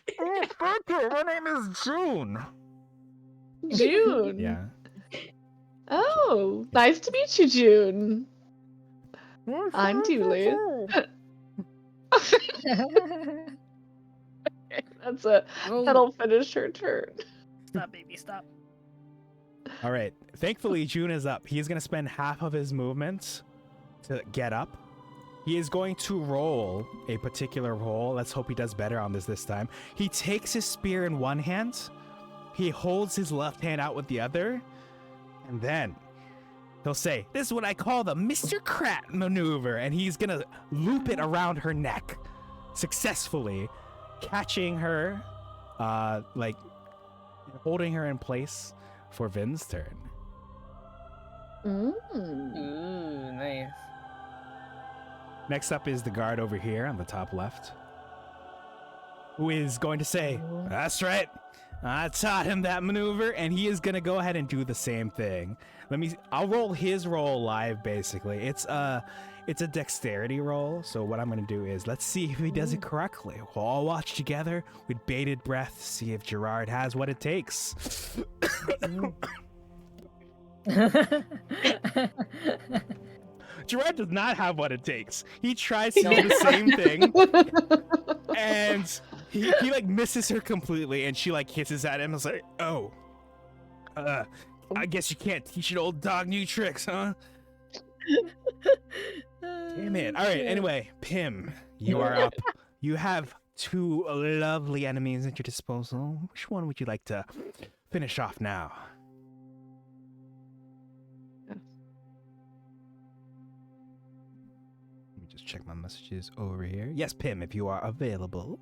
thank you. My name is June. June. Yeah. Oh, nice to meet you, June. I'm Dooley. That'll finish her turn. Stop, baby, stop. All right. Thankfully, June is up. He is going to spend half of his movement to get up. He is going to roll a particular roll. Let's hope he does better on this time. He takes his spear in one hand. He holds his left hand out with the other. And then he'll say, "This is what I call the Mr. Krat maneuver." And he's going to loop it around her neck successfully, catching her, like holding her in place for Vin's turn. Ooh, nice. Next up is the guard over here on the top left, who is going to say, "That's right, I taught him that maneuver," and he is going to go ahead and do the same thing. I'll roll his roll live, basically. It's a dexterity roll, so what I'm going to do is, let's see if he does it correctly. We'll all watch together with bated breath, see if Gerard has what it takes. Gerard does not have what it takes. He tries to do the same thing, and he like misses her completely, and she like hisses at him and is like, "Oh, I guess you can't teach an old dog new tricks, huh? Damn it. All right, anyway, Pim, you are up. You have 2 lovely enemies at your disposal. Which one would you like to finish off now? Yes. Let me just check my messages over here. Yes, Pim, if you are available.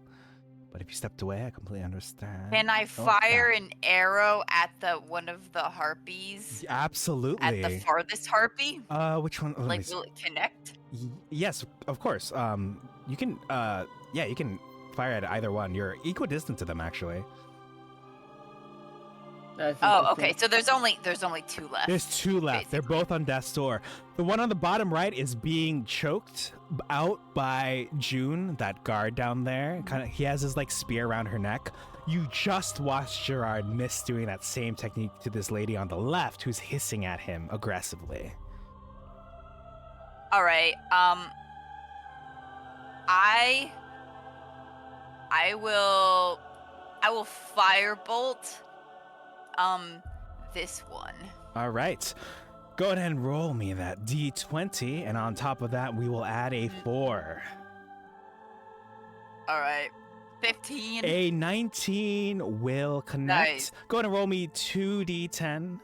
But if you stepped away, I completely understand. Can I fire an arrow at one of the harpies? Absolutely. At the farthest harpy? Which one? Let me Like, see. will it connect? Yes, of course. You can, yeah, you can fire at either one. You're equidistant to them, actually. Oh, okay. So there's only 2 left. There's 2 left. They're both on death's door. The one on the bottom right is being choked out by June, that guard down there. He has his like spear around her neck. You just watched Gerard miss doing that same technique to this lady on the left, who's hissing at him aggressively. All right. I will firebolt this one. All right. Go ahead and roll me that D20, and on top of that, we will add a 4. All right. 15. A 19 will connect. Nice. Go ahead and roll me 2 D10.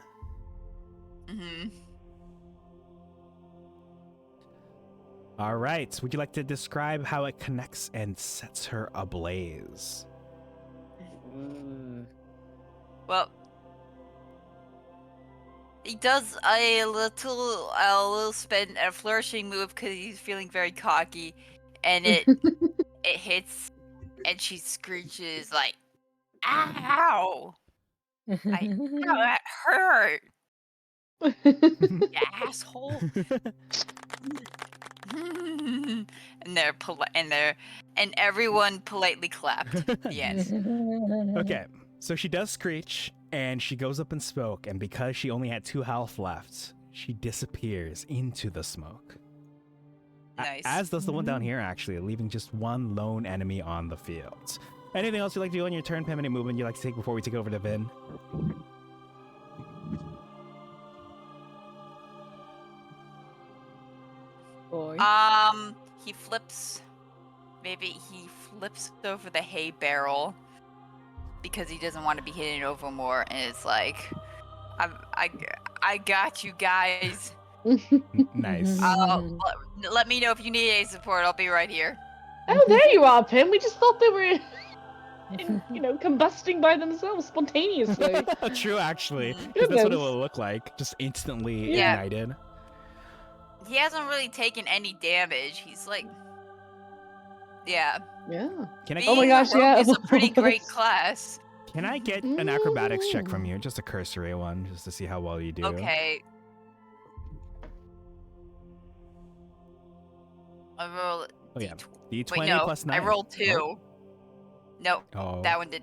Mm-hmm. All right. Would you like to describe how it connects and sets her ablaze? Well, he does a little spin, a flourishing move because he's feeling very cocky, and it hits, and she screeches like, "Ow! Ow, that hurt, you asshole!" and everyone politely clapped. The end. Okay. So she does screech, and she goes up in smoke, and because she only had 2 health left, she disappears into the smoke. Nice. As does the one down here, actually, leaving just 1 lone enemy on the field. Anything else you'd like to do on your turn, Pim? Any movement you'd like to take before we take over to Vin? He flips. Maybe he flips over the hay barrel because he doesn't want to be hitting over more, and it's like, I got you guys. Nice. Let me know if you need any support. I'll be right here. Oh, there you are, Pim. We just thought they were, combusting by themselves spontaneously. True, actually. 'Cause that's what it will look like. Just instantly ignited. He hasn't really taken any damage. He's like, yeah. Yeah. Can I? Oh my gosh, yeah. It's a pretty great class. Can I get an acrobatics check from you? Just a cursory one, just to see how well you do. Okay. I roll. Oh yeah. D20 Wait, no. plus 9. I rolled 2. Oh. No, Oh. that one did.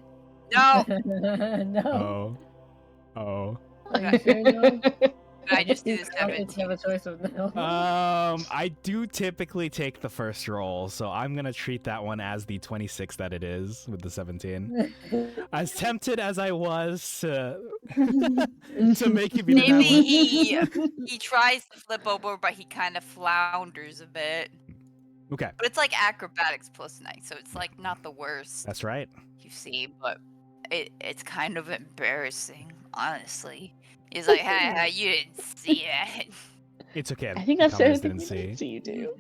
No. No. Oh. Are you sure no? I just do the You 17. have a choice of no. I do typically take the first roll, so I'm gonna treat that one as the 26 that it is with the 17. As tempted as I was to make you be the Maybe that one. he tries to flip over, but he kind of flounders a bit. Okay, But it's like acrobatics plus 9, so it's like not the worst that's right. you see, but it's kind of embarrassing, honestly. He's like, hey, you didn't see that. It's okay. I think that's Thomas everything didn't we need to see. you do.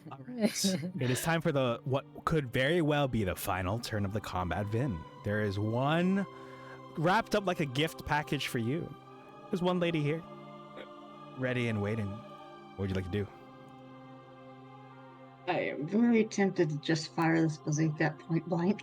All right. It is time for what could very well be the final turn of the combat, Vin. There is one wrapped up like a gift package for you. There's one lady here, ready and waiting. What would you like to do? I am very tempted to just fire this bazooka at point blank.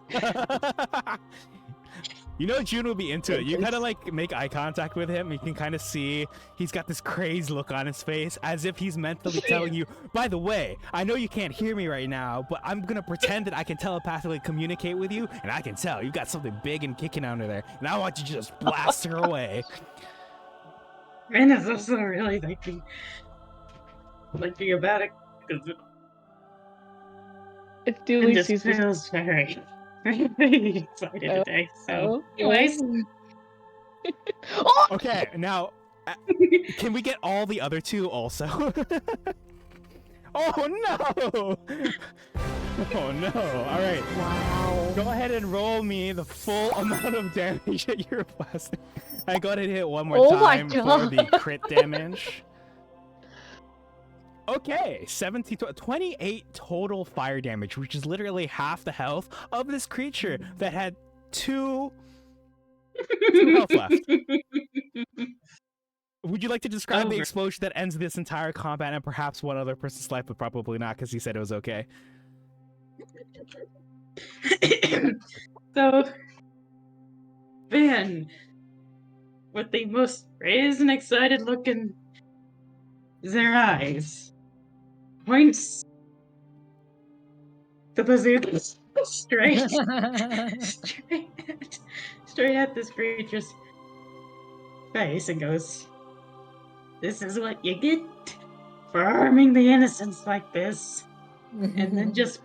You know June will be into it. You kind of like make eye contact with him. You can kind of see he's got this crazed look on his face as if he's mentally telling you, by the way, I know you can't hear me right now, but I'm going to pretend that I can telepathically communicate with you, and I can tell you've got something big and kicking under there, and I want you to just blast her away. And it's also really thinking about it because It's it duly just seasoned. feels very, very excited today. So, anyways, Oh! Okay, now can we get all the other two also? Oh no! Oh no! All right. Wow. Go ahead and roll me the full amount of damage that you're blasting. I go ahead and hit one more Oh my time for the God. crit damage. Okay, 28 total fire damage, which is literally half the health of this creature that had two health left. Would you like to describe the Over. explosion that ends this entire combat and perhaps one other person's life, but probably not because he said it was okay? So, Vin, with the most raised and excited look in their eyes, points the bazooka straight, straight at this creature's face and goes, "This is what you get for harming the innocents like this," and then just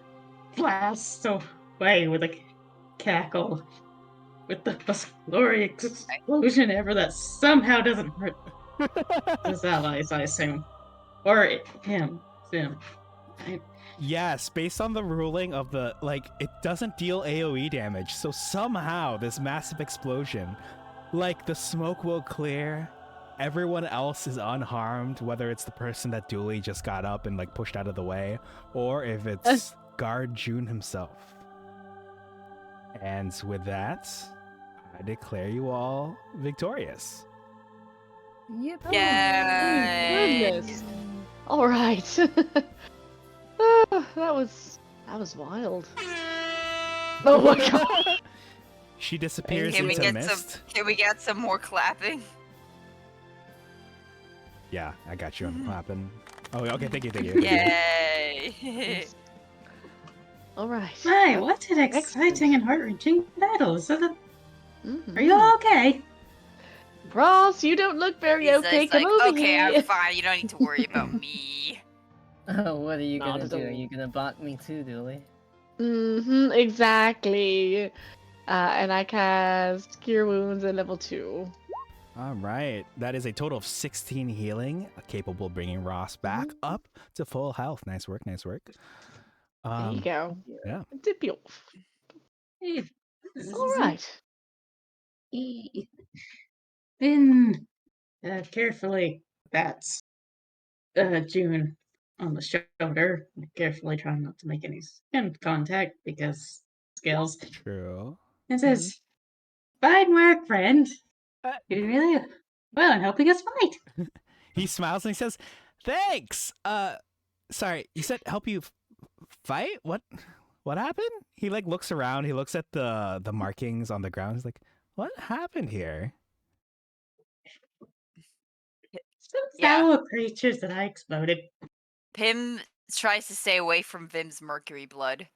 blasts away with a cackle, with the most glorious explosion ever that somehow doesn't hurt his allies, I assume. Or him. Yes, based on the ruling of the, it doesn't deal AoE damage, so somehow this massive explosion, the smoke will clear, everyone else is unharmed, whether it's the person that Dooley just got up and, pushed out of the way, or if it's Guard June himself. And with that, I declare you all victorious. Yep. Yay! Goodness. All right. That was wild. Oh my God. She disappears Can we into get mist. can we get some more clapping? Yeah, I got you on the clapping. Oh, okay, thank you. Yay! All right. My, what an exciting and heart-wrenching battle. Mhm. Are you all okay? Ross, you don't look very He's okay. just Come like, over okay, here. I'm fine. You don't need to worry about me. Oh, what are you Not gonna at do? Are all. you gonna block me too, Dooley? Exactly. And I cast Cure Wounds at level 2. All right, that is a total of 16 healing, capable of bringing Ross back up to full health. Nice work. There you go. Yeah. Dip you off. All right. Then carefully pats June on the shoulder, carefully trying not to make any skin contact because skills, True. and says, "Fine work, friend. Uh, You really well in helping us fight." He smiles and he says, "Thanks. Sorry, you said help you fight? What happened?" He looks around. He looks at the markings on the ground. He's like, "What happened here?" Some Yeah. foul creatures that I exploded. Pim tries to stay away from Vim's mercury blood.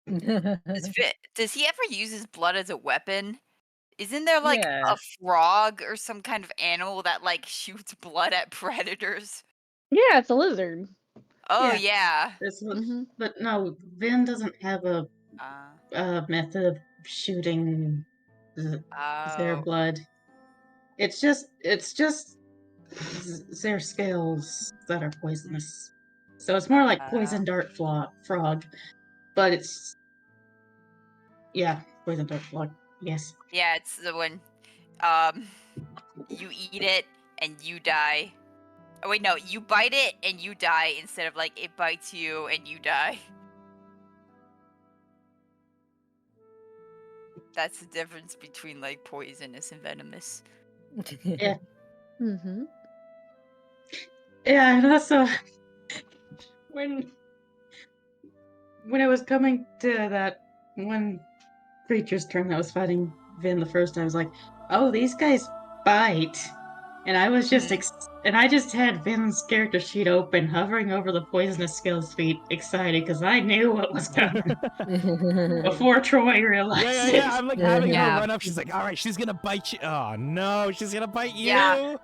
Does he ever use his blood as a weapon? Isn't there Yeah. a frog or some kind of animal that shoots blood at predators? Yeah, it's a lizard. Oh Yeah. yeah. But no, Vin doesn't have a method of shooting their Oh. blood. It's just their scales that are poisonous. So it's more like poison dart frog, but it's poison dart frog. Yes. Yeah, it's the one. You eat it and you die. Oh wait, no, you bite it and you die instead of it bites you and you die. That's the difference between poisonous and venomous. Yeah. Mm-hmm. Yeah, and also when I was coming to that one creature's turn that was fighting Vin the first time, I was like, "Oh, these guys bite," and I was just and I just had Vin's character sheet open, hovering over the poisonous skills feat, excited because I knew what was coming before Troy realized it. Yeah. I'm having her Yeah. run up. She's like, "All right, she's gonna bite you." Oh no, she's gonna bite you. Yeah.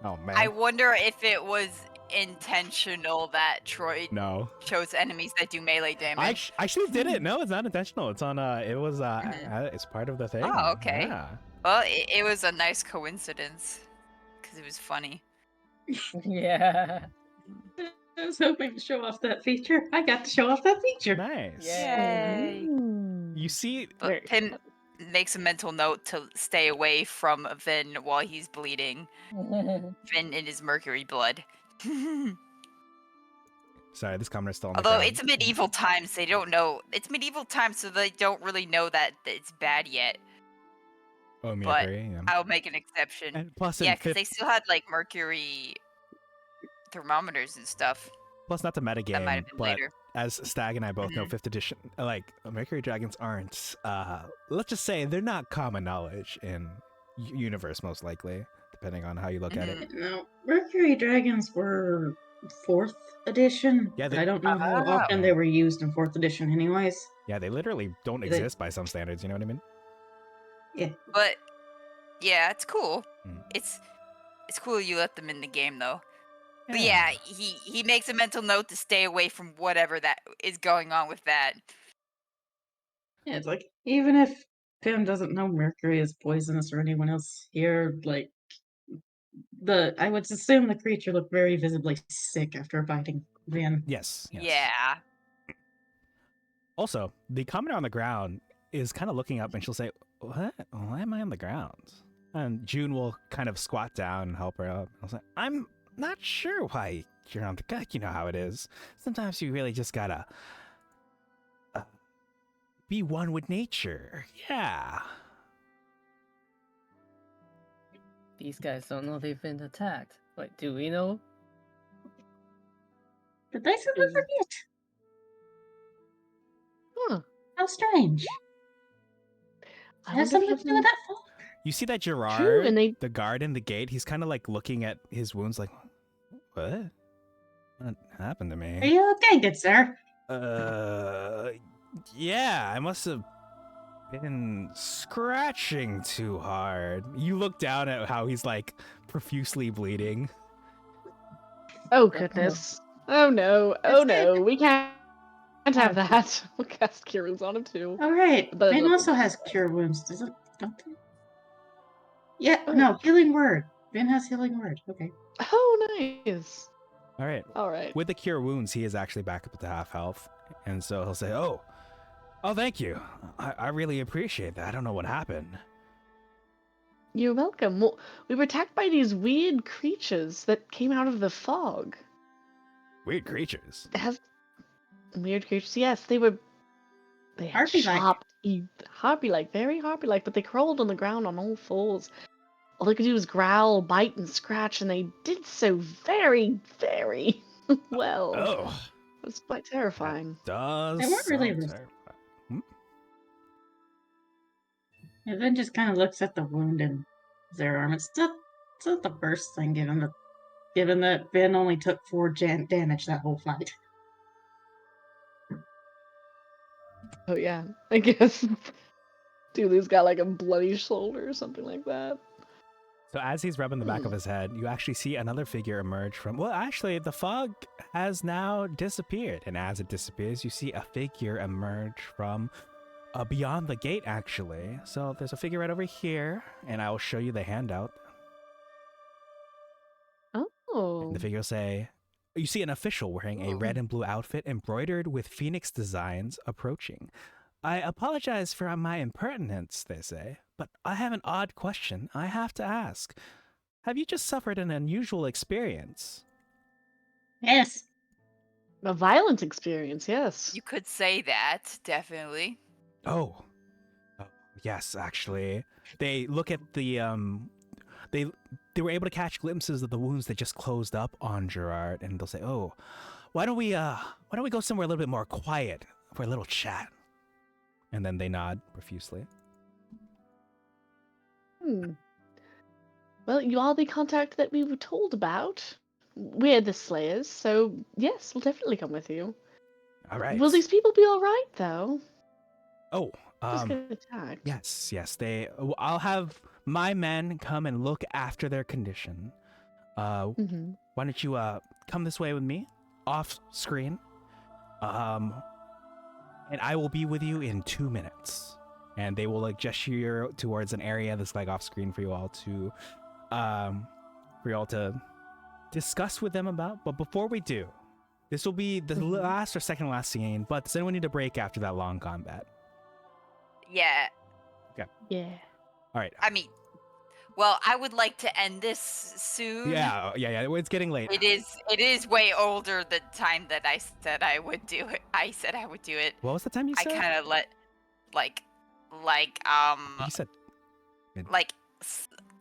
Oh man. I wonder if it was intentional that Troy No. chose enemies that do melee I damage. actually did it. No, it's not intentional. It's on. It was. It's part of the thing. Oh, okay. Yeah. Well, it was a nice coincidence because it was funny. Yeah. I was hoping to show off that feature. I got to show off that feature. Nice. Yay! You see, But Very Pim makes a mental note to stay away from Vin while he's bleeding. Vin in his mercury blood. sorry, this commenter's still on the Although ground. it's medieval times, they don't know. It's medieval times, so they don't really know that it's bad yet. Oh, me but agree. Yeah. I'll make an exception. And plus, Yeah, in because they still had like mercury thermometers and stuff. plus not to That might metagame, have been but later. as Stag and I both know, Mhm. 5th edition, like Mercury Dragons aren't. Let's just say they're not common knowledge in universe, most likely, depending on how you look at it. No, Mercury Dragons were 4th edition. Yeah, but they- I don't know how Ah. often they were used in 4th edition, anyways. Yeah, they literally don't They- exist by some standards. You know what I mean? But yeah, it's cool. Mm. It's cool you let them in the game though. But yeah, he makes a mental note to stay away from whatever that is going on with that. Yeah, it's like, even if Pim doesn't know Mercury is poisonous or anyone else here, like, I would assume the creature looked very visibly sick after biting Vin. Yes. Yeah. Also, the commenter on the ground is kind of looking up, and she'll say, "What? Why am I on the ground?" And June will kind of squat down and help her up. I'll say, "I'm not sure why you're on the ground. You know how it is. Sometimes you really just gotta be one with nature. Yeah." These guys don't know they've been attacked. Wait, do we know? Did they suddenly Is- forget? Huh. How strange. I Has wonder something if to do with that fog? You see that True, Gerard, and they the guard in the gate, he's kind of like looking at his wounds like, what? What happened to Are me? you okay, good sir? Yeah, I must have been scratching too hard. You look down at how he's like profusely bleeding. Oh goodness. Oh no. Oh no. We can't have that. We'll cast Cure Wounds on him too. All right. But Vin look, also it's- has cure wounds. Does it? Don't they? Yeah. Oh. No. Healing word. Vin has healing word. Okay. Oh nice. All right. Alright. With the cure wounds, he is actually back up to half health. And so he'll say, oh, thank you. I really appreciate that. I don't know what happened. You're welcome. Well, we were attacked by these weird creatures that came out of the fog. Weird creatures. It has weird creatures. Yes, they had Harpy-like. chopped, harpy-like, very harpy-like, but they crawled on the ground on all fours. All they could do was growl, bite, and scratch, and they did so very, very well. Oh, It was quite terrifying. does They weren't really sound res- terrifying. And Vin just kind of looks at the wound in their arm. It's not the worst thing, given that Vin only took 4 damage that whole fight. Oh yeah, I guess. Dooley's got like a bloody shoulder or something like that. So as he's rubbing the back of his head, you actually see another figure emerge from... Well, actually, the fog has now disappeared. And as it disappears, you see a figure emerge from beyond the gate, actually. So there's a figure right over here, and I will show you the handout. Oh. And the figure will say... You see an official wearing a red and blue outfit embroidered with phoenix designs approaching. I apologize for my impertinence, they say, but I have an odd question I have to ask. Have you just suffered an unusual experience? Yes. A violent experience, yes. You could say that, definitely. Oh, yes, actually. They look at the they were able to catch glimpses of the wounds that just closed up on Gerard, and they'll say, "Oh, why don't we go somewhere a little bit more quiet for a little chat?" And then they nod profusely. Well, you are the contact that we were told about. We're the Slayers, so yes, we'll definitely come with you. All right. Will these people be all right, though? Oh, Just get attacked. yes. I'll have my men come and look after their condition. Why don't you come this way with me, off screen, and I will be with you in 2 minutes. and they will like gesture you towards an area that's like off screen for you all to discuss with them about. But before we do, this will be the last or second last scene. But does anyone need a break after that long combat? Yeah. Yeah. All right. I mean, well, I would like to end this soon. Yeah. It's getting late. It is way older the time that I said I would do it. I said I would do it. What was the time you I said? kind of let You said.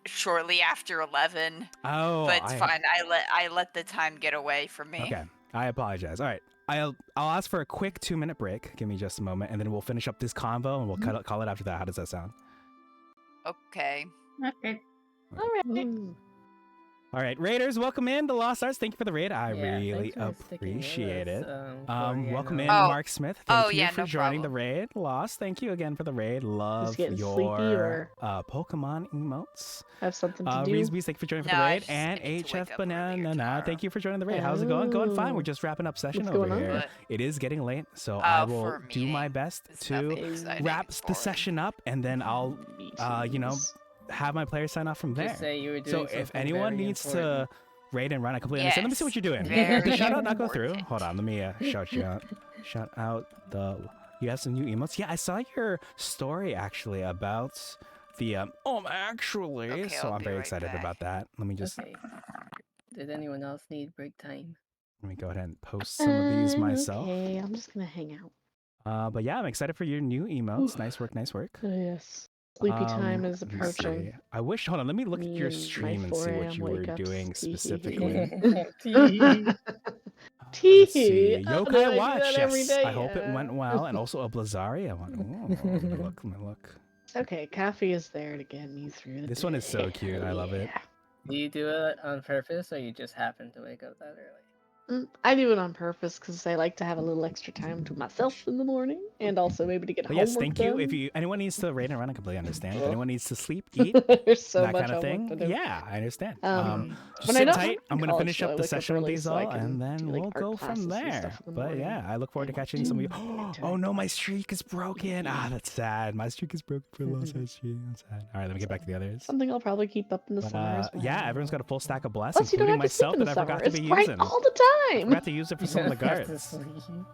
Shortly after 11. Oh. But it's fine. I let the time get away from me. Okay. I apologize. All right. I'll ask for a quick 2-minute break. Give me just a moment, and then we'll finish up this convo, and we'll call it after that. How does that sound? Okay. Okay. All right. All right, Raiders, welcome in the Lost Arts. Thank you for the raid. I really thanks for sticking with appreciate us, it. Corriane. Welcome in, Oh. Mark Smith. Thank you for No joining the problem. raid. Lost, thank you again for the raid. Love getting your sleepy or- Pokemon emotes. Have something to do. Reesbees, thank you for joining for the No, I raid. just And need to wake HF up earlier Banana, tomorrow. thank you for joining the raid. How's it going? Going fine. We're Oh. just wrapping up session What's over going on? here. But- It is getting late, so I will for do me, my best it's to nothing exciting wrap for the it. session up, and then I'll have my players sign off from there. Just say you were doing So if something anyone very needs important. to raid and run, I completely understand. Let me see what you're doing. Very Did shout out not go through? important. Hold on, let me shout you out. Shout out you have some new emotes. Yeah, I saw your story actually about the actually. Okay, So I'll I'm be very right excited back. about that. Let me just Okay. Did anyone else need break time? let me go ahead and post some of these myself. Okay, I'm just gonna hang out. But yeah, I'm excited for your new emotes. Nice work, nice work. Oh, yes. Sleepy time is Let me approaching. see. I wish. Hold on. Let me look at Me your and my stream and 4 see what a.m. you were wake-ups. doing Tee hee hee. specifically. Tee. Tee Let's hee. see. Oh, do Yokai I do Watch. that every Yes. day? I hope it Yeah. went well. And also a Blazari. I went, ooh, let me look. It's okay. Coffee is there to get me through the This one is so day. cute. I love it. Yeah. Do you do it on purpose, or you just happen to wake up that early? I do it on purpose because I like to have a little extra time to myself in the morning, and also maybe to get But homework yes, thank done. you. If anyone needs to raid and run, I completely understand. If Ugh. anyone needs to sleep, eat, There's so that much kind of homework thing, to do. yeah, I understand. Just when I sit don't tight. work I'm in gonna college, finish though, up I the wake up session with early these so I all, can and then do, like, we'll art go from classes and there. stuff in the But yeah, morning. I look forward to Yeah. catching some of you. Good Oh time. no, my streak is broken. That's sad. My streak is broken for Lost Arts streak. I'm sad. All right, let me get back to the others. Something I'll probably keep up in the But, summer as well. yeah, everyone's got a full stack of bless, Plus, you don't including have to sleep myself, in the that I summer. forgot to It's be bright using. all the I time. forgot to use it for some of the You have to guards. sleep.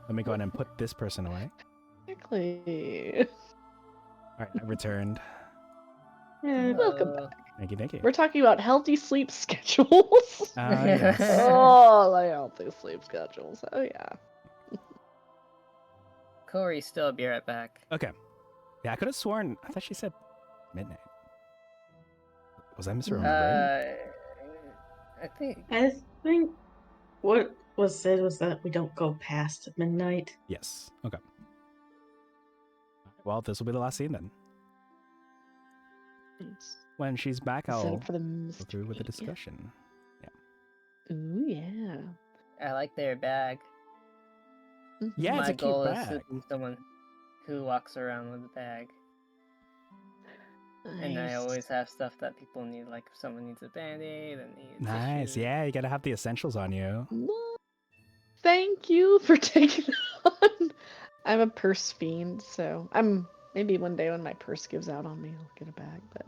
Let me go ahead and put this person away. Exactly. All right, I returned. Welcome back. Thank you. We're talking about healthy sleep schedules. Yes. Oh, like healthy sleep schedules. Oh yeah. Corey, still be right back. Okay. Yeah, I could have sworn. I thought she said midnight. Was I misremembering? I think I think what was said was that we don't go past midnight. Yes. Okay. Well, this will be the last scene then. When she's back, Set I'll up for the go through with the mystery. discussion. Ooh yeah. I like their bag. Yeah, it's My a cute goal is bag. to be someone who walks around with a bag. And I Nice. always have stuff that people need, like if someone needs a band-aid and needs Nice. tissue. Yeah, you gotta have the essentials on you. Well, thank you for taking it on. I'm a purse fiend, so maybe one day when my purse gives out on me, I'll get a bag. But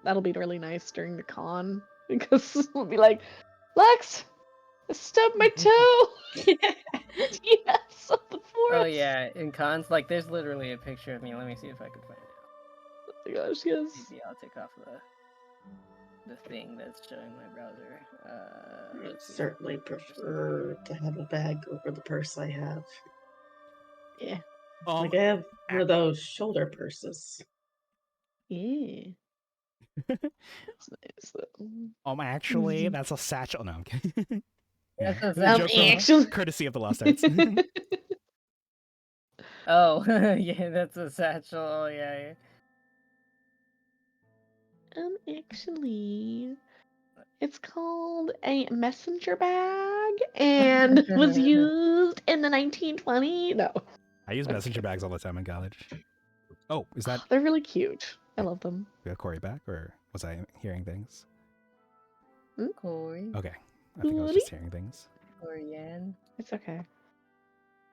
that'll be really nice during the con because we'll be like, Lex, I stubbed my toe. Yes, on the forest. Oh yeah, in cons, like there's literally a picture of me. Let me see if I can find it. Oh my gosh, yes. Maybe I'll take off the thing that's showing my browser. I would Let's see. certainly prefer to have a bag over the purse I have. Yeah. Like I have one of those shoulder purses. Yeah. That's nice. Though. Actually, that's a satchel. No, I'm kidding. That's a Yeah, joke from actually- courtesy of the Lost Arts. Oh, yeah, that's a satchel. Oh, yeah. Actually, it's called a messenger bag and was used in the 1920s. No, I use messenger bags all the time in college. Oh, is that they're really cute. I love them. we got Corey back, or was I hearing things? Corey. Okay, I think I was just hearing things. Corriane. It's okay.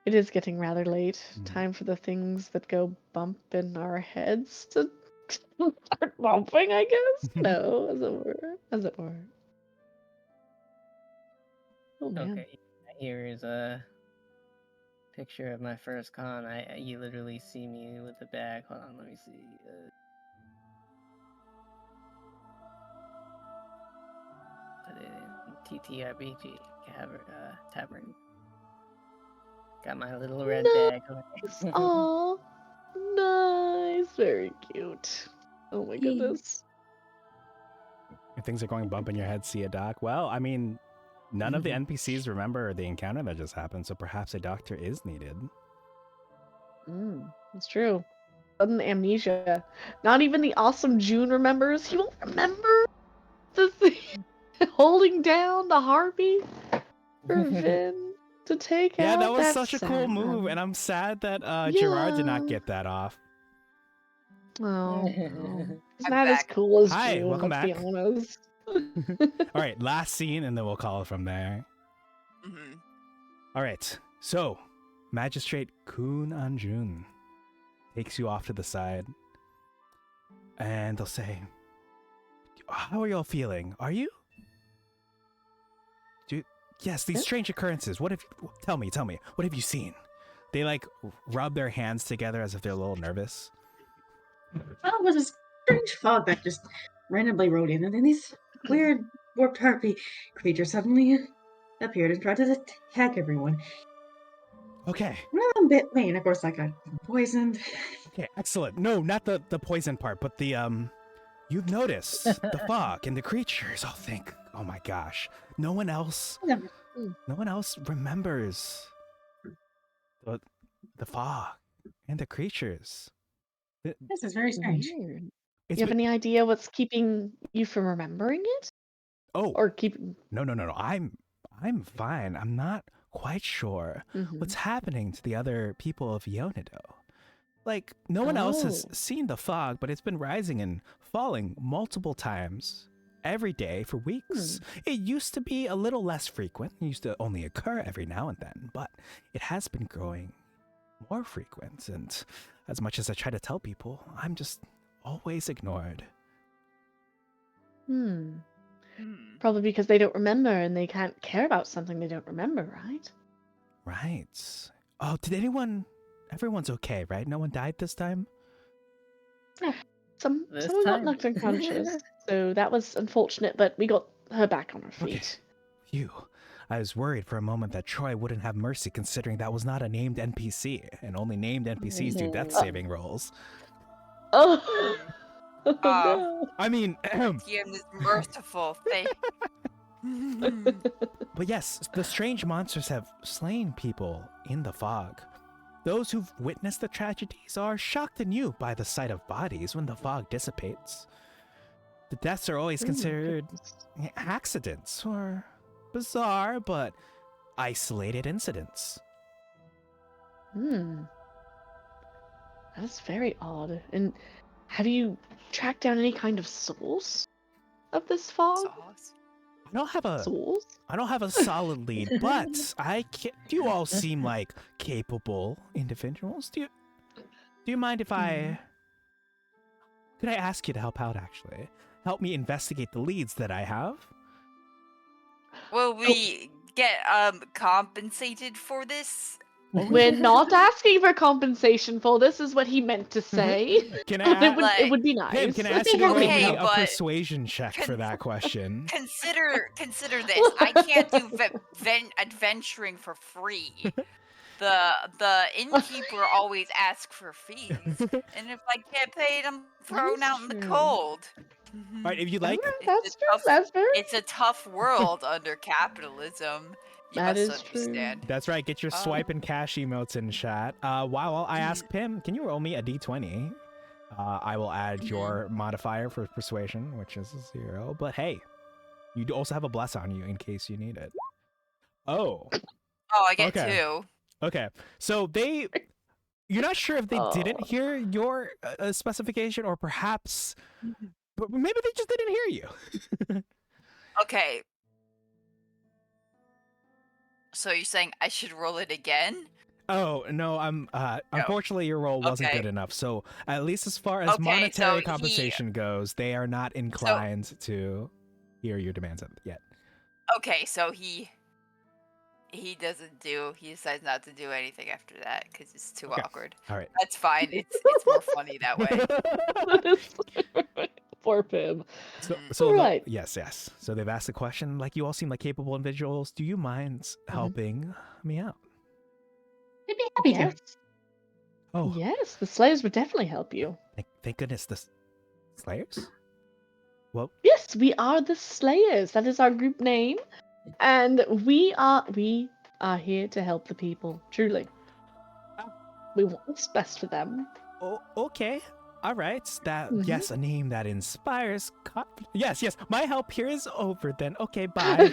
It is getting rather late. Mhm. Time for the things that go bump in our heads to start bumping, I guess. No, as it were. As it were. Oh man. Okay, here is a picture of my first con. You literally see me with the bag. Hold on, let me see. Put it in TTRPG tavern. Got my little red bag. Oh, nice. Very cute. Oh my goodness. If things are going bump in your head, see a doc. Well, I mean, none of the NPCs remember the encounter that just happened, so perhaps a doctor is needed. It's true. Sudden amnesia. Not even the awesome June remembers. He won't remember the thing. Holding down the harpy for Vin to take out. Yeah, that was That's such a cool sad. move, and I'm sad that Gerard did not Yeah. get that off. Oh, no. He's I'm not as back. cool as Hi, June, welcome let's be back. honest. All right, last scene, and then we'll call it from there. Mhm. All right, so Magistrate Kun Anjun takes you off to the side, and they'll say, "How are y'all feeling? Are you? Yes, these strange occurrences. What have you? Tell me. What have you seen?" They like rub their hands together as if they're a little nervous. Well, it was a strange fog that just randomly rode in, and then these weird warped harpy creatures suddenly appeared and tried to attack everyone. Okay. I'm a bit vain, of course, I got poisoned. Okay, excellent. No, not the poison part, but the you've noticed the fog and the creatures. I'll think. Oh my gosh. No one else remembers the fog and the creatures. This is very strange. Weird. It's You have been- any idea what's keeping you from remembering it? Oh, Or keeping... no. I'm fine. I'm not quite sure what's happening to the other people of Yonido. Like, no one else has Oh. seen the fog, but it's been rising and falling multiple times every day for weeks. It used to be a little less frequent. It used to only occur every now and then, but it has been growing more frequent. And as much as I try to tell people, I'm just always ignored. Probably because they don't remember and they can't care about something they don't remember, right? Right. Oh, everyone's okay, right? No one died this time? Someone This got time. knocked unconscious, so that was unfortunate, but we got her back on her feet. Okay. Phew. I was worried for a moment that Troy wouldn't have mercy considering that was not a named NPC, and only named NPCs do death saving rolls. Oh, Oh. no. I mean, TM is merciful. but yes, the strange monsters have slain people in the fog. Those who've witnessed the tragedies are shocked anew by the sight of bodies when the fog dissipates. The deaths are always considered accidents or bizarre but isolated incidents. That's very odd. And have you tracked down any kind of source of this fog? Sauce. I don't have a Source? solid lead, but you all seem like capable individuals. Do you mind if could I ask you to help out actually? Help me investigate the leads that I have? Will we get compensated for this? We're not asking for compensation for this, is what he meant to say. Can I It would be nice. Pim, can I ask you to make Okay, me a but persuasion check for that question? Consider this. I can't do adventuring for free. The innkeeper always asks for fees, and if I get paid, I'm thrown out in the true. cold. All right, if you like, That's true. That's fair. It's a tough world under capitalism. You That must is true. understand. that's right. Get your swipe and cash emotes in chat. While I ask Pim, can you roll me a d20? I will add your modifier for persuasion, which is 0. But hey, you also have a bless on you in case you need it. Oh, Oh, I get Okay. 2. okay. So you're not sure if they didn't hear your specification, or perhaps, but maybe they just didn't hear you. Okay. So you're saying I should roll it again? Oh no, unfortunately your role wasn't Okay. good enough. So at least as far as Okay, so monetary he- compensation goes, they are not inclined to hear your demands yet. Okay, so he decides not to do anything after that because it's too Okay. awkward. All right. That's fine. It's more funny that way. Poor Pim. So Right. yes. So they've asked the question, like, you all seem like capable individuals. Do you mind helping me out? I'd be happy to. Yes. Oh, Yes, the Slayers would definitely help you. thank goodness the Slayers? Well, Yes, we are the Slayers. That is our group name. And we are here to help the people, truly. We want what's best for them. oh, okay. All right. That Mhm. yes, a name that inspires confidence. Yes. My help here is over then. Okay, bye.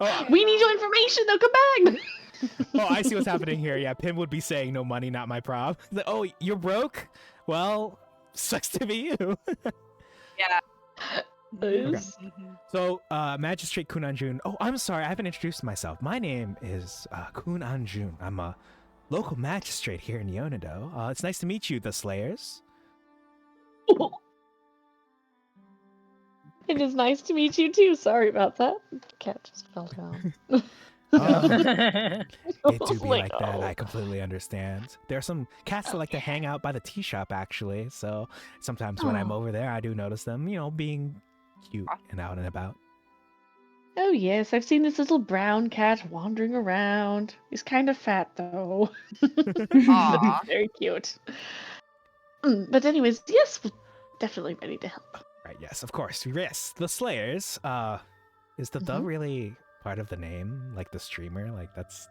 Oh, We need your information though, come back! oh, I see what's happening here. Yeah, Pim would be saying no money, not my problem. Like, oh, you're broke? Well, sucks to be you. Yeah. Yes. So, Magistrate Kun Anjun. Oh, I'm sorry, I haven't introduced myself. My name is Kun Anjun. I'm a local magistrate here in Yonido. It's nice to meet you, the Slayers. It is nice to meet you too. Sorry about that. Cat just fell down. It do be my like that. God. I completely understand. There are some cats that like to hang out by the tea shop, actually. So sometimes when I'm Oh. over there, I do notice them, being cute and out and about. Oh yes, I've seen this little brown cat wandering around. He's kind of fat though. But Aw. he's very cute. But anyways, yes, we're definitely ready to help. Right, yes, of course. Yes, the Slayers. Is the Mhm. really part of the name? Like the streamer? Like that's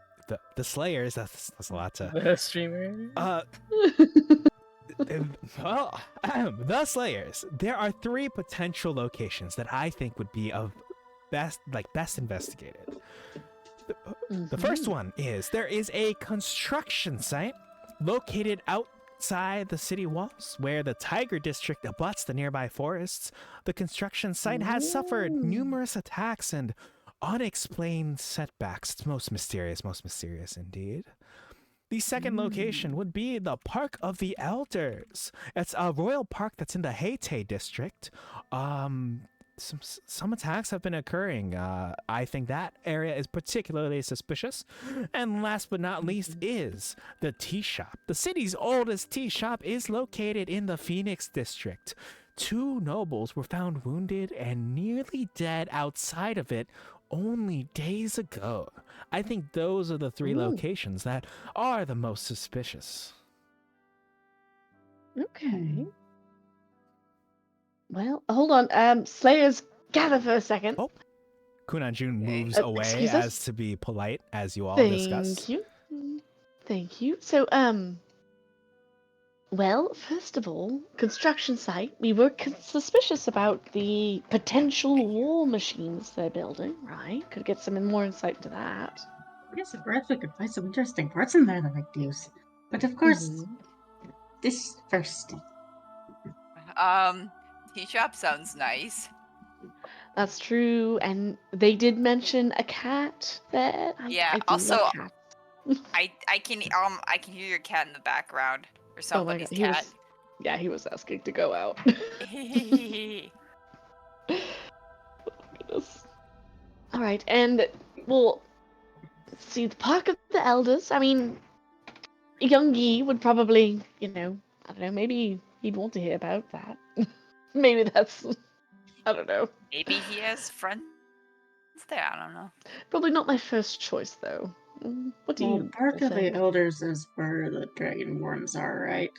the Slayers, that's a lot to The streamer. well, the Slayers. There are 3 potential locations that I think would be of best investigated. The first one is there is a construction site located outside the city walls where the Tiger District abuts the nearby forests. The construction site has suffered numerous attacks and unexplained setbacks. It's most mysterious indeed. The second location would be the Park of the Elders. It's a royal park that's in the Haite district. Some attacks have been occurring. I think that area is particularly suspicious. And last but not least is the tea shop. The city's oldest tea shop is located in the Phoenix district. 2 nobles were found wounded and nearly dead outside of it only days ago. I think those are the 3 locations that are the most suspicious. Okay. Well, hold on. Slayers, gather for a second. Oh, Kunanjun moves away excuse us? as to be polite, as you all Thank discuss. you. Thank you. So, well, first of all, construction site. We were suspicious about the potential war machines they're building, right? Could get some more insight into that. Yes, of course we could find some interesting parts in there that I could use. But of course, this first. Tea shop sounds nice. That's true, and they did mention a cat there. Yeah, I do also, love cats. I can hear your cat in the background or Oh my somebody's god, cat. he was asking to go out. Goodness. All right, and well, let's see the Park of the Elders. I mean, young Yi would probably, I don't know, maybe he'd want to hear about that. Maybe that's, I don't know. Maybe he has friends there. I don't know. Probably not my first choice though. What do Well, you Park of the think? Elders is where the Dragonborns are, right?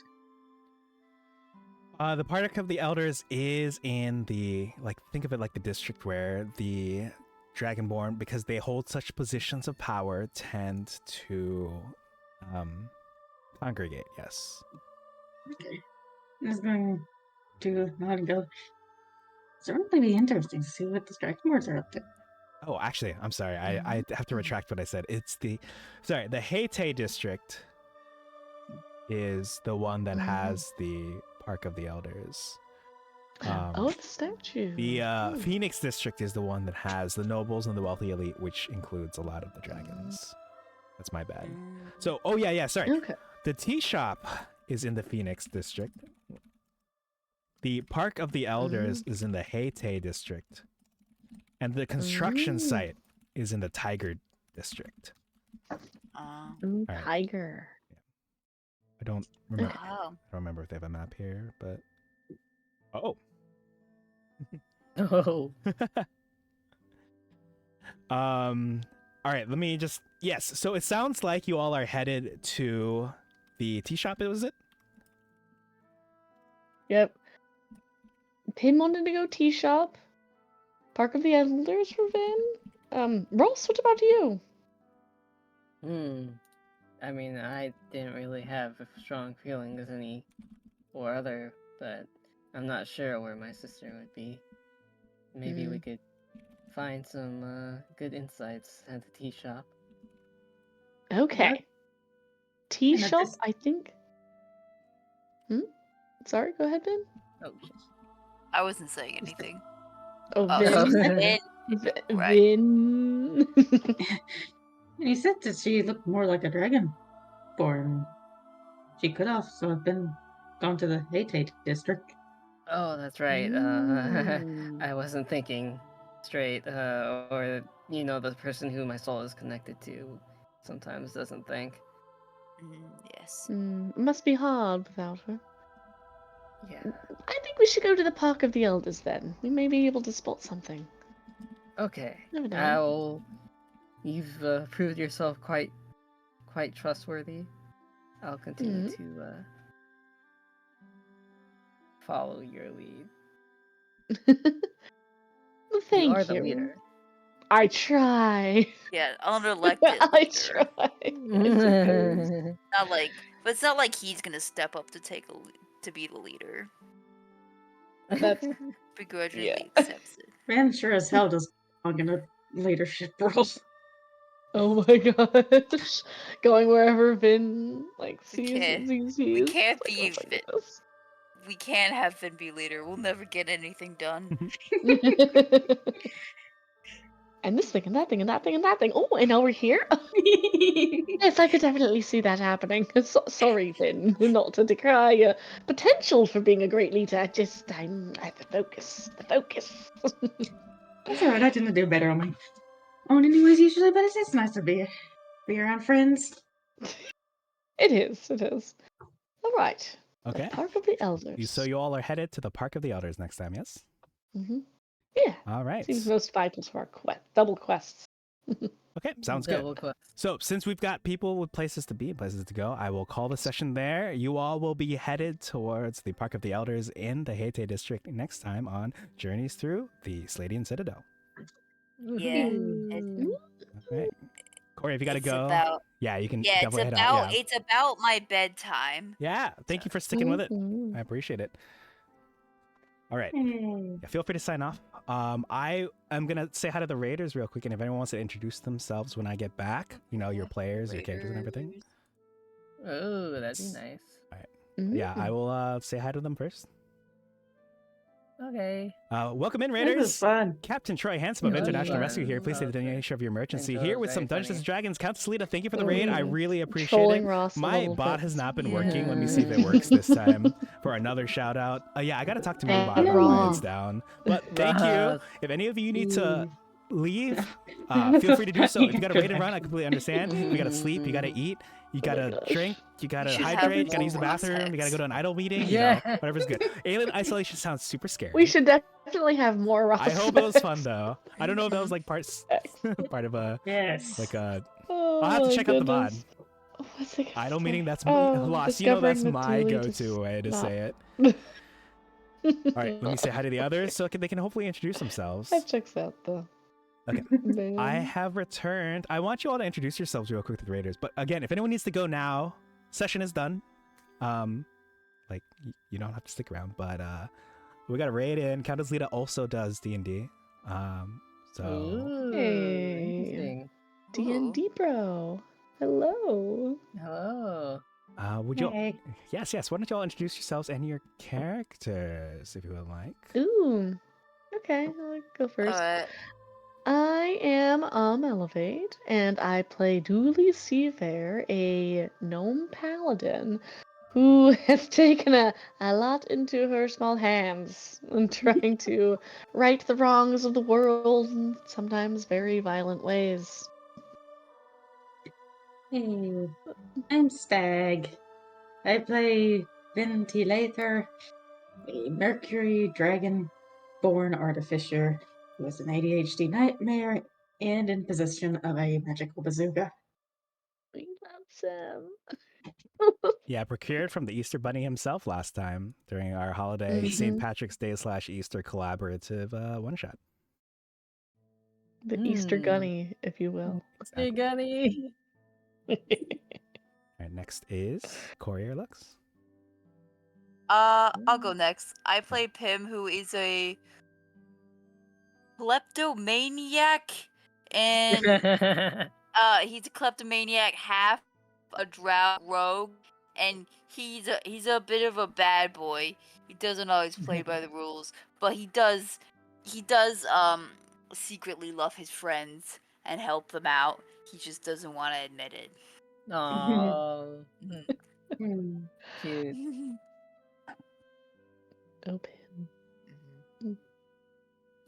The Park of the Elders is in the, think of it like the district where the Dragonborn, because they hold such positions of power, tend to congregate, yes. Okay. I was going to not go. So it would be interesting to see what the Dragonborns are up to. Oh, actually, I'm sorry. I have to retract what I said. It's the Haite district is the one that has the Park of the Elders. The statue. The Phoenix district is the one that has the nobles and the wealthy elite, which includes a lot of the dragons. That's my bad. Mm. So, oh yeah, sorry. Okay. The tea shop is in the Phoenix district. The Park of the Elders is in the Hayti district. And the construction site is in the Tiger district. Ooh, Alright. tiger. I don't remember. Okay. Oh. I don't remember if they have a map here, but oh. Oh. All right, let me just yes. So it sounds like you all are headed to the tea shop. Was it? Yep. Pim wanted to go tea shop. Park of the Elders for Vin. Ross, what about you? I mean, I didn't really have strong feelings any or other, but I'm not sure where my sister would be. Maybe we could find some good insights at the tea shop. Okay. Tea And at shop, this- I think. Sorry, go ahead, Vin. Oh, shit. I wasn't saying anything. Oh, Oh, Vin. Vin. Right. Vin. And he said that she looked more like a dragon born. She could also have been gone to the Hayti district. Oh, that's right. Ooh. I wasn't thinking straight. Or, the person who my soul is connected to sometimes doesn't think. Yes. It must be hard without her. Yeah. I think we should go to the Park of the Elders then. We may be able to spot something. Okay. Never know. You've proved yourself quite trustworthy. I'll continue to follow your lead. Well, thank you are the leader. I try. Yeah, unelected I leader. try. I suppose. Not like, but it's not like he's gonna step up to to be the leader. That's Begrudgingly accepts it. Ran sure as hell does belong in a leadership role. Oh my gosh. Going wherever Vin sees can't- sees. We can't It's be like, Vin. oh We can't have Finn be leader. We'll never get anything done. my goodness. And this thing and that thing and that thing and that thing. Oh, and over here? Yes, I could definitely see that happening. Sorry, Vin, not to decry your potential for being a great leader. I'm at the focus. The focus. That's alright, I tend to do better on my own anyways usually, but it's nice to be around friends. It is. It is. All right. Okay. The Park of the Elders. So you all are headed to the Park of the Elders next time, yes? Yeah. All right. Seems most vital to our double quests. Okay, sounds good. Double quest. So since we've got people with places to be and places to go, I will call the session there. You all will be headed towards the Park of the Elders in the Hayti district next time on Journeys Through the Sleigh-diant Citadel. Yeah. Ooh. All right. Corey, if you got to It's go, about, yeah, you can yeah, it's definitely head out. about, it's about my bedtime. Yeah, thank you for sticking with it. Mhm. I appreciate it. All right. Hey. Yeah, feel free to sign off. I am going to say hi to the raiders real quick, and if anyone wants to introduce themselves when I get back, your players, your characters, and everything. Oh, that'd be nice. Yeah, I will say hi to them first. Okay. Welcome in, This is Raiders. fun. Captain Troy Handsome of Yeah, International fun. Rescue here. Please say the Okay. donation of your merchantcy. Intro Here is with some very Dungeons and funny. Dragons. Countess Lita, thank you for the raid. I really appreciate Trolling it. Ross a My little bot bit. has not been Yeah. working. Let me see if it works this time for another shout out. Yeah, I got to talk to my And bot about why Ross. it's down. But thank you. Ross. If any of you need to leave, That's feel a free to do so. If you got to good raid and run, I completely understand. You got to sleep, you got to eat, you got to gosh. drink, you got to should have hydrate, you got to use the more bathroom, you got to go to an idle meeting, Yeah. whatever's good. Alien isolation sounds super scary. We should definitely have more Ross. I hope it was fun though. I don't know if that was like part of a Yes. like a. Oh, I'll have to my check out the goodness. VOD. What's it gonna Idle say? meaning that's Oh, lost. That's discovering the my Deluxinn go-to is way to not- say it. All right, let me say hi to the others so they can hopefully introduce themselves. That checks out though. Okay. Man. I have returned. I want you all to introduce yourselves real quick to the Raiders. But again, if anyone needs to go now, session is done. You don't have to stick around. But we got a raid in. Countess Lita also does D&D. So Ooh, Hey. interesting. D&D bro. Hello. Hello. would you? Hey. Yes. Why don't you all introduce yourselves and your characters, if you would like? Ooh. Okay, I'll go first. I am Omelevate, and I play Dooley Seafair, a gnome paladin who has taken a lot into her small hands and trying to right the wrongs of the world in sometimes very violent ways. Hey, I'm Stag. I play Ventilator, a Mercury dragon-born artificer who is an ADHD nightmare and in possession of a magical bazooka. We love Sam. Yeah, procured from the Easter Bunny himself last time during our holiday St. Mhm. Patrick's Day / Easter collaborative one shot. The Easter Hmm. Gunny, if you will. Hey, Gunny. All right, next is Corey or Lux. I'll go next. I play Pim, who is a kleptomaniac, and he's a kleptomaniac, half a drow rogue, and he's a bit of a bad boy. He doesn't always play by the rules, but he does secretly love his friends and help them out. He just doesn't want to admit it. Aww. Hmm. Cute. Open.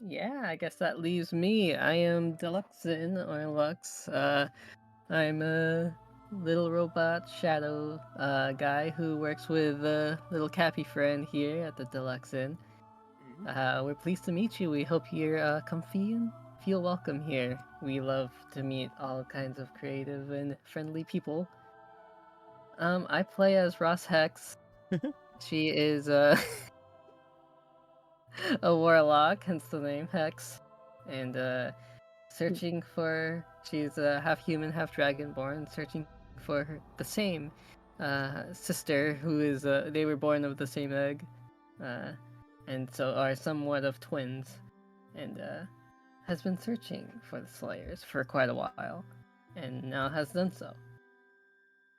Yeah, I guess that leaves me. I am Deluxinn or Lux. I'm a little robot shadow guy who works with a little Cappy friend here at the Deluxinn. We're pleased to meet you. We hope you're comfy and feel welcome here. We love to meet all kinds of creative and friendly people. I play as Ross Hex. She is a warlock, hence the name Hex, and searching for. She's half human, half dragonborn, searching for the same sister who is. They were born of the same egg, and so are somewhat of twins, and has been searching for the Slayers for quite a while, and now has done so.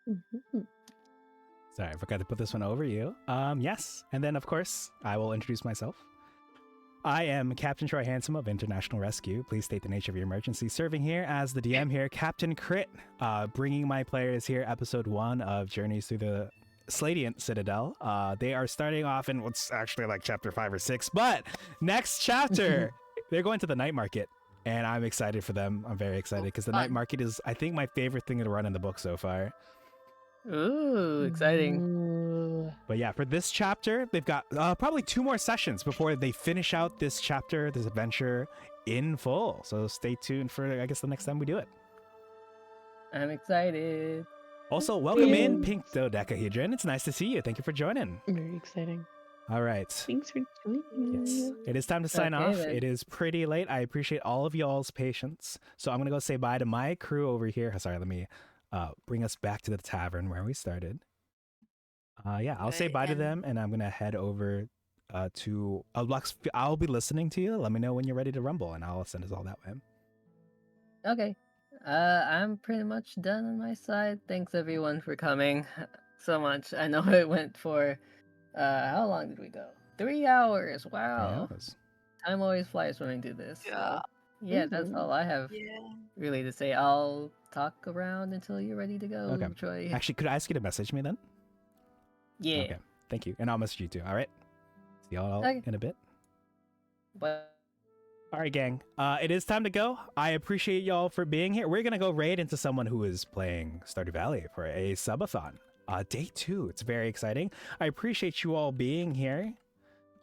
Mhm. Sorry, I forgot to put this one over you. Yes, and then of course I will introduce myself. I am Captain Troy Handsome of International Rescue. Please state the nature of your emergency. Serving here as the DM here, Captain Crit, bringing my players here episode 1 of Journeys Through the Sleigh-diant Citadel. They are starting off in what's actually like chapter 5 or 6, but next chapter they're going to the night market, and I'm excited for them. I'm very excited because the night Fun. market is, I think, my favorite thing to run in the book so far. Ooh, exciting! Ooh. But yeah, for this chapter, they've got probably 2 more sessions before they finish out this chapter, this adventure in full. So stay tuned for, I guess, the next time we do it. I'm excited. Also, welcome in, Yes. Pink Dodecahedron. It's nice to see you. Thank you for joining. Very exciting. All right. Thanks for joining. Yes, it is time to sign Okay, off. then. It is pretty late. I appreciate all of y'all's patience. So I'm going to go say bye to my crew over here. Sorry, let me bring us back to the tavern where we started. Yeah, I'll say Okay, bye to and- them, and I'm going to head over to Lux. I'll be listening to you. Let me know when you're ready to rumble, and I'll send us all that way. Okay. I'm pretty much done on my side. Thanks everyone for coming so much. I know it went for how long did we go? 3 hours. Wow. Yeah. Time always flies when I do this. So, Yeah. yeah, that's Mhm. all I have Yeah. really to say. I'll talk around until you're ready to go, Okay. Troy. Actually, could I ask you to message me then? Yeah. Okay. Thank you. And I'll message you too. All right. See y'all Okay. in a bit. But All right, gang. It is time to go. I appreciate y'all for being here. We're going to go raid into someone who is playing Stardew Valley for a subathon. Day 2. It's very exciting. I appreciate you all being here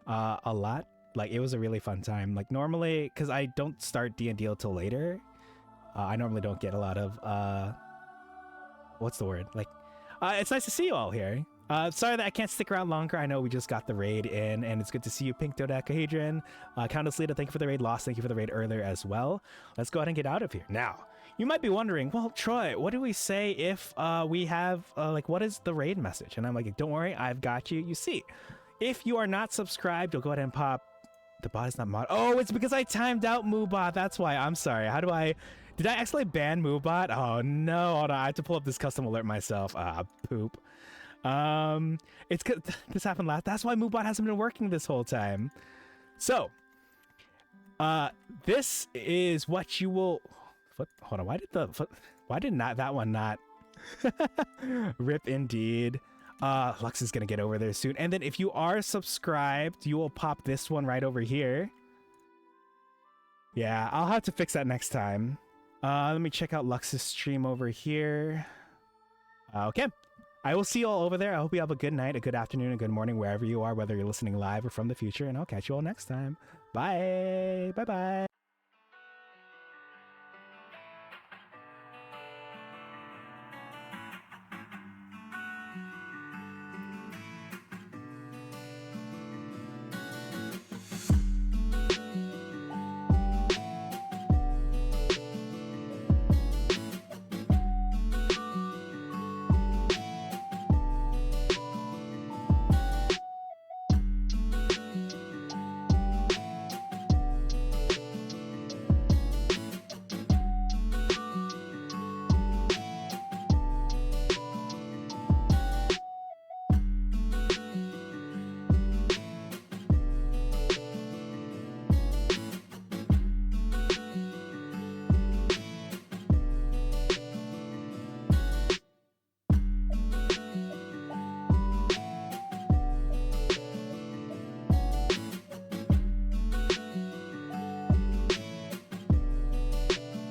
a lot. Like, it was a really fun time. Like, normally, because I don't start D&D till later, I normally don't get a lot of, what's the word? Like, it's nice to see you all here. Sorry that I can't stick around longer. I know we just got the raid in, and it's good to see you, Pink Dodecahedron. Countess Lita, thank you for the raid. Lost, thank you for the raid earlier as well. Let's go ahead and get out of here. Now, you might be wondering, well, Troy, what do we say if we have, like, what is the raid message? And I'm like, don't worry, I've got you. You see, if you are not subscribed, you'll go ahead and pop. The bot is not mod. Oh, it's because I timed out Moobot. That's why. I'm sorry. How do I... Did I actually ban Moobot? Oh, no. Hold on. I have to pull up this custom alert myself. Poop. It's this happened last. That's why Moobot hasn't been working this whole time. So, This is what you will. Hold on. Why did not that one not? Rip indeed. Lux is gonna get over there soon. And then if you are subscribed, you will pop this one right over here. Yeah, I'll have to fix that next time. Let me check out Lux's stream over here. Okay. I will see you all over there. I hope you have a good night, a good afternoon, a good morning, wherever you are, whether you're listening live or from the future. And I'll catch you all next time. Bye. Bye-bye.